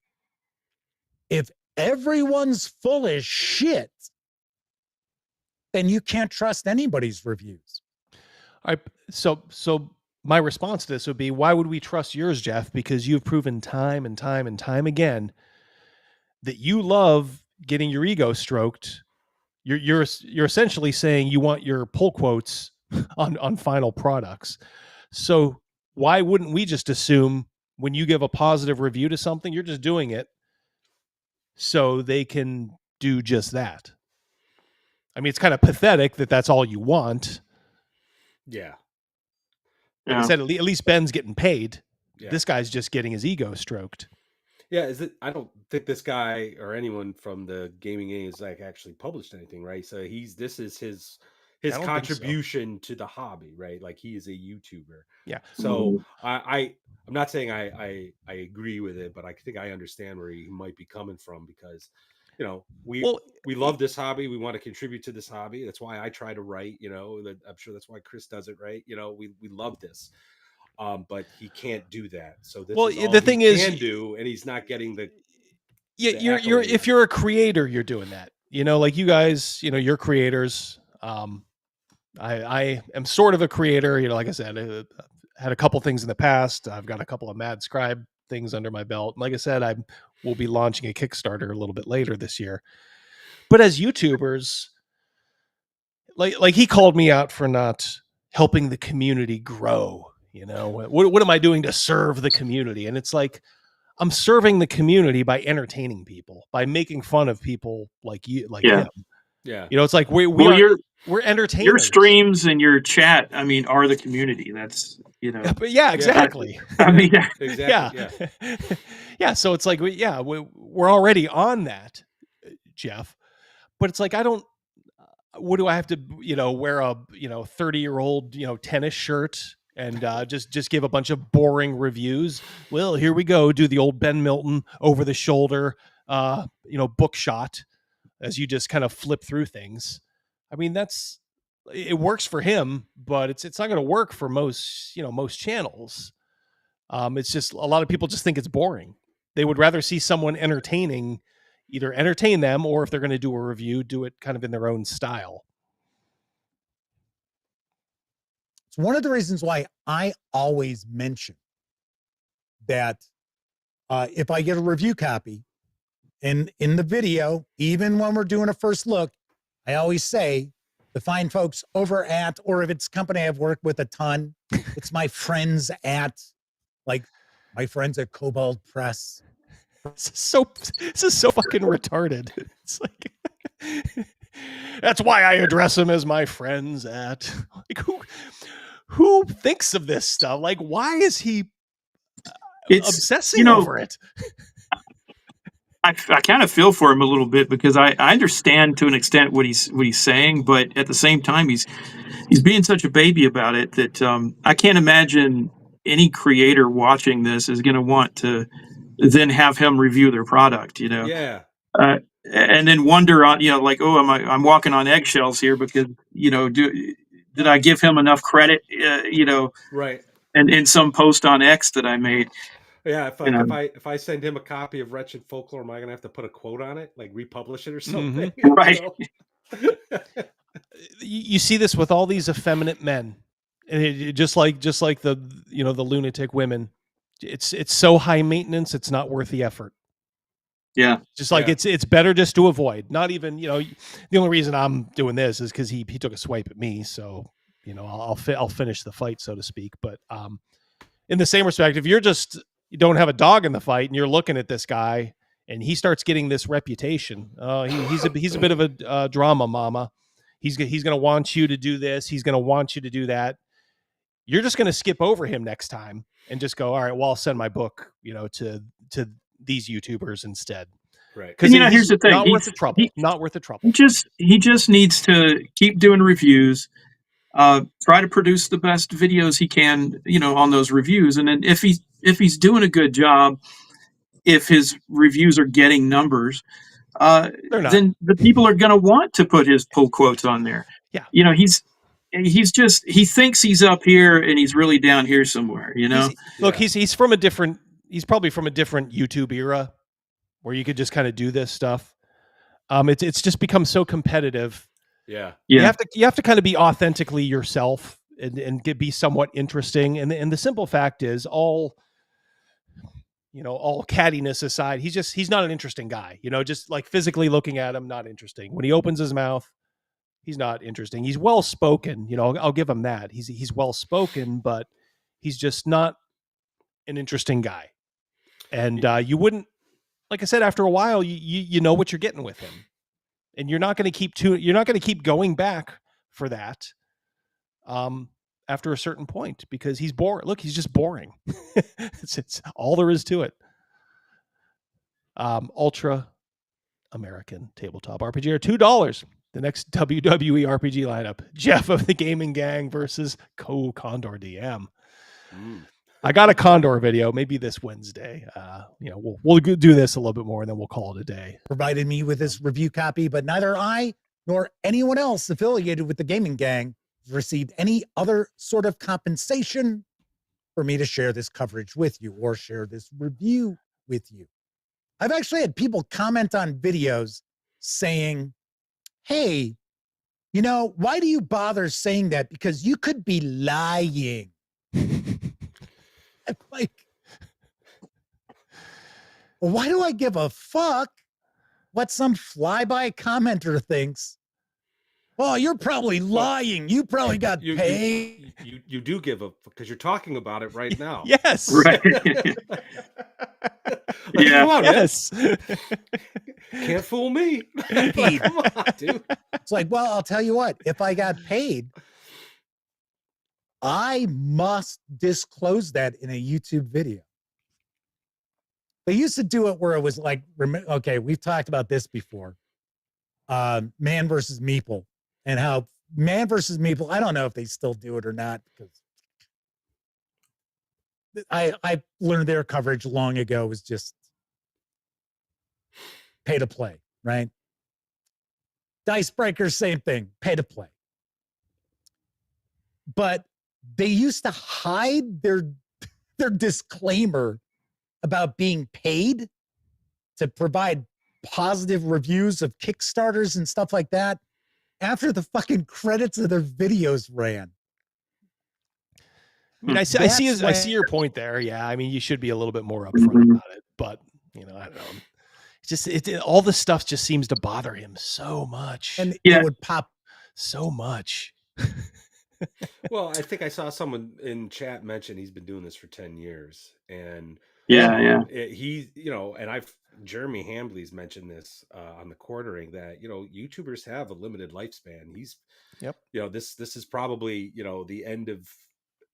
if everyone's full of shit, then you can't trust anybody's reviews.
So my response to this would be, why would we trust yours, Jeff? Because you've proven time and time and time again that you love getting your ego stroked. You're essentially saying you want your pull quotes on final products. So why wouldn't we just assume when you give a positive review to something, you're just doing it so they can do just that? I mean, it's kind of pathetic that that's all you want.
Yeah.
Like I said, at least Ben's getting paid.
Yeah.
This guy's just getting his ego stroked.
Yeah, I don't think this guy or anyone from the gaming game is like actually published anything, right? So this is his contribution to the hobby, right? Like he is a YouTuber.
Yeah.
So I'm not saying I agree with it, but I think I understand where he might be coming from, because we love this hobby. We want to contribute to this hobby. That's why I try to write, I'm sure that's why Chris does it, right? We love this. But he can't do that. So this is all
the thing
he
is,
can do, and he's not getting the.
You're if you're a creator, you're doing that. Like you guys, you're creators. I am sort of a creator. Like I said, I had a couple things in the past. I've got a couple of Mad Scribe things under my belt. Like I said, I will be launching a Kickstarter a little bit later this year. But as YouTubers, like he called me out for not helping the community grow. What am I doing to serve the community? And it's like, I'm serving the community by entertaining people, by making fun of people like you, like him.
Yeah.
It's like we're entertaining.
Your streams and your chat, are the community. That's,
But yeah, exactly.
Exactly.
Yeah. So it's like, we're already on that, Jeff. But it's like, what do I have to, wear a, 30-year-old, tennis shirt and just give a bunch of boring reviews? Well, here we go. Do the old Ben Milton over the shoulder, book shot as you just kind of flip through things. I mean, it works for him, but it's not going to work for most channels. It's just, a lot of people just think it's boring. They would rather see someone either entertain them, or if they're going to do a review, do it kind of in their own style.
It's one of the reasons why I always mention that if I get a review copy in the video, even when we're doing a first look, I always say the fine folks over at, or if it's company I've worked with a ton, it's my friends at, like my friends at Cobalt Press.
This is so fucking retarded. It's like, that's why I address them as my friends at. Like, who thinks of this stuff? Like, why is he obsessing over it?
I kind of feel for him a little bit, because I understand to an extent what he's saying, but at the same time he's being such a baby about it that I can't imagine any creator watching this is going to want to then have him review their product,
Yeah.
And then wonder on, like, oh, I'm walking on eggshells here because, did I give him enough credit,
Right.
And in some post on X that I made.
Yeah, if I send him a copy of Wretched Folklore, am I gonna have to put a quote on it, like republish it or something?
Mm-hmm. Right.
You see this with all these effeminate men, and just like the the lunatic women. It's so high maintenance. It's not worth the effort.
Yeah.
Just like it's better just to avoid. Not even the only reason I'm doing this is because he took a swipe at me. So I'll finish the fight, so to speak. But in the same respect, if you don't have a dog in the fight and you're looking at this guy and he starts getting this reputation, he's a bit of a drama mama. He's going to want you to do this. He's going to want you to do that. You're just going to skip over him next time and just go, all right, well, I'll send my book, to these YouTubers instead.
Right.
Because here's the thing.
Not worth the trouble. Not worth the trouble.
He just needs to keep doing reviews, try to produce the best videos he can, on those reviews. And then if he's doing a good job, if his reviews are getting numbers, then the people are going to want to put his pull quotes on there.
Yeah.
You know, he thinks he's up here and he's really down here somewhere, you know?
He's probably from a different YouTube era where you could just kind of do this stuff. It's just become so competitive.
Yeah.
You have to kind of be authentically yourself and be somewhat interesting. And the simple fact is, all cattiness aside, he's not an interesting guy, just like physically looking at him, not interesting. When he opens his mouth, he's not interesting. He's well spoken, I'll give him that. He's well spoken, but he's just not an interesting guy. And you wouldn't, like I said, after a while, you know what you're getting with him, and you're not going to keep going back for that. After a certain point, because he's boring. Look, he's just boring. it's all there is to it. Ultra American Tabletop RPG are $2. The next WWE RPG lineup: Jeff of the Gaming Gang versus Condor DM. I got a Condor video, maybe this Wednesday. We'll do this a little bit more, and then we'll call it a day.
Provided me with this review copy, but neither I nor anyone else affiliated with the Gaming Gang received any other sort of compensation for me to share this coverage with you or share this review with you. I've actually had people comment on videos saying, hey, why do you bother saying that? Because you could be lying. I'm like, well, why do I give a fuck what some flyby commenter thinks? Oh, you're probably lying. You probably got paid.
You do give a, because you're talking about it right now.
Yes.
Right. Yeah.
Come on,
yes.
Can't fool me. Like, come on, dude.
It's like, well, I'll tell you what. If I got paid, I must disclose that in a YouTube video. They used to do it where it was like, okay, we've talked about this before. Man versus Meeple. And how Man versus Meeple, I don't know if they still do it or not, because I learned their coverage long ago was just pay to play, right? Dice Breakers, same thing, pay to play. But they used to hide their disclaimer about being paid to provide positive reviews of Kickstarters and stuff like that after the fucking credits of their videos ran.
I mean, I see your point there. Yeah, I mean, you should be a little bit more upfront about it, but I don't know. It's just all this stuff just seems to bother him so much,
and it would pop
so much.
Well, I think I saw someone in chat mention he's been doing this for 10 years, and Jeremy Hambley's mentioned this on the quartering that YouTubers have a limited lifespan. This is probably the end of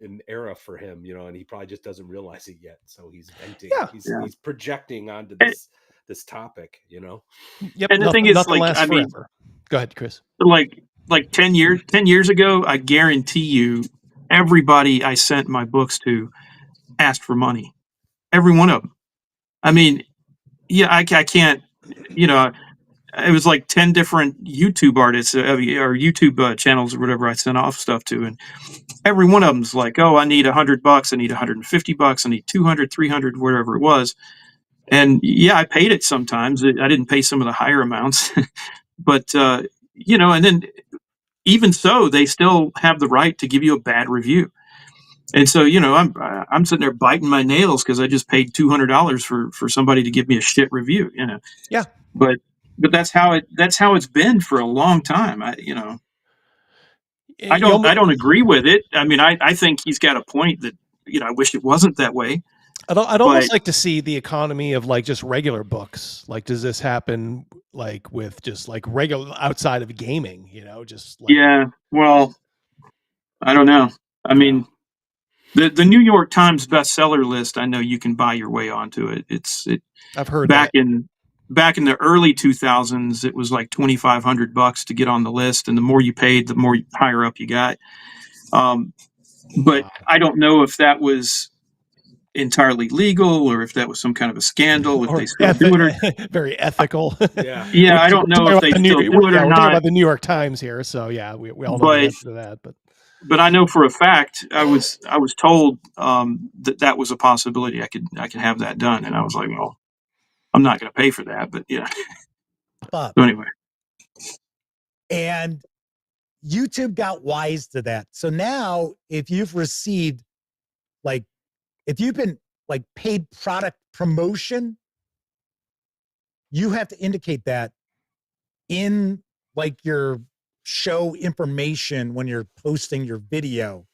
an era for him, and he probably just doesn't realize it yet. So he's venting. He's projecting onto this topic.
Yep.
And the thing is, like, I mean,
go ahead, Chris.
Like 10 years ago, I guarantee you, everybody I sent my books to asked for money. Every one of them. I mean, yeah, I can't, it was like 10 different YouTube artists or YouTube channels or whatever I sent off stuff to. And every one of them's like, oh, I need $100. I need $150. I need 200, 300, whatever it was. And yeah, I paid it sometimes. I didn't pay some of the higher amounts, but, and then even so, they still have the right to give you a bad review. And so, I'm sitting there biting my nails because I just paid $200 for somebody to give me a shit review,
Yeah.
But that's how it's been for a long time. I don't agree with it. I mean, I think he's got a point that, I wish it wasn't that way.
I'd almost like to see the economy of like just regular books. Like, does this happen like with just like regular outside of gaming, just like...
Yeah, well, I don't know. I mean, the New York Times bestseller list, I know you can buy your way onto it.
I've heard
back in the early 2000s, it was like $2,500 to get on the list. And the more you paid, the more higher up you got. But I don't know if that was entirely legal or if that was some kind of a scandal, if
Or
they still do it or
very ethical.
Yeah, I don't know if they still do it or
we're talking
not.
about the New York Times here, so yeah, we all know the answer to that.
But I know for a fact I was told that was a possibility. I could have that done, and I was like, well, I'm not going to pay for that. But yeah. So anyway,
and YouTube got wise to that. So now, if you've received if you've been paid product promotion, you have to indicate that in your show information when you're posting your video.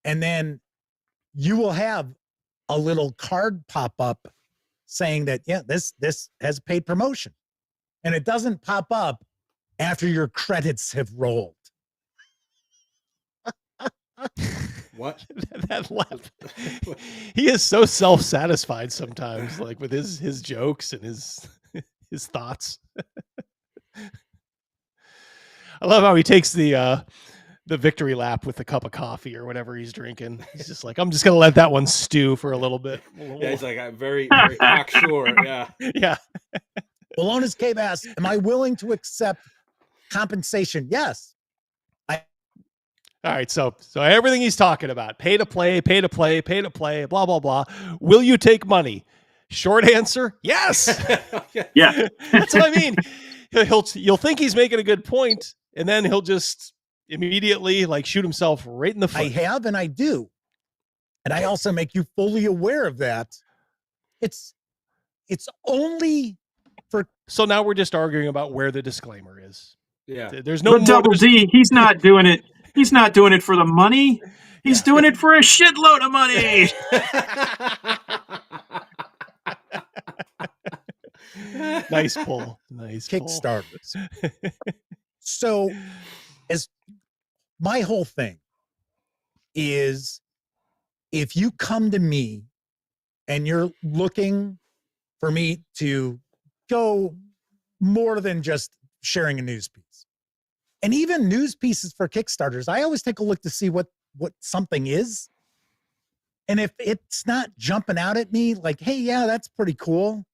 And then you will have a little card pop up saying that, yeah, this has paid promotion. And it doesn't pop up after your credits have rolled.
What?
That laugh. He is so self-satisfied sometimes, with his jokes and his thoughts. I love how he takes the victory lap with the cup of coffee or whatever he's drinking. He's just like, I'm just gonna let that one stew for a little bit.
Yeah, he's like, I'm very, very cocksure. Yeah.
Yeah.
Balonus Cave asks, am I willing to accept compensation? Yes.
All right, so everything he's talking about, pay to play, blah, blah, blah. Will you take money? Short answer, yes.
Yeah.
That's what I mean. You'll think he's making a good point, and then he'll just immediately shoot himself right in the foot.
I have, and I do. And I also make you fully aware of that. It's only for...
So now we're just arguing about where the disclaimer is.
Yeah.
There's no
but Double D, he's not doing it. He's not doing it for the money. He's doing it for a shitload of money.
Nice pull. Nice
Kickstarters. So, as my whole thing is, if you come to me and you're looking for me to go more than just sharing a news piece, and even news pieces for Kickstarters, I always take a look to see what something is. And if it's not jumping out at me hey, yeah, that's pretty cool.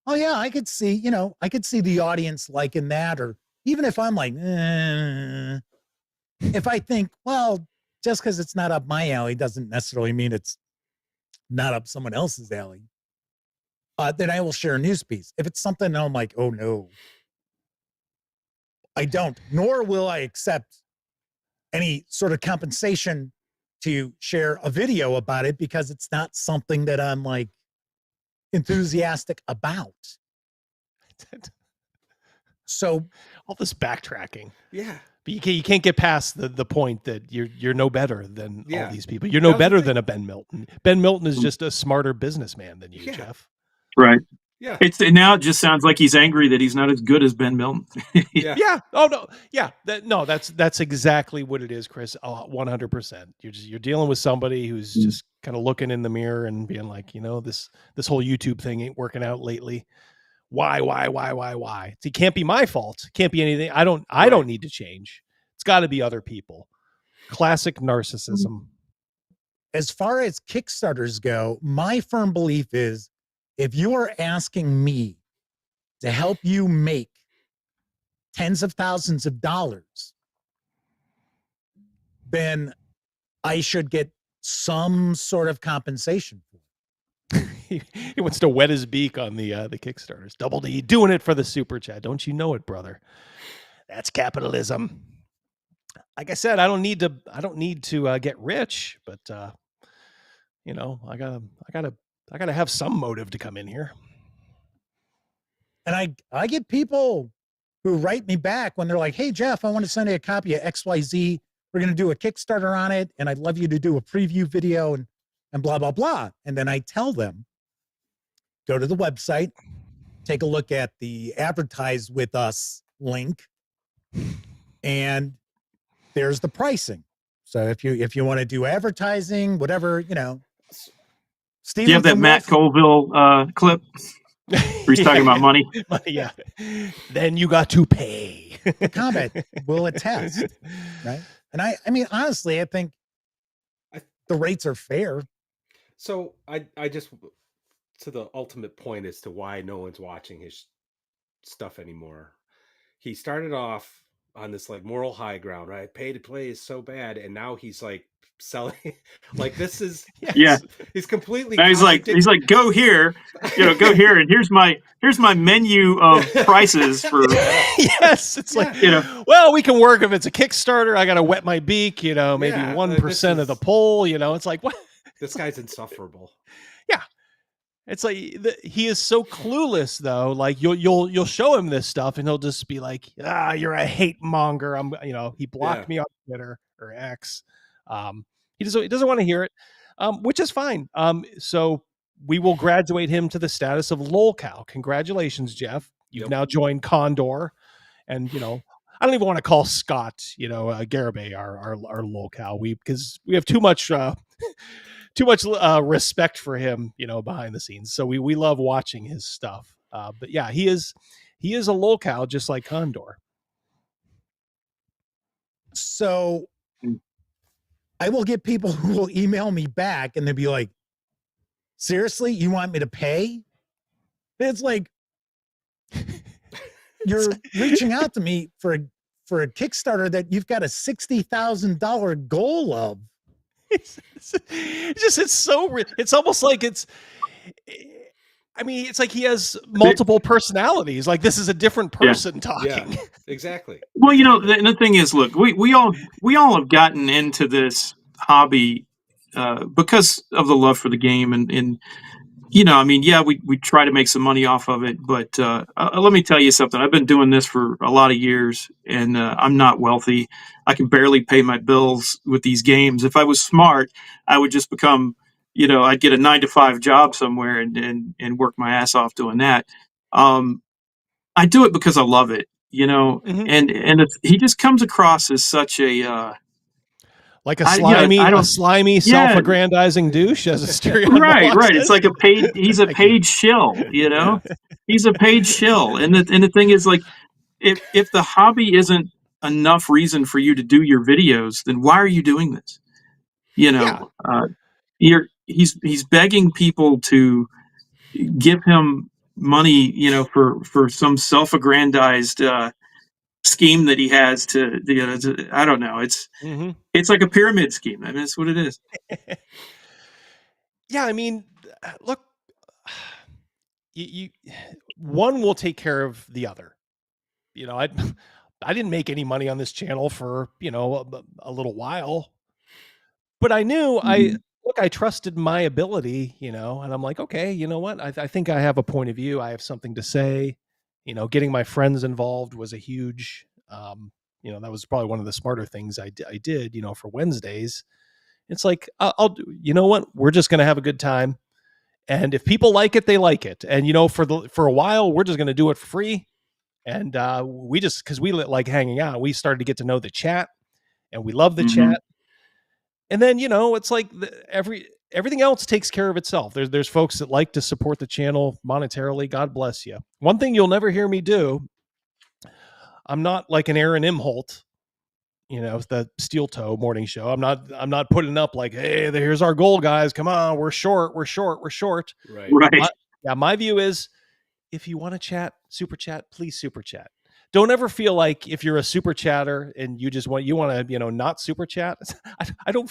Oh yeah, I could see the audience liking that. Or even if I'm if I think, well, just because it's not up my alley doesn't necessarily mean it's not up someone else's alley. Then I will share a news piece. If it's something I'm like, oh no, I don't, nor will I accept any sort of compensation to share a video about it, because it's not something that I'm enthusiastic about. So
all this backtracking.
Yeah.
But you can't get past the point that you're no better than all these people. You're no better than a Ben Milton. Ben Milton is just a smarter businessman than you, Jeff.
Right.
Yeah.
Now it just sounds like he's angry that he's not as good as Ben Milton.
Yeah. Oh no. Yeah. That's exactly what it is, Chris. 100%. You're dealing with somebody who's just kind of looking in the mirror and being like, this whole YouTube thing ain't working out lately. Why? It can't be my fault. It can't be anything. I don't need to change. It's got to be other people. Classic narcissism.
As far as Kickstarters go, my firm belief is, if you are asking me to help you make tens of thousands of dollars, then I should get some sort of compensation for it.
He wants to wet his beak on the Kickstarters. Double D doing it for the super chat. Don't you know it, brother? That's capitalism. Like I said, I don't need to get rich, but I gotta have some motive to come in here.
And I get people who write me back when they're like, hey, Jeff, I want to send you a copy of XYZ. We're going to do a Kickstarter on it, and I'd love you to do a preview video and blah, blah, blah. And then I tell them, go to the website, take a look at the advertise with us link, and there's the pricing. So if you want to do advertising, whatever, Steve,
do you have that Matt Colville clip where he's talking about money?
Yeah. Then you got to pay.
The comment will attest, right? And I mean, honestly, I think the rates are fair.
So I just, to the ultimate point as to why no one's watching his stuff anymore. He started off on this like moral high ground, right? Pay to play is so bad, and now he's like selling. Like this is
Yeah.
He's completely.
Now he's like go here, go here, and here's my menu of prices for.
Yes, it's like well, we can work if it's a Kickstarter. I got to wet my beak, maybe 1% of the poll. It's like what?
This guy's insufferable.
Yeah. It's like he is so clueless though. Like you'll show him this stuff and he'll just be like, you're a hate monger. He blocked me on Twitter or X. He doesn't want to hear it, which is fine. So we will graduate him to the status of lolcow. Congratulations, Jeff. You've now joined Condor, and I don't even want to call Scott, Garibay our lolcow. Because we have too much. Too much respect for him, behind the scenes. So we love watching his stuff. But yeah, he is a lolcow just like Condor.
So I will get people who will email me back and they'll be like, seriously, you want me to pay? It's like you're reaching out to me for a Kickstarter that you've got a $60,000 goal of.
It's almost like it's like he has multiple personalities. Like this is a different person talking.
Yeah, exactly.
Well, the thing is, look, we all have gotten into this hobby because of the love for the game, and we try to make some money off of it. But let me tell you something. I've been doing this for a lot of years, and I'm not wealthy. I can barely pay my bills with these games. If I was smart, I would just become, I'd get a 9-to-5 job somewhere and work my ass off doing that. I do it because I love it, and he just comes across as such a
like a slimy, self-aggrandizing douche as a stereo.
Right. It's like he's a paid shill, he's a paid shill. And the thing is, like, if the hobby isn't enough reason for you to do your videos, then why are you doing this? He's begging people to give him money, for some self-aggrandized scheme that he has to I don't know. It's like a pyramid scheme. I mean, that's what it is.
Yeah, I mean, look, you one will take care of the other. I didn't make any money on this channel for a little while, but I knew I trusted my ability, and I'm like, okay, you know what? I think I have a point of view. I have something to say. Getting my friends involved was a huge, that was probably one of the smarter things I did, for Wednesdays. It's like, I'll do, you know what? We're just going to have a good time. And if people like it, they like it. And, for a while, we're just going to do it for free. And because we like hanging out, we started to get to know the chat, and we love the chat. And then, it's like everything else takes care of itself. There's folks that like to support the channel monetarily. God bless you. One thing you'll never hear me do, I'm not like an Aaron Imholt, the Steel Toe morning show. I'm not putting up like, hey, here's our goal, guys. Come on, we're short.
Right.
My view is, if you want to chat, super chat, please super chat. Don't ever feel like if you're a super chatter and you want to, not super chat. I don't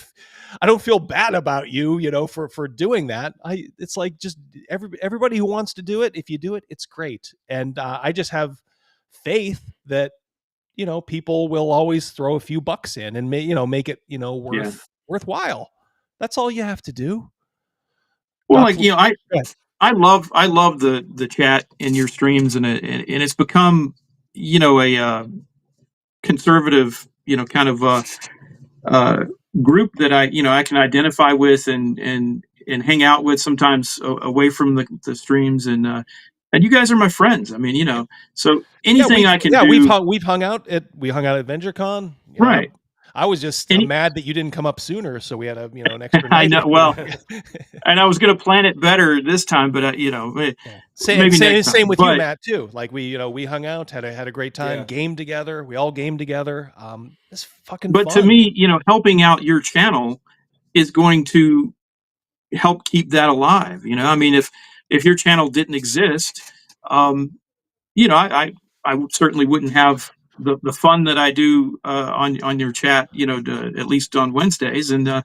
feel bad about you, for doing that. It's like just everybody who wants to do it. If you do it, it's great. And I just have faith that, people will always throw a few bucks in and make it, worthwhile. That's all you have to do.
Well, I love the chat in your streams, and it's become, a conservative, kind of group that I can identify with and hang out with sometimes away from the streams, and you guys are my friends. I mean, so anything I can do.
We've hung out at VentureCon,
right?
I was just mad that you didn't come up sooner, so we had an extra night.
I know. Well, and I was going to plan it better this time, but
same with you, Matt, too. Like we hung out, had a great time, gamed together. We all gamed together. It's fucking.
But
fun.
To me, helping out your channel is going to help keep that alive. You know, I mean, if your channel didn't exist, you know, I certainly wouldn't have the fun that I do on your chat. You know, at least on Wednesdays, and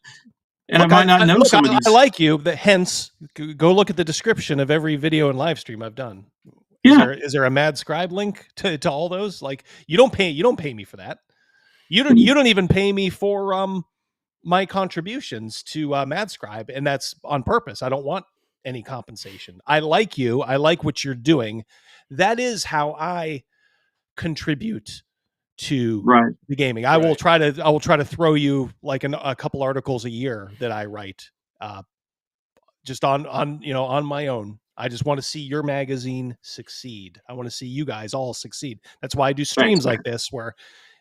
Look,
I might not know some of these.
I like you, but hence go look at the description of every video and live stream I've done.
Yeah.
Is there a Mad Scribe link to all those? Like you don't pay me for that. You don't even pay me for my contributions to Mad Scribe, and that's on purpose. I don't want any compensation. I like you. I like what you're doing. That is how I contribute to the gaming. I will try to throw you like a couple articles a year that I write, just on my own. I just want to see your magazine succeed. I want to see you guys all succeed. That's why I do streams like this, where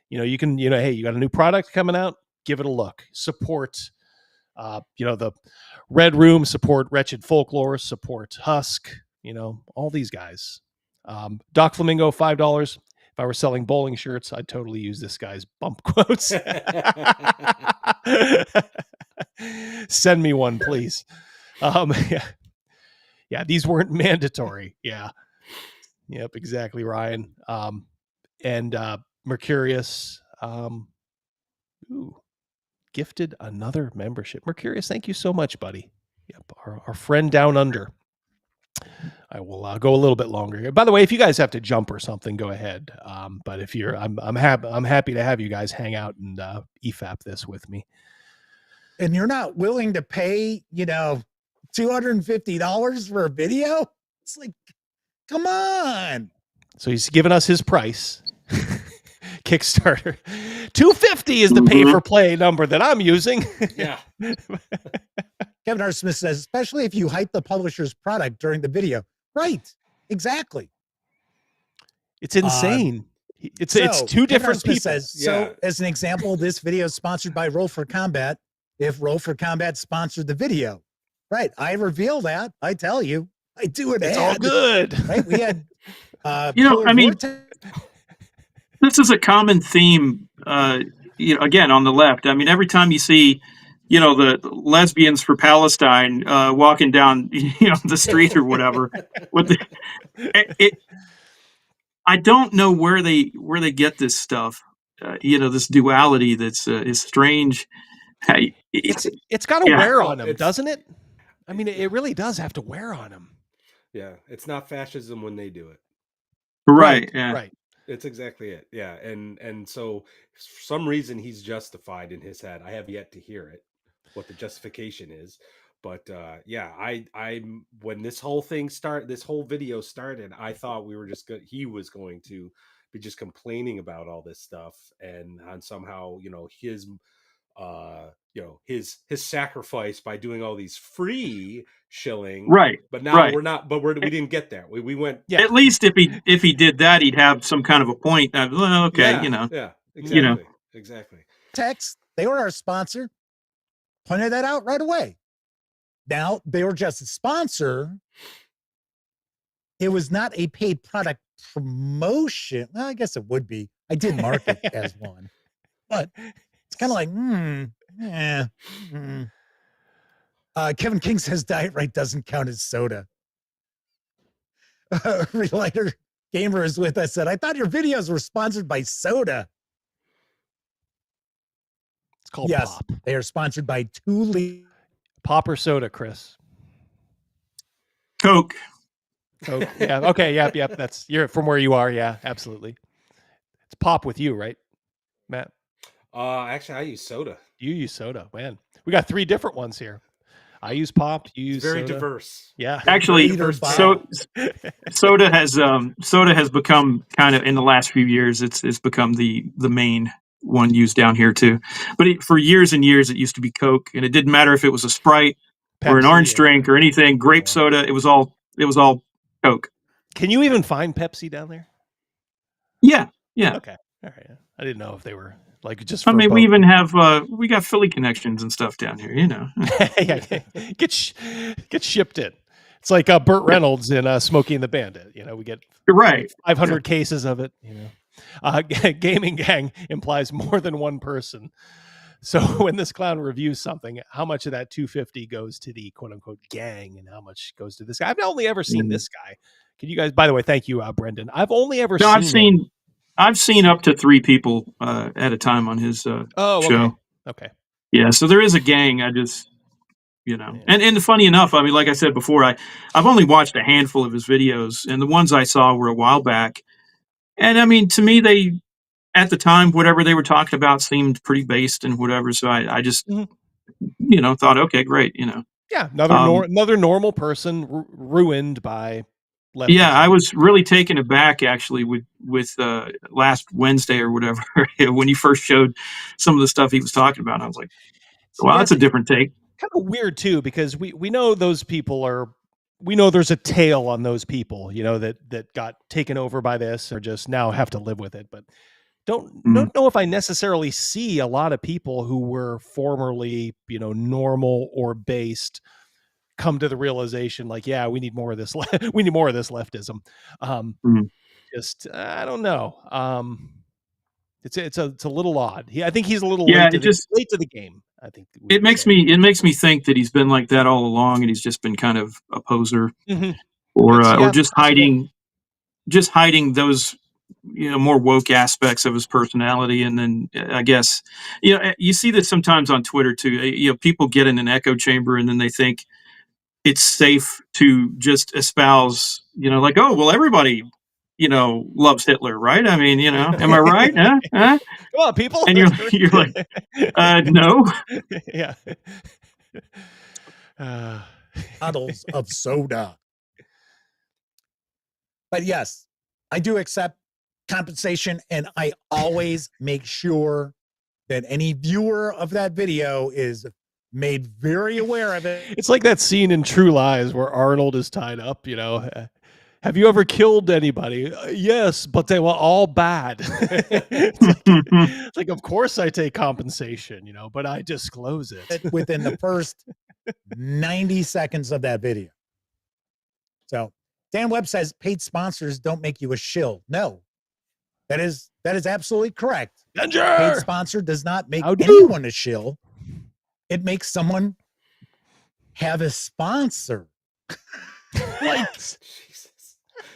you can hey, you got a new product coming out, give it a look, support the Red Room, support Wretched Folklore, support Husk, all these guys. Doc Flamingo, $5. If I were selling bowling shirts, I'd totally use this guy's bump quotes. Send me one, please. Yeah, these weren't mandatory. Yeah. Yep, exactly, Ryan. And Mercurius, gifted another membership. Mercurius, thank you so much, buddy. Yep, our friend down under. I will go a little bit longer here. By the way, if you guys have to jump or something, go ahead. But if I'm happy to have you guys hang out and EFAP this with me.
And you're not willing to pay, $250 for a video? It's like, come on.
So he's given us his price. Kickstarter. $250 is the pay for play number that I'm using.
Yeah.
Kevin R. Smith says, especially if you hype the publisher's product during the video. Right. Exactly.
It's insane. It's two different people.
Says, so as an example, this video is sponsored by Roll for Combat. If Roll for Combat sponsored the video, right? I reveal that. I tell you, I do it.
It's all good.
Right? We had,
I mean, this is a common theme. Again, on the left. I mean, every time you see, the lesbians for Palestine walking down, the street or whatever, I don't know where they get this stuff. This duality that's is strange.
It's got to wear on them, doesn't it? I mean, it really does have to wear on them.
Yeah, it's not fascism when they do it.
Right. Yeah.
Right.
It's exactly it. Yeah, and so for some reason he's justified in his head. I have yet to hear it, what the justification is. But I when this whole video started, I thought he was going to be just complaining about all this stuff and somehow his sacrifice by doing all these free shilling.
Right.
But now we're not. But we didn't get there. We went.
Yeah. At least if he did that, he'd have some kind of a point. Well, okay,
Yeah. Exactly. Exactly.
Text. They were our sponsor. Pointed that out right away. Now they were just a sponsor. It was not a paid product promotion. Well, I guess it would be. I did mark it as one, but it's kind of like, Kevin King says Diet Right doesn't count as soda. Relighter Gamer is with us. Said, I thought your videos were sponsored by soda.
It's called
Pop. They are sponsored by 2 Liter.
Pop or soda, Chris?
Coke.
Yeah. Okay. Yep. You're from where you are. Yeah, absolutely. It's Pop with you, right, Matt?
Actually, I use soda.
You use soda, man. We got 3 different ones here. I use Pop. You use
very
soda.
Diverse.
Yeah.
Actually, soda has become kind of in the last few years. It's become the main one used down here too. But for years and years, it used to be Coke, and it didn't matter if it was a Sprite Pepsi, or an orange drink or anything. Grape soda. It was all Coke.
Can you even find Pepsi down there?
Yeah.
Okay. All right. I didn't know if they were like just.
I mean, we even have we got Philly connections and stuff down here.
Yeah, get shipped in. It's like Burt Reynolds in Smokey and the Bandit. We get 500 cases of it. Gaming gang implies more than one person. So when this clown reviews something, how much of that 250 goes to the quote unquote gang and how much goes to this guy? I've only ever seen this guy. Can you guys, by the way, thank you, Brendan. I've only ever seen
I've seen up to 3 people at a time on his show.
Okay.
Yeah. So there is a gang. I just, and funny enough, I mean, like I said before, I've only watched a handful of his videos, and the ones I saw were a while back. And I mean, to me, they, at the time, whatever they were talking about seemed pretty based and whatever. So I just, thought, okay, great.
Yeah. Another normal person ruined by leftism.
Yeah. I was really taken aback actually with last Wednesday or whatever, when he first showed some of the stuff he was talking about. I was like, wow, that's a different take.
Kind of weird too, because we know those people we know there's a tail on those people, that got taken over by this or just now have to live with it. But don't know if I necessarily see a lot of people who were formerly, normal or based come to the realization like, yeah, we need more of this. We need more of this leftism. Just, I don't know. It's a little odd. I think he's a little late to the game. I think
it makes me think that he's been like that all along, and he's just been kind of a poser, or just hiding those more woke aspects of his personality. And then I guess you see that sometimes on Twitter too. People get in an echo chamber and then they think it's safe to just espouse, like, oh well, everybody loves Hitler, right? I mean, am I right? Huh?
Come on, people.
And you're like, no.
Yeah.
Bottles of soda. But yes, I do accept compensation, and I always make sure that any viewer of that video is made very aware of it.
It's like that scene in True Lies where Arnold is tied up, Have you ever killed anybody? Yes, but they were all bad. It's like, of course I take compensation, but I disclose it.
Within the first 90 seconds of that video. So Dan Webb says paid sponsors don't make you a shill. No, that is absolutely correct.
Danger!
Paid sponsor does not make anyone a shill. It makes someone have a sponsor. Like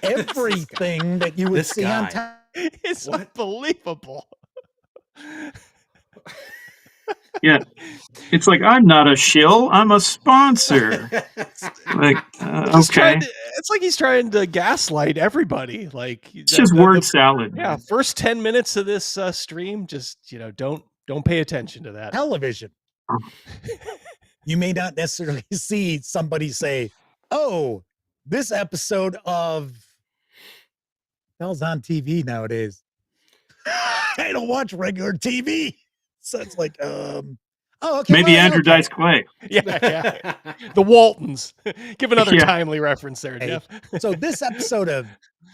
everything that you would see on time.
It's unbelievable.
Yeah. It's like, I'm not a shill, I'm a sponsor. Like, okay.
It's like he's trying to gaslight everybody. Like,
it's just word salad.
Yeah. First 10 minutes of this stream, just, don't pay attention to that.
Television. You may not necessarily see somebody say, oh, this episode of hell's on TV nowadays. I don't watch regular TV. So it's like, oh, okay.
Maybe Andrew Dice Clay.
Yeah. The Waltons. Give another timely reference there, Jeff.
So this episode of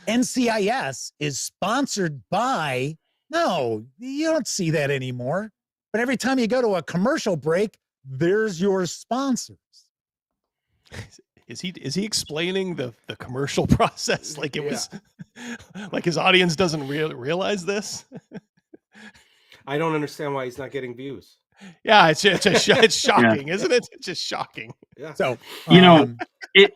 NCIS is sponsored by, no, you don't see that anymore. But every time you go to a commercial break, there's your sponsors.
Is he explaining the commercial process like it was like his audience doesn't realize this?
I don't understand why he's not getting views.
Yeah, it's shocking, isn't it? It's just shocking.
Yeah.
So
it.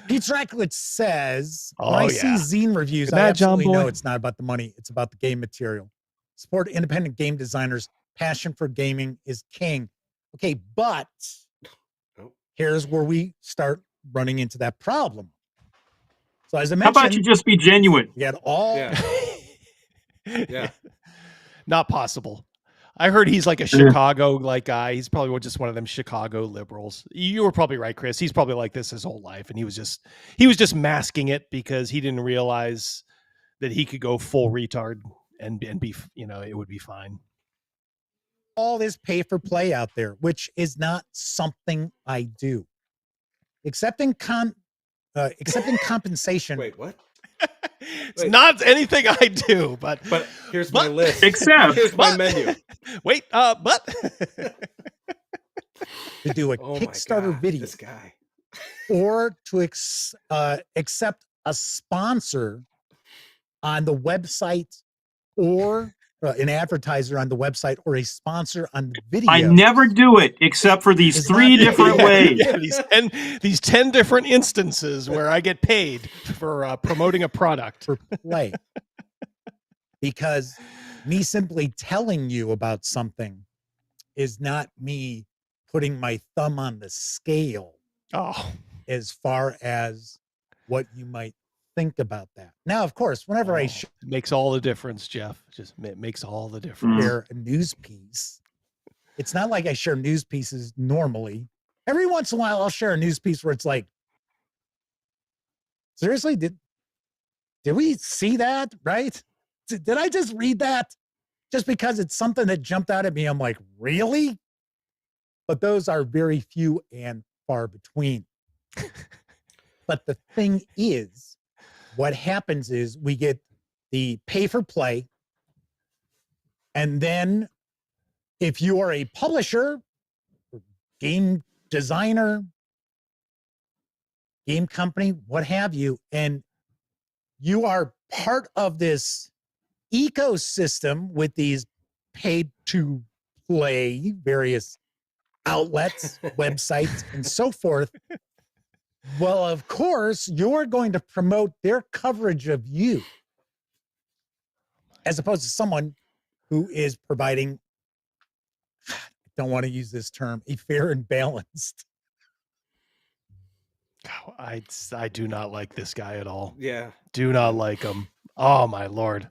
Pete Dracula says,
Oh,
when I
yeah.
see zine reviews,
Good
I
night, John
absolutely
Boy.
know it's not about the money. It's about the game material. Support independent game designers. Passion for gaming is king. Okay, but here's where we start running into that problem. So as I mentioned,
how about you just be genuine?
You got all.
Yeah.
Not possible. I heard he's like a Chicago guy. He's probably just one of them Chicago liberals. You were probably right, Chris. He's probably like this his whole life, and he was just masking it because he didn't realize that he could go full retard and be, it would be fine.
All this pay for play out there, which is not something I do. Accepting compensation.
Wait, what?
It's not anything I do, but
here's my list.
Here's
my menu.
Wait, but
to do a Kickstarter video,
this guy,
or to accept a sponsor on the website or an advertiser on the website or a sponsor on the video.
I never do it except for these three different ways.
These 10 different instances where I get paid for promoting a product.
For play. Because me simply telling you about something is not me putting my thumb on the scale as far as what you might think about that. Now, of course, whenever I
it makes all the difference, Jeff. It makes all the difference.
share a news piece, it's not like I share news pieces normally. Every once in a while, I'll share a news piece where it's like, seriously, did we see that? Right? Did I just read that? Just because it's something that jumped out at me, I'm like, really? But those are very few and far between. But the thing is, what happens is we get the pay for play. And then if you are a publisher, game designer, game company, what have you, and you are part of this ecosystem with these paid to play various outlets, websites, and so forth. Well, of course, you're going to promote their coverage of you as opposed to someone who is providing, I don't want to use this term, a fair and balanced.
I do not like this guy at all.
Yeah.
Do not like him. Oh, my Lord.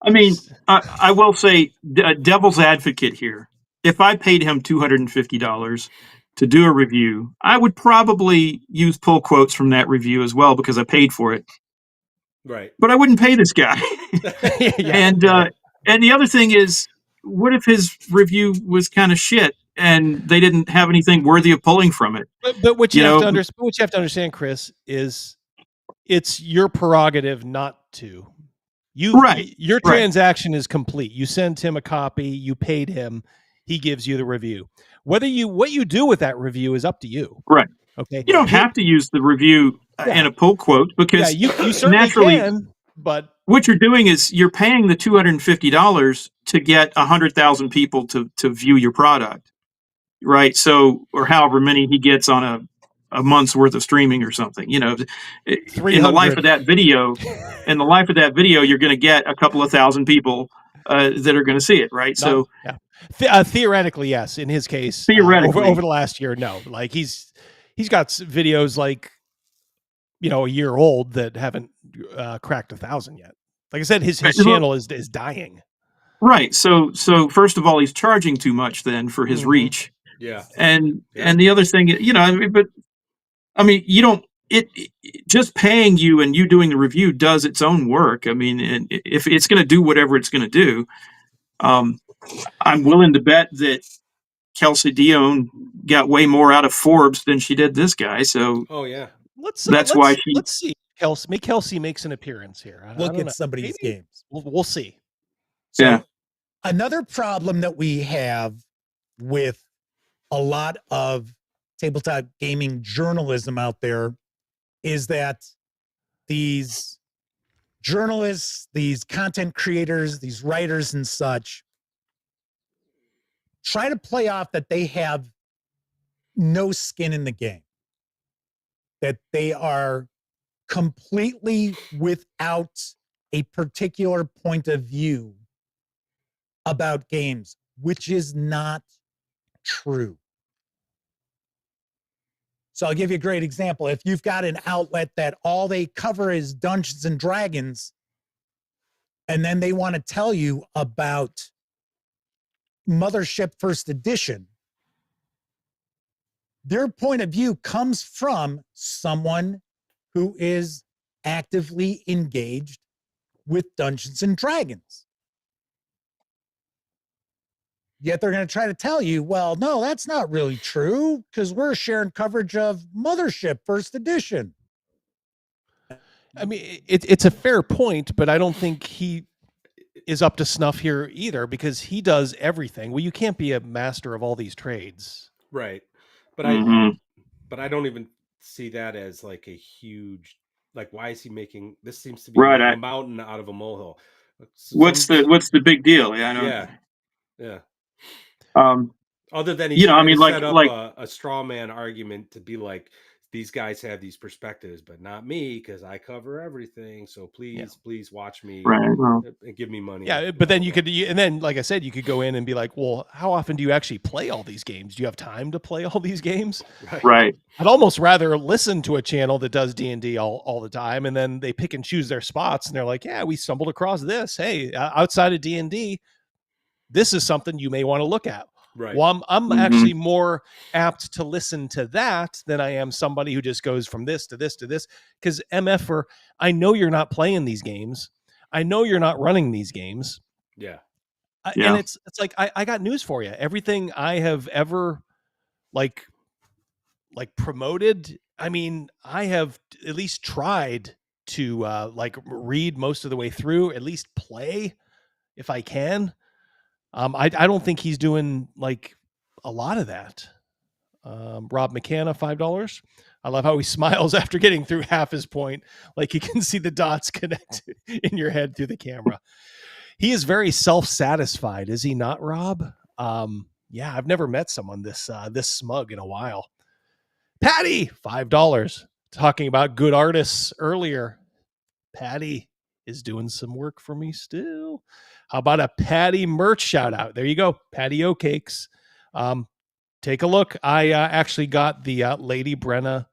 I mean, I will say, devil's advocate here. If I paid him $250 to do a review, I would probably use pull quotes from that review as well because I paid for it.
Right.
But I wouldn't pay this guy. And the other thing is, what if his review was kind of shit and they didn't have anything worthy of pulling from it?
But what you have to understand, Chris, is it's your prerogative not to. Your transaction is complete. You send him a copy, you paid him, he gives you the review. What you do with that review is up to you.
Right.
Okay.
You don't have to use the review in a pull quote because
you certainly
naturally
can, but
what you're doing is you're paying the $250 to get 100,000 people to view your product. Right. So, or however many he gets on a month's worth of streaming or something, in the life of that video, you're going to get a couple of thousand people that are going to see it. Right. So
theoretically, yes. In his case,
theoretically,
over the last year, no. Like he's got videos like, a year old that haven't cracked 1,000 yet. Like I said, his channel is dying.
Right. So first of all, he's charging too much then for his reach.
Yeah.
And the other thing, just paying you and you doing the review does its own work. I mean, and if it's going to do whatever it's going to do, I'm willing to bet that Kelsey Dion got way more out of Forbes than she did this guy. So,
let's see. Kelsey makes an appearance here.
Look at somebody's games.
We'll see.
So, another problem that we have with a lot of tabletop gaming journalism out there is that these journalists, these content creators, these writers and such try to play off that they have no skin in the game, that they are completely without a particular point of view about games, which is not true. So I'll give you a great example. If you've got an outlet that all they cover is Dungeons and Dragons, and then they want to tell you about Mothership First Edition, their point of view comes from someone who is actively engaged with Dungeons and Dragons. Yet they're going to try to tell you, well, no, that's not really true because we're sharing coverage of Mothership First Edition.
I mean, it's a fair point, but I don't think he is up to snuff here either because he does everything. Well, you can't be a master of all these trades.
Right. But I don't even see that as like a huge, like, why is he making, this seems to be a mountain out of a molehill.
What's the big deal? Yeah, I don't.
Yeah.
Um,
Other than he's trying to set up a straw man argument to be like, these guys have these perspectives, but not me, because I cover everything. So please watch me and give me money.
Yeah, but then and then, like I said, you could go in and be like, well, how often do you actually play all these games? Do you have time to play all these games?
Right.
I'd almost rather listen to a channel that does D&D all the time, and then they pick and choose their spots, and they're like, yeah, we stumbled across this. Hey, outside of D&D, this is something you may want to look at.
Right.
Well, I'm actually more apt to listen to that than I am somebody who just goes from this to this to this. Because MFer, I know you're not playing these games. I know you're not running these games.
Yeah.
And it's like, I got news for you. Everything I have ever like promoted, I mean, I have at least tried to like read most of the way through, at least play if I can. I don't think he's doing like a lot of that. Rob McCanna, $5. I love how he smiles after getting through half his point. Like you can see the dots connect in your head through the camera. He is very self-satisfied, is he not, Rob? Yeah, I've never met someone this smug in a while. Patty, $5. Talking about good artists earlier. Patty is doing some work for me still. How about a Patty merch shout out? There you go. Patio cakes. Take a look. I actually got the Lady Brenna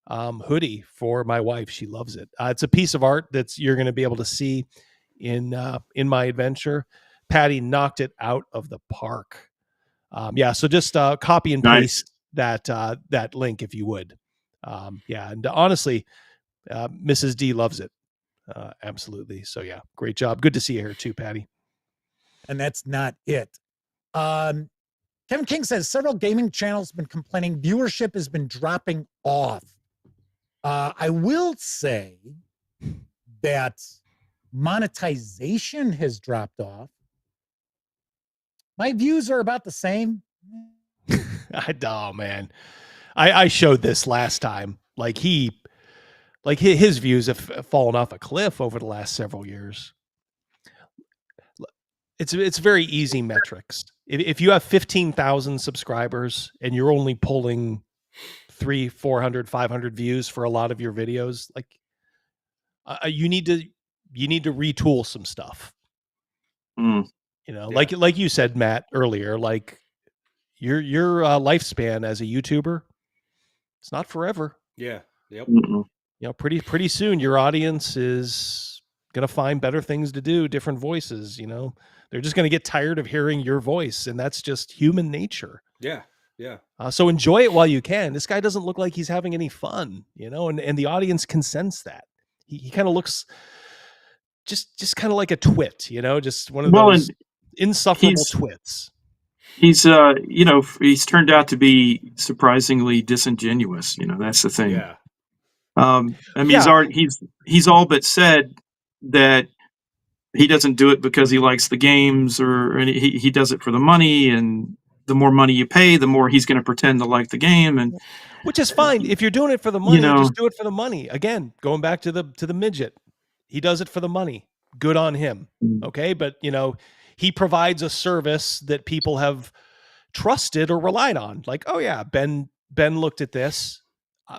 hoodie for my wife. She loves it. It's a piece of art that's you're going to be able to see in my adventure. Patty knocked it out of the park. Yeah. So just copy and paste that link if you would. Yeah. And honestly, Mrs. D loves it. Absolutely. So yeah, great job. Good to see you here too, Patty.
And that's not it. Kevin King says several gaming channels have been complaining viewership has been dropping off. I will say that monetization has dropped off. My views are about the same.
Oh man, I showed this last time. Like his views have fallen off a cliff over the last several years. It's very easy metrics. If you have 15,000 subscribers and you're only pulling 300, 400, 500 views for a lot of your videos, like you need to retool some stuff. You know, like you said, Matt, earlier, like your lifespan as a YouTuber, it's not forever.
Yeah. Yep.
You know, pretty soon your audience is going to find better things to do, different voices, you know. They're just going to get tired of hearing your voice, and that's just human nature.
Yeah. Yeah.
So enjoy it while you can. This guy doesn't look like he's having any fun, you know, and the audience can sense that. He kind of looks just kind of like a twit, you know, just one of those insufferable twits.
He's you know, he's turned out to be surprisingly disingenuous, you know. That's the thing.
Yeah.
I mean, he's all but said that he doesn't do it because he likes the games, or he does it for the money, and the more money you pay, the more he's going to pretend to like the game, and
which is fine. If you're doing it for the money, just do it for the money. Again, going back to the midget, he does it for the money. Good on him. Okay, but you know, he provides a service that people have trusted or relied on. Like, oh yeah, Ben looked at this.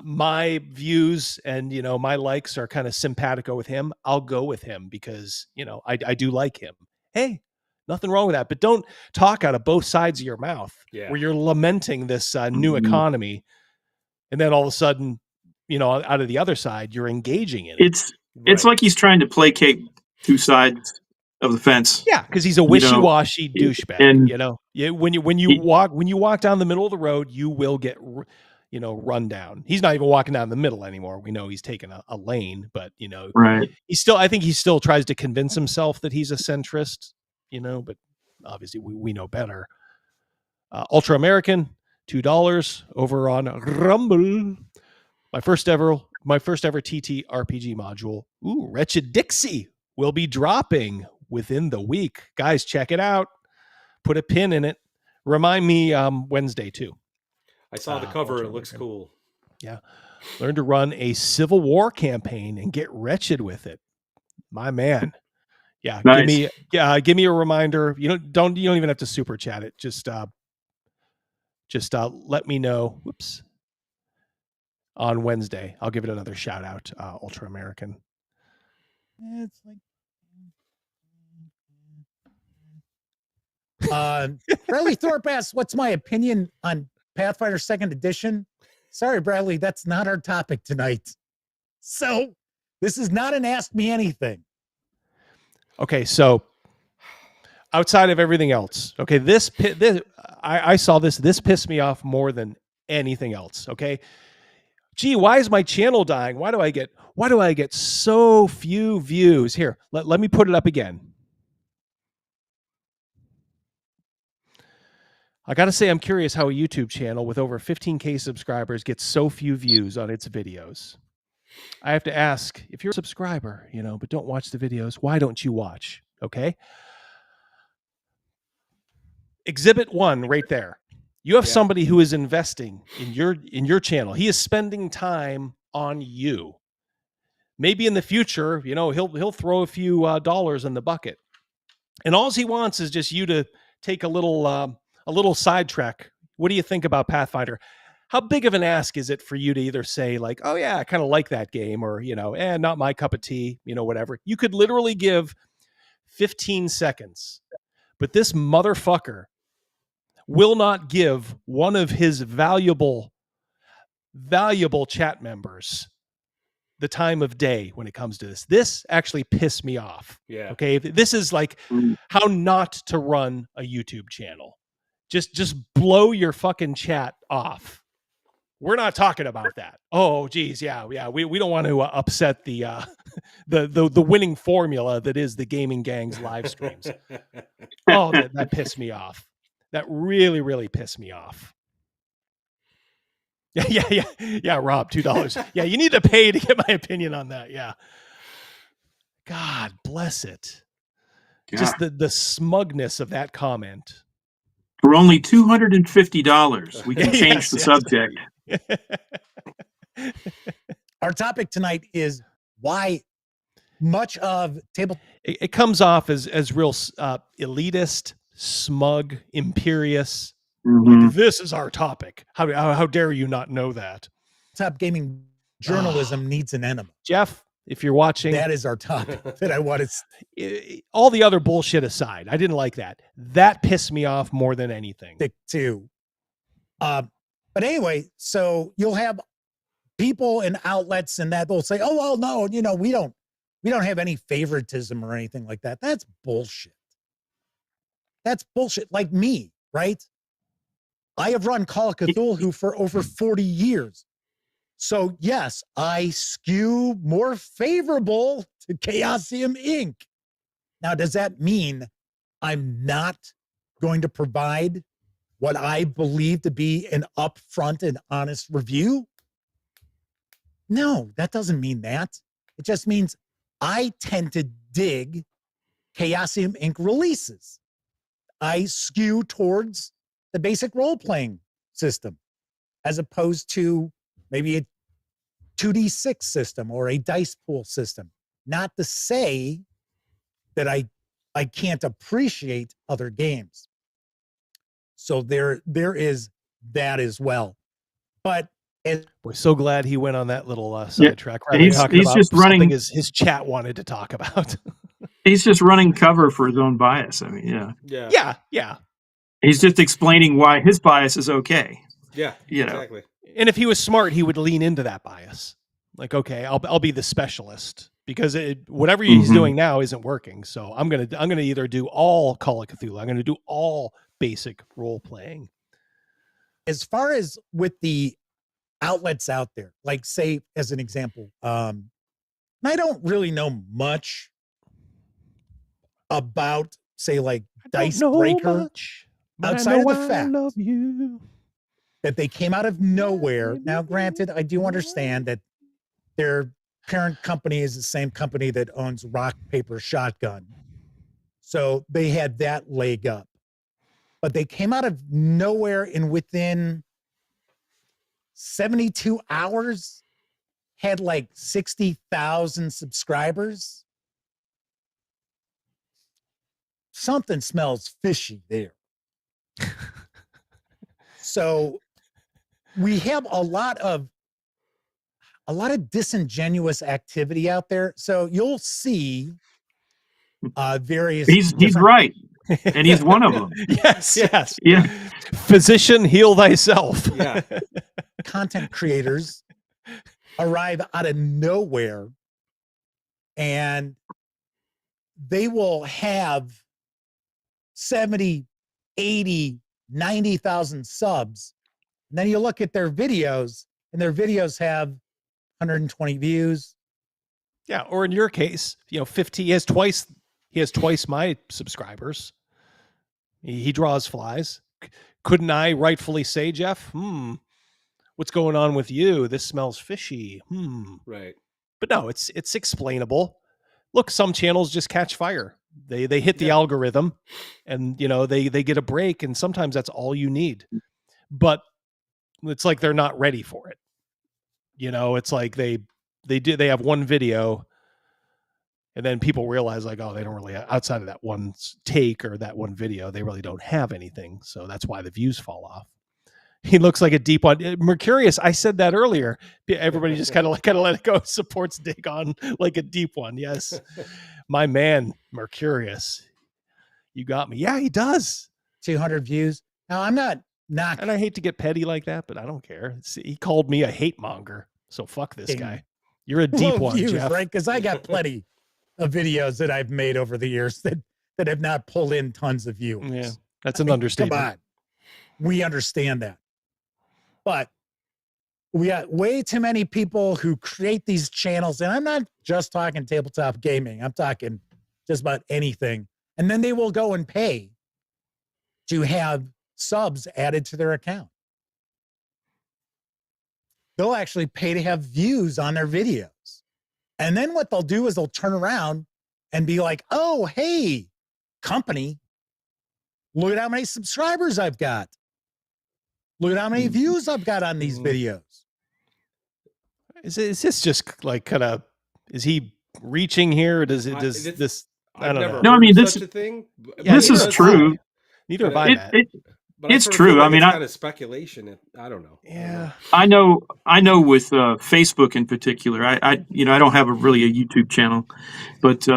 My views and, you know, my likes are kind of simpatico with him. I'll go with him because, you know, I do like him. Hey, nothing wrong with that. But don't talk out of both sides of your mouth where you're lamenting this new economy. And then all of a sudden, you know, out of the other side, you're engaging in it.
It's like he's trying to placate two sides of the fence.
Yeah, because he's a wishy-washy douchebag. And, you know, when you walk down the middle of the road, you will get run down. He's not even walking down the middle anymore. We know he's taken a lane, but you know, I think he still tries to convince himself that he's a centrist, you know, but obviously we know better. Ultra American, $2 over on Rumble. My first ever TT RPG module. Ooh, Wretched Dixie will be dropping within the week. Guys, check it out. Put a pin in it. Remind me Wednesday too.
I saw the cover. It looks cool.
Yeah. Learn to run a Civil War campaign and get wretched with it. My man, Yeah,
Nice.
give me a reminder. You don't even have to super chat it. Just let me know. Whoops. On Wednesday, I'll give it another shout out. Ultra American.
It's like Bradley Thorpe asks, "What's my opinion on Pathfinder 2nd Edition?" Sorry, Bradley, that's not our topic tonight. So this is not an Ask Me Anything.
Okay, so outside of everything else, okay, I saw this. This pissed me off more than anything else. Okay, gee, why is my channel dying? Why do I get so few views? Here, let me put it up again. I got to say, I'm curious how a YouTube channel with over 15K subscribers gets so few views on its videos. I have to ask, if you're a subscriber, but don't watch the videos, why don't you watch? Okay. Exhibit 1 right there. You have somebody who is investing in your channel. He is spending time on you. Maybe in the future, he'll throw a few dollars in the bucket. And all he wants is just you to take a little sidetrack. What do you think about Pathfinder? How big of an ask is it for you to either say like, oh yeah, I kind of like that game, or, not my cup of tea, whatever. You could literally give 15 seconds, but this motherfucker will not give one of his valuable chat members the time of day when it comes to this. This actually pissed me off.
Yeah.
Okay. This is like how not to run a YouTube channel. Just blow your fucking chat off. We're not talking about that. Oh, geez. Yeah. We don't want to upset the winning formula that is the Gaming Gang's live streams. Oh, that pissed me off. That really, really pissed me off. Yeah, Rob, $2. Yeah, you need to pay to get my opinion on that. Yeah. God bless it.
God.
Just the smugness of that comment.
For only $250, we can change the subject.
Our topic tonight is why much of table.
It comes off as real elitist, smug, imperious. Like, this is our topic. How dare you not know that?
Top gaming journalism needs an enema.
Jeff, if you're watching,
that is our topic that I want
to. All the other bullshit aside, I didn't like that. That pissed me off more than anything.
Stick to. But anyway, so you'll have people and outlets and that they'll say, "Oh well, no, we don't have any favoritism or anything like that." That's bullshit. That's bullshit. Like me, right? I have run Call of Cthulhu for over 40 years. So yes, I skew more favorable to Chaosium Inc. Now, does that mean I'm not going to provide what I believe to be an upfront and honest review? No, that doesn't mean that. It just means I tend to dig Chaosium Inc. releases. I skew towards the basic role-playing system as opposed to maybe a 2D6 system or a dice pool system. Not to say that I can't appreciate other games. So there is that as well. But
we're so glad he went on that little sidetrack.
He's just running
his chat wanted to talk about.
He's just running cover for his own bias. I mean,
yeah.
He's just explaining why his bias is okay.
Yeah, exactly.
And if he was smart, he would lean into that bias. Like, okay, I'll be the specialist because whatever he's doing now isn't working. So I'm gonna either do all Call of Cthulhu, I'm gonna do all basic role playing.
As far as with the outlets out there, like say as an example, I don't really know much about say like Dicebreaker. Outside of the fact that they came out of nowhere. Now, granted, I do understand that their parent company is the same company that owns Rock, Paper, Shotgun. So they had that leg up. But they came out of nowhere and within 72 hours had like 60,000 subscribers. something smells fishy there. So we have a lot of disingenuous activity out there. So you'll see various.
He's right, and he's one of them.
Yes.
Yeah.
Physician, heal thyself.
Yeah.
Content creators arrive out of nowhere, and they will have 70, 80, 90,000 subs. And then you look at their videos, and their videos have 120 views.
Yeah, or in your case, 50. He has twice my subscribers. He draws flies. Couldn't I rightfully say, Jeff, what's going on with you? This smells fishy.
Right.
But no, it's explainable. Look, some channels just catch fire. They hit the algorithm, and they get a break, and sometimes that's all you need. But it's like they're not ready for it. It's like they have one video, and then people realize like, oh, they don't really, outside of that one take or that one video, they really don't have anything. So that's why the views fall off. He looks like a deep one. Mercurius, I said that earlier. Everybody just kind of let it go. Supports Dig on like a deep one. Yes. My man, Mercurius. You got me. Yeah, he does.
200 views. Now, I'm not.
And I hate to get petty like that, but I don't care. He called me a hate monger. So fuck this guy. You're a deep one,
views,
Jeff.
right? Because I got plenty of videos that I've made over the years that have not pulled in tons of views.
Yeah, that's an understatement.
Come on. We understand that. But we got way too many people who create these channels, and I'm not just talking tabletop gaming. I'm talking just about anything. And then they will go and pay to have subs added to their account. They'll actually pay to have views on their videos. And then what they'll do is they'll turn around and be like, oh, hey, company, look at how many subscribers I've got. Look at how many views I've got on these videos.
Is this just like kind of, is he reaching here? Or does this, I don't know.
No, I mean,
such a thing.
This is true.
Neither have I, Matt.
But
it's true.
Like
I mean,
it's kind of speculation. I don't know.
Yeah.
I know with Facebook in particular, I don't have really a YouTube channel, but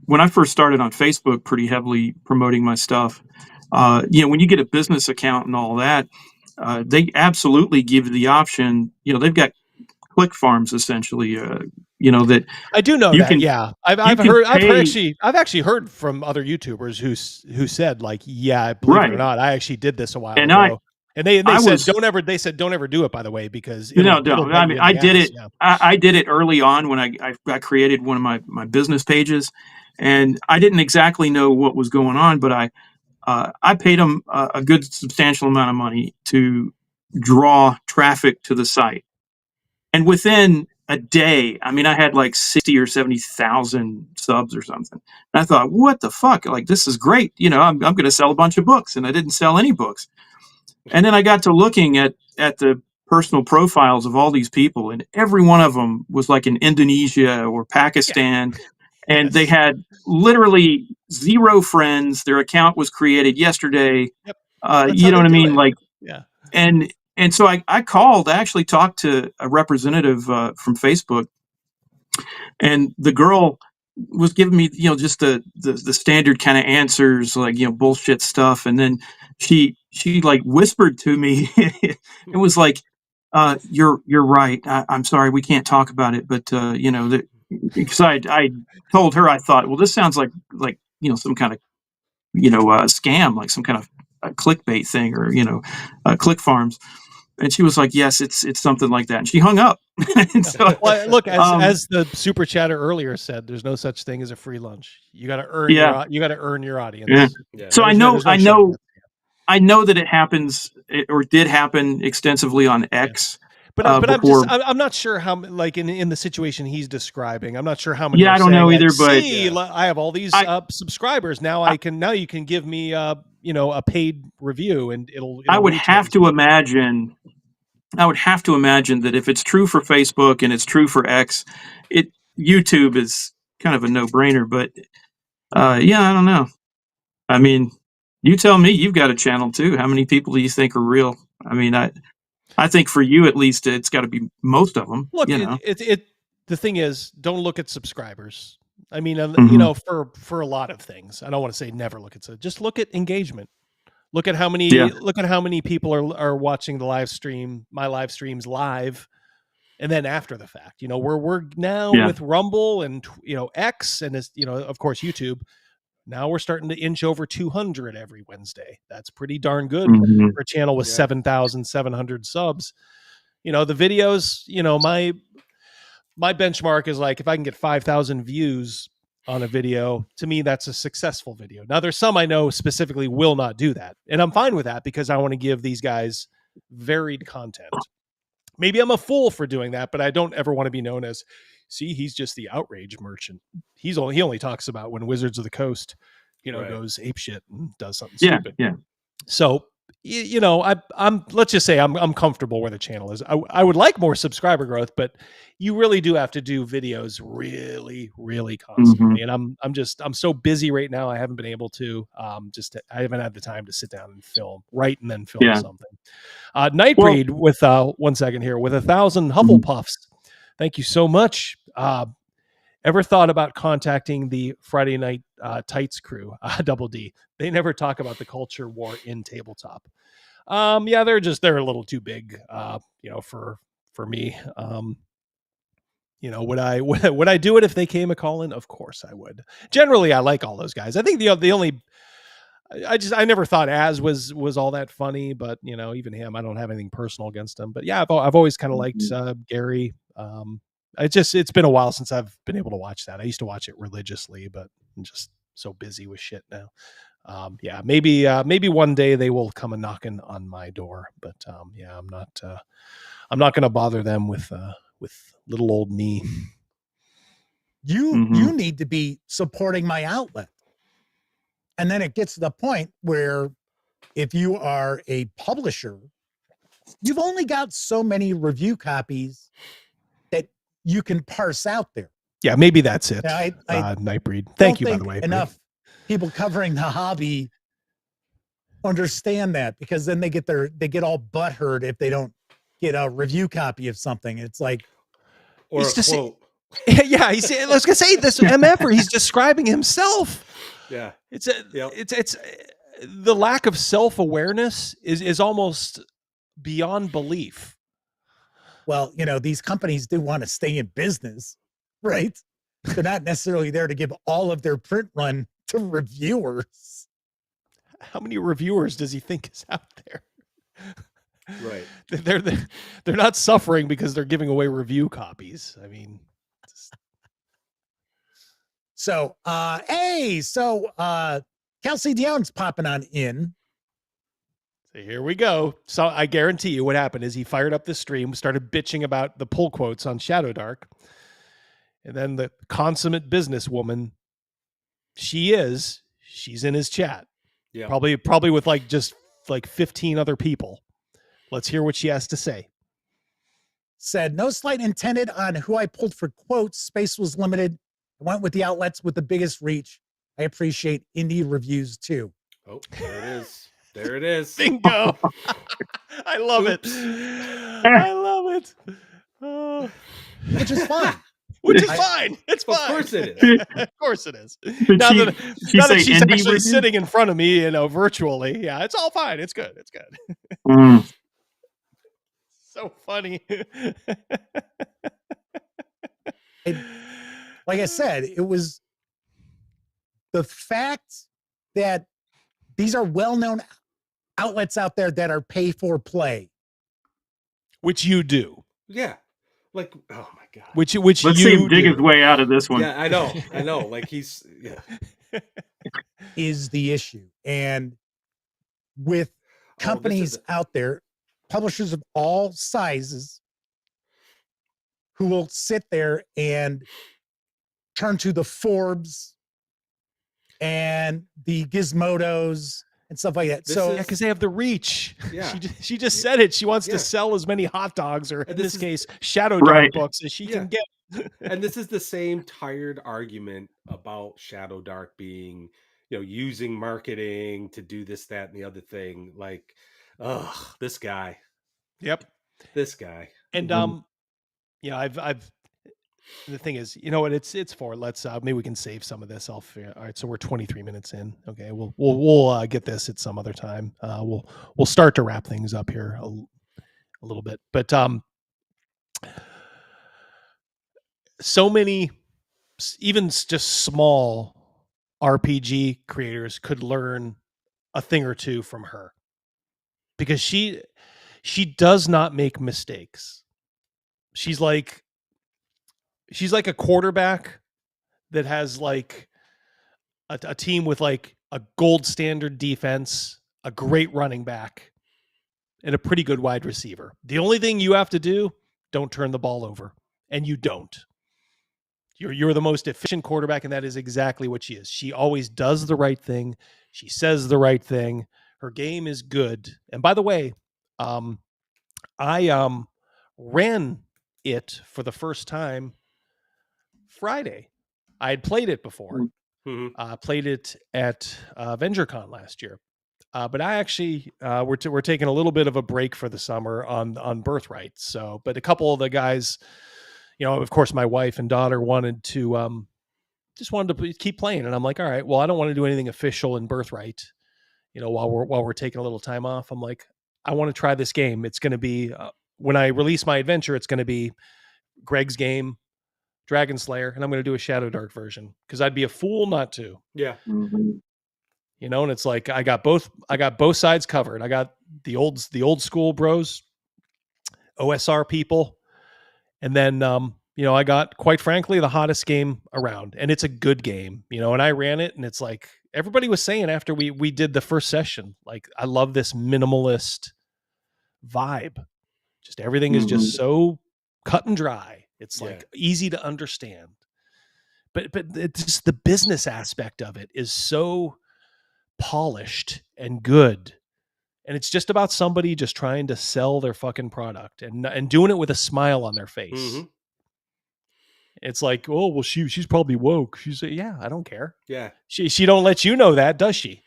when I first started on Facebook pretty heavily promoting my stuff, when you get a business account and all that, they absolutely give you the option. They've got click farms essentially. That
I do know that. Yeah, I've actually heard from other YouTubers who said like, yeah, believe it or not, I actually did this a while ago. And they said don't ever do it, by the way, because
I mean, I did it. Yeah. I did it early on when I created one of my business pages, and I didn't exactly know what was going on, but I paid them a good substantial amount of money to draw traffic to the site, and within a day, I mean, I had like 60 or 70,000 subs or something. And I thought, what the fuck? Like, this is great. I'm going to sell a bunch of books, and I didn't sell any books. And then I got to looking at the personal profiles of all these people, and every one of them was like in Indonesia or Pakistan. Yeah. And they had literally 0 friends. Their account was created yesterday. Yep. You know what I mean? Like,
yeah.
And so I called, I actually talked to a representative from Facebook, and the girl was giving me, just the standard kind of answers, like, bullshit stuff. And then she like whispered to me, it was like, you're right. I'm sorry, we can't talk about it. But, because I told her, I thought, well, this sounds like, some kind of, scam, like some kind of a clickbait thing or, click farms. And she was like, yes, it's something like that. And she hung up. And so,
well, look, as the super chatter earlier said, there's no such thing as a free lunch. You got to earn your audience.
Yeah. Yeah. So I know that it happens or did happen extensively on X.
Yeah. But I'm not sure how, like in the situation he's describing, I'm not sure how many.
Yeah, I don't know either, but
I have all these subscribers now. Now you can give me a paid review, and it'll
I would have to imagine that if it's true for Facebook and it's true for X, YouTube is kind of a no-brainer. But I don't know. I mean, you tell me. You've got a channel too. How many people do you think are real? I mean, I think for you at least, it's got to be most of them.
Look,
you know.
The thing is, don't look at subscribers. I mean,
Mhm.
you know, for a lot of things, I don't want to say never look at just look at engagement. Look at how many people are watching the live stream, my live streams live, and then after the fact. You know, we're now with Rumble and X and of course YouTube. Now we're starting to inch over 200 every Wednesday. That's pretty darn good for a channel with 7,700 subs. You know, the videos, my benchmark is like if I can get 5,000 views on a video, to me, that's a successful video. Now, there's some I know specifically will not do that. And I'm fine with that because I want to give these guys varied content. Maybe I'm a fool for doing that, but I don't ever want to be known as, see, he's just the outrage merchant. He only talks about when Wizards of the Coast, goes apeshit and does something stupid.
Yeah.
So, I'm let's just say I'm comfortable where the channel is. I would like more subscriber growth, but you really do have to do videos really, really constantly. And I'm so busy right now. I haven't been able to I haven't had the time to sit down and write and then film something. Nightbreed with 1 second here with 1,000 Hufflepuffs. Thank you so much. Ever thought about contacting the Friday Night Tights crew, Double D? They never talk about the culture war in tabletop. Yeah, they're a little too big, for me. Would I do it if they came a calling? Of course I would. Generally, I like all those guys. I think the only I never thought Az was all that funny, but even him, I don't have anything personal against him. But yeah, I've always kind of liked Gary. It's been a while since I've been able to watch that. I used to watch it religiously, but I'm just so busy with shit now. Yeah, maybe one day they will come a knocking on my door, but yeah, I'm not going to bother them with little old me.
You need to be supporting my outlet. And then it gets to the point where if you are a publisher, you've only got so many review copies that you can parse out there.
Yeah, maybe that's it. Nightbreed. Thank you, by the way.
Enough people covering the hobby understand that, because then they get all butthurt if they don't get a review copy of something. It's like,
or a quote.
Yeah, let's say this MFer. He's describing himself.
Yeah,
it's the lack of self-awareness is almost beyond belief.
Well, these companies do want to stay in business, right? They're not necessarily there to give all of their print run to reviewers.
How many reviewers does he think is out there?
Right.
They're not suffering because they're giving away review copies. I mean,
so Kelsey Dion's popping on in.
So here we go. So I guarantee you what happened is he fired up the stream, started bitching about the pull quotes on Shadow Dark. And then the consummate businesswoman, she's in his chat.
Yeah.
Probably with just 15 other people. Let's hear what she has to say.
Said, no slight intended on who I pulled for quotes. Space was limited. I went with the outlets with the biggest reach. I appreciate indie reviews too.
Oh, there it is. There it is.
Bingo. I love it. I love it. Oh.
Which is fine.
Which is fine. It's fine.
Of course it is.
Of course it is.
Did
Now
she
that
say
she's
indie
actually
review?
sitting in front of me, it's yeah, it's all fine. It's good. It's good.
Mm.
So funny.
Like I said, it was the fact that these are well-known outlets out there that are pay for play.
Which you do.
Yeah. Like, oh my God.
Which
Let's
you
see him dig
do.
his way out of this one.
Yeah, I know. Like
is the issue. And with companies out there, publishers of all sizes, who will sit there and turn to the Forbes and the Gizmodos and stuff like that.
Because they have the reach.
Yeah.
She just said it. She wants to sell as many hot dogs, or in this case, Shadow Dark books, as she can get.
And this is the same tired argument about Shadow Dark being, using marketing to do this, that, and the other thing. Like, this guy.
Yep.
This guy.
And I've the thing is, you know what, it's for, let's maybe we can save some of this. All right, so we're 23 minutes in. Okay, we'll get this at some other time. We'll start to wrap things up here a little bit, but so many, even just small RPG creators could learn a thing or two from her, because she does not make mistakes. She's like a quarterback that has like a team with like a gold standard defense, a great running back, and a pretty good wide receiver. The only thing you have to do, don't turn the ball over. And you don't. You're the most efficient quarterback, and that is exactly what she is. She always does the right thing. She says the right thing. Her game is good. And by the way, I ran it for the first time Friday. I had played it before. Played it at VentureCon last year. But I actually we're taking a little bit of a break for the summer on Birthright. So, but a couple of the guys, of course, my wife and daughter wanted to just wanted to keep playing, and I'm like, all right, well, I don't want to do anything official in Birthright. While we're taking a little time off, I'm like, I want to try this game. It's going to be when I release my adventure, it's going to be Greg's game, Dragon Slayer, and I'm going to do a Shadow Dark version, because I'd be a fool not to.
Yeah.
And it's like I got both sides covered. I got the old school bros, OSR people, and then I got, quite frankly, the hottest game around, and it's a good game. And I ran it, and it's like everybody was saying after we did the first session, like, I love this minimalist vibe. Just everything is just so cut and dry. It's like easy to understand, but it's just the business aspect of it is so polished and good, and it's just about somebody just trying to sell their fucking product and doing it with a smile on their face. It's like, oh well, she's probably woke. She's yeah, I don't care.
Yeah,
she don't let you know that, does she?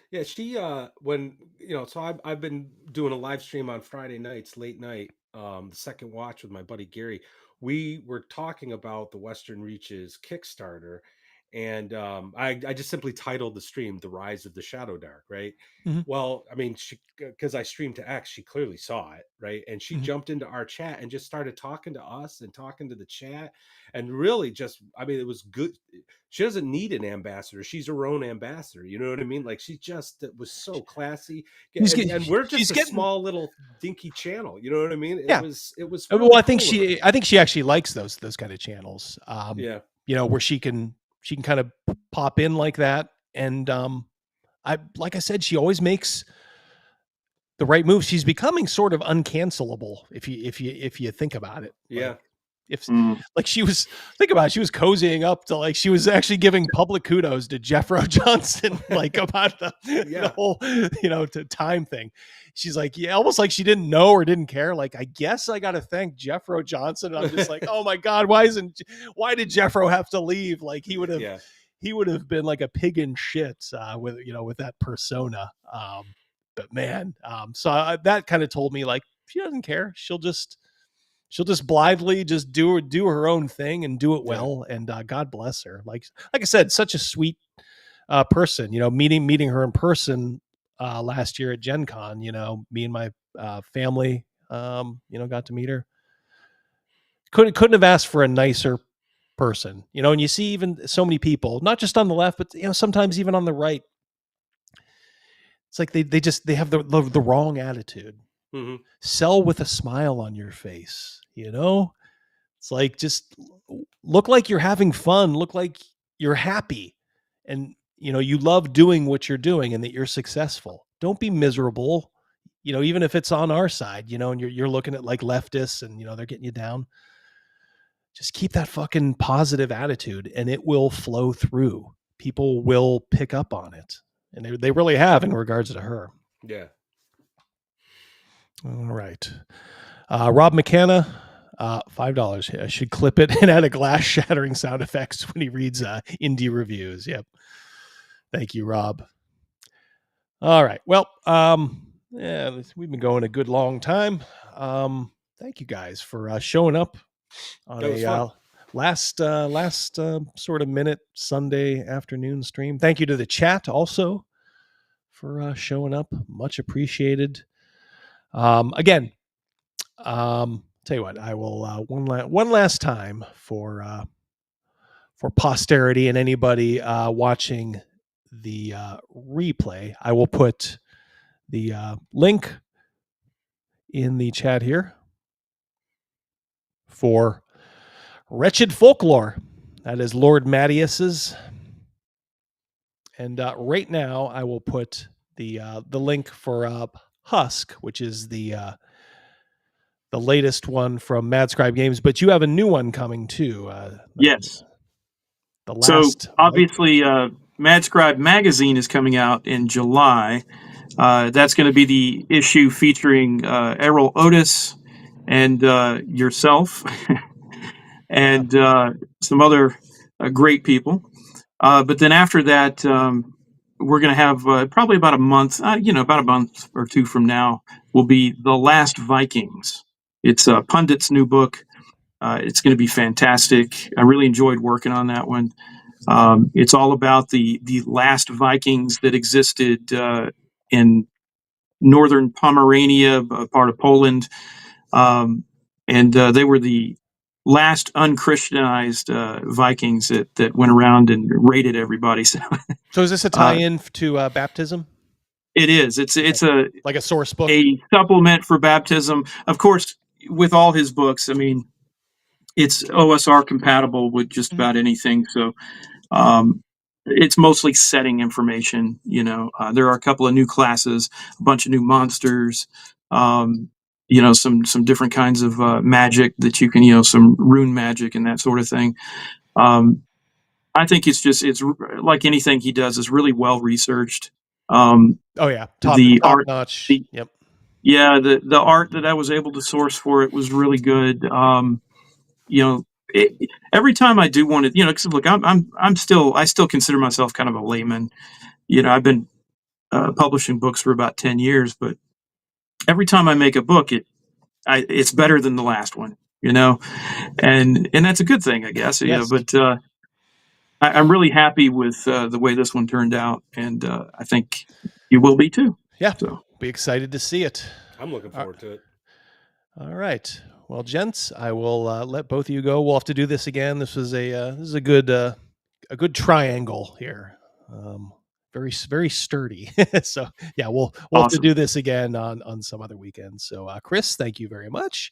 Yeah, she when so I've been doing a live stream on Friday nights, late night, the Second Watch with my buddy Gary. We were talking about the Western Reaches Kickstarter, and I just simply titled the stream "The Rise of the Shadow Dark." Right. Well, I mean, because I streamed to X, she clearly saw it, right, and she jumped into our chat and just started talking to us and talking to the chat, and really just, I mean, it was good. She doesn't need an ambassador; she's her own ambassador. You know what I mean? Like, she just, it was so classy, and we're just a small little dinky channel. You know what I mean? It was. Really
well, I think she actually likes those kind of channels. Where she can kind of pop in like that, and like I said, she always makes the right moves. She's becoming sort of uncancelable if you think about it.
Yeah.
Like she was, think about it, she was cozying up to, like, she was actually giving public kudos to Jeffro Johnson, like, about the whole, to time thing. She's like, yeah, almost like she didn't know or didn't care. Like, I guess I got to thank Jeffro Johnson. And I'm just like, oh my God, why did Jeffro have to leave? Like, he would have been like a pig in shit with that persona. But man, so that kind of told me, like, she doesn't care. She'll just blithely just do her own thing and do it well. And God bless her. Like I said, such a sweet person. Meeting her in person last year at Gen Con. Me and my family, got to meet her. Couldn't have asked for a nicer person. And you see even so many people, not just on the left, but sometimes even on the right. It's like they have the wrong attitude. Sell with a smile on your face. It's like, just look like you're having fun, look like you're happy, and you love doing what you're doing and that you're successful. Don't be miserable, even if it's on our side, and you're looking at like leftists and they're getting you down. Just keep that fucking positive attitude and it will flow through. People will pick up on it, and they really have in regards to her.
Yeah.
All right. Rob McKenna, $5. I should clip it and add a glass shattering sound effects when he reads indie reviews. Yep. Thank you, Rob. All right. Well, yeah, we've been going a good long time. Thank you guys for showing up on
That was fun.
last sort of minute Sunday afternoon stream. Thank you to the chat also for showing up. Much appreciated. Again, tell you what, I will one last time for posterity and anybody watching the replay. I will put the link in the chat here for Wretched Folklore. That is Lord Mattias's. And right now, I will put the link for Husk, which is the latest one from Mad Scribe Games. But you have a new one coming too.
Yes.
The last.
So obviously, Mad Scribe magazine is coming out in July. That's going to be the issue featuring Errol Otis and yourself and some other great people. But then after that, we're going to have probably about a month, about a month or two from now, will be The Last Vikings. It's Pundit's new book. It's going to be fantastic. I really enjoyed working on that one. It's all about the last Vikings that existed in northern Pomerania, a part of Poland. And they were the last unchristianized Vikings that went around and raided everybody. So
is this a tie-in to baptism?
It is. It's a
like a source book,
a supplement for baptism. Of course, with all his books, I mean, it's OSR compatible with just about anything. So it's mostly setting information. There are a couple of new classes, a bunch of new monsters. Some different kinds of magic that you can, some rune magic and that sort of thing. I think it's like anything he does is really well researched.
Oh yeah, top
art,
notch. Yep.
Yeah, the art that I was able to source for it was really good. Every time I do want to, because look, I still consider myself kind of a layman. I've been publishing books for about 10 years, but every time I make a book, it's better than the last one, and that's a good thing, I guess.
Yes.
But I'm really happy with the way this one turned out, and I think you will be too.
Yeah,
so
be excited to see it.
I'm looking forward to it.
All right, well, gents, I will let both of you go. We'll have to do this again. This is a good triangle here. Very, very sturdy. So yeah, we'll have to do this again on some other weekend. So Chris, thank you very much.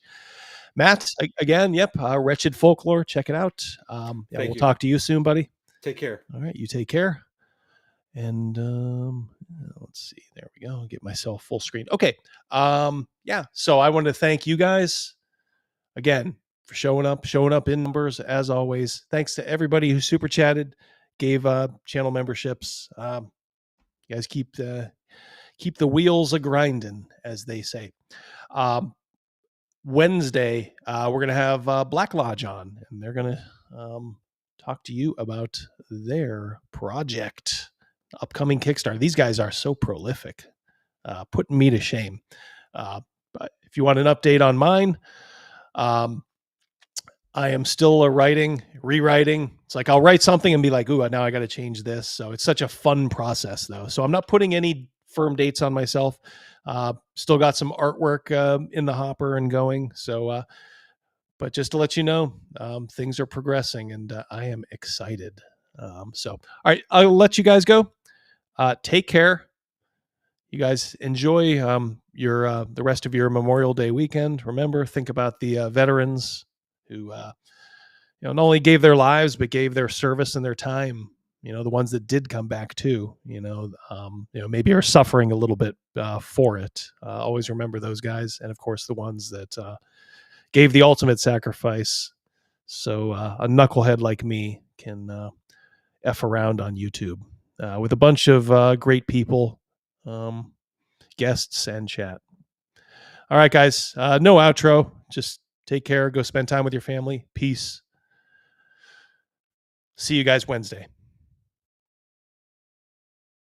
Matt, again, yep, Wretched Folklore, check it out. We'll talk to you soon, buddy.
Take care.
All right, you take care. And let's see, there we go. Get myself full screen. Okay. Yeah, so I want to thank you guys again for showing up in numbers as always. Thanks to everybody who super chatted, gave channel memberships. You guys keep the wheels a grinding, as they say. Wednesday, we're gonna have Black Lodge on, and they're gonna talk to you about their project, upcoming Kickstarter. These guys are so prolific, putting me to shame. But if you want an update on mine, I am still rewriting. It's like I'll write something and be like, ooh, now I got to change this. So it's such a fun process, though. So I'm not putting any firm dates on myself. Still got some artwork in the hopper and going. So, but just to let you know, things are progressing, and I am excited. So, all right, I'll let you guys go. Take care. You guys enjoy your the rest of your Memorial Day weekend. Remember, think about the veterans who not only gave their lives but gave their service and their time. The ones that did come back too. Maybe are suffering a little bit for it. Always remember those guys, and of course the ones that gave the ultimate sacrifice, so a knucklehead like me can F around on YouTube with a bunch of great people, guests, and chat. All right, guys, no outro. Just take care. Go spend time with your family. Peace. See you guys Wednesday.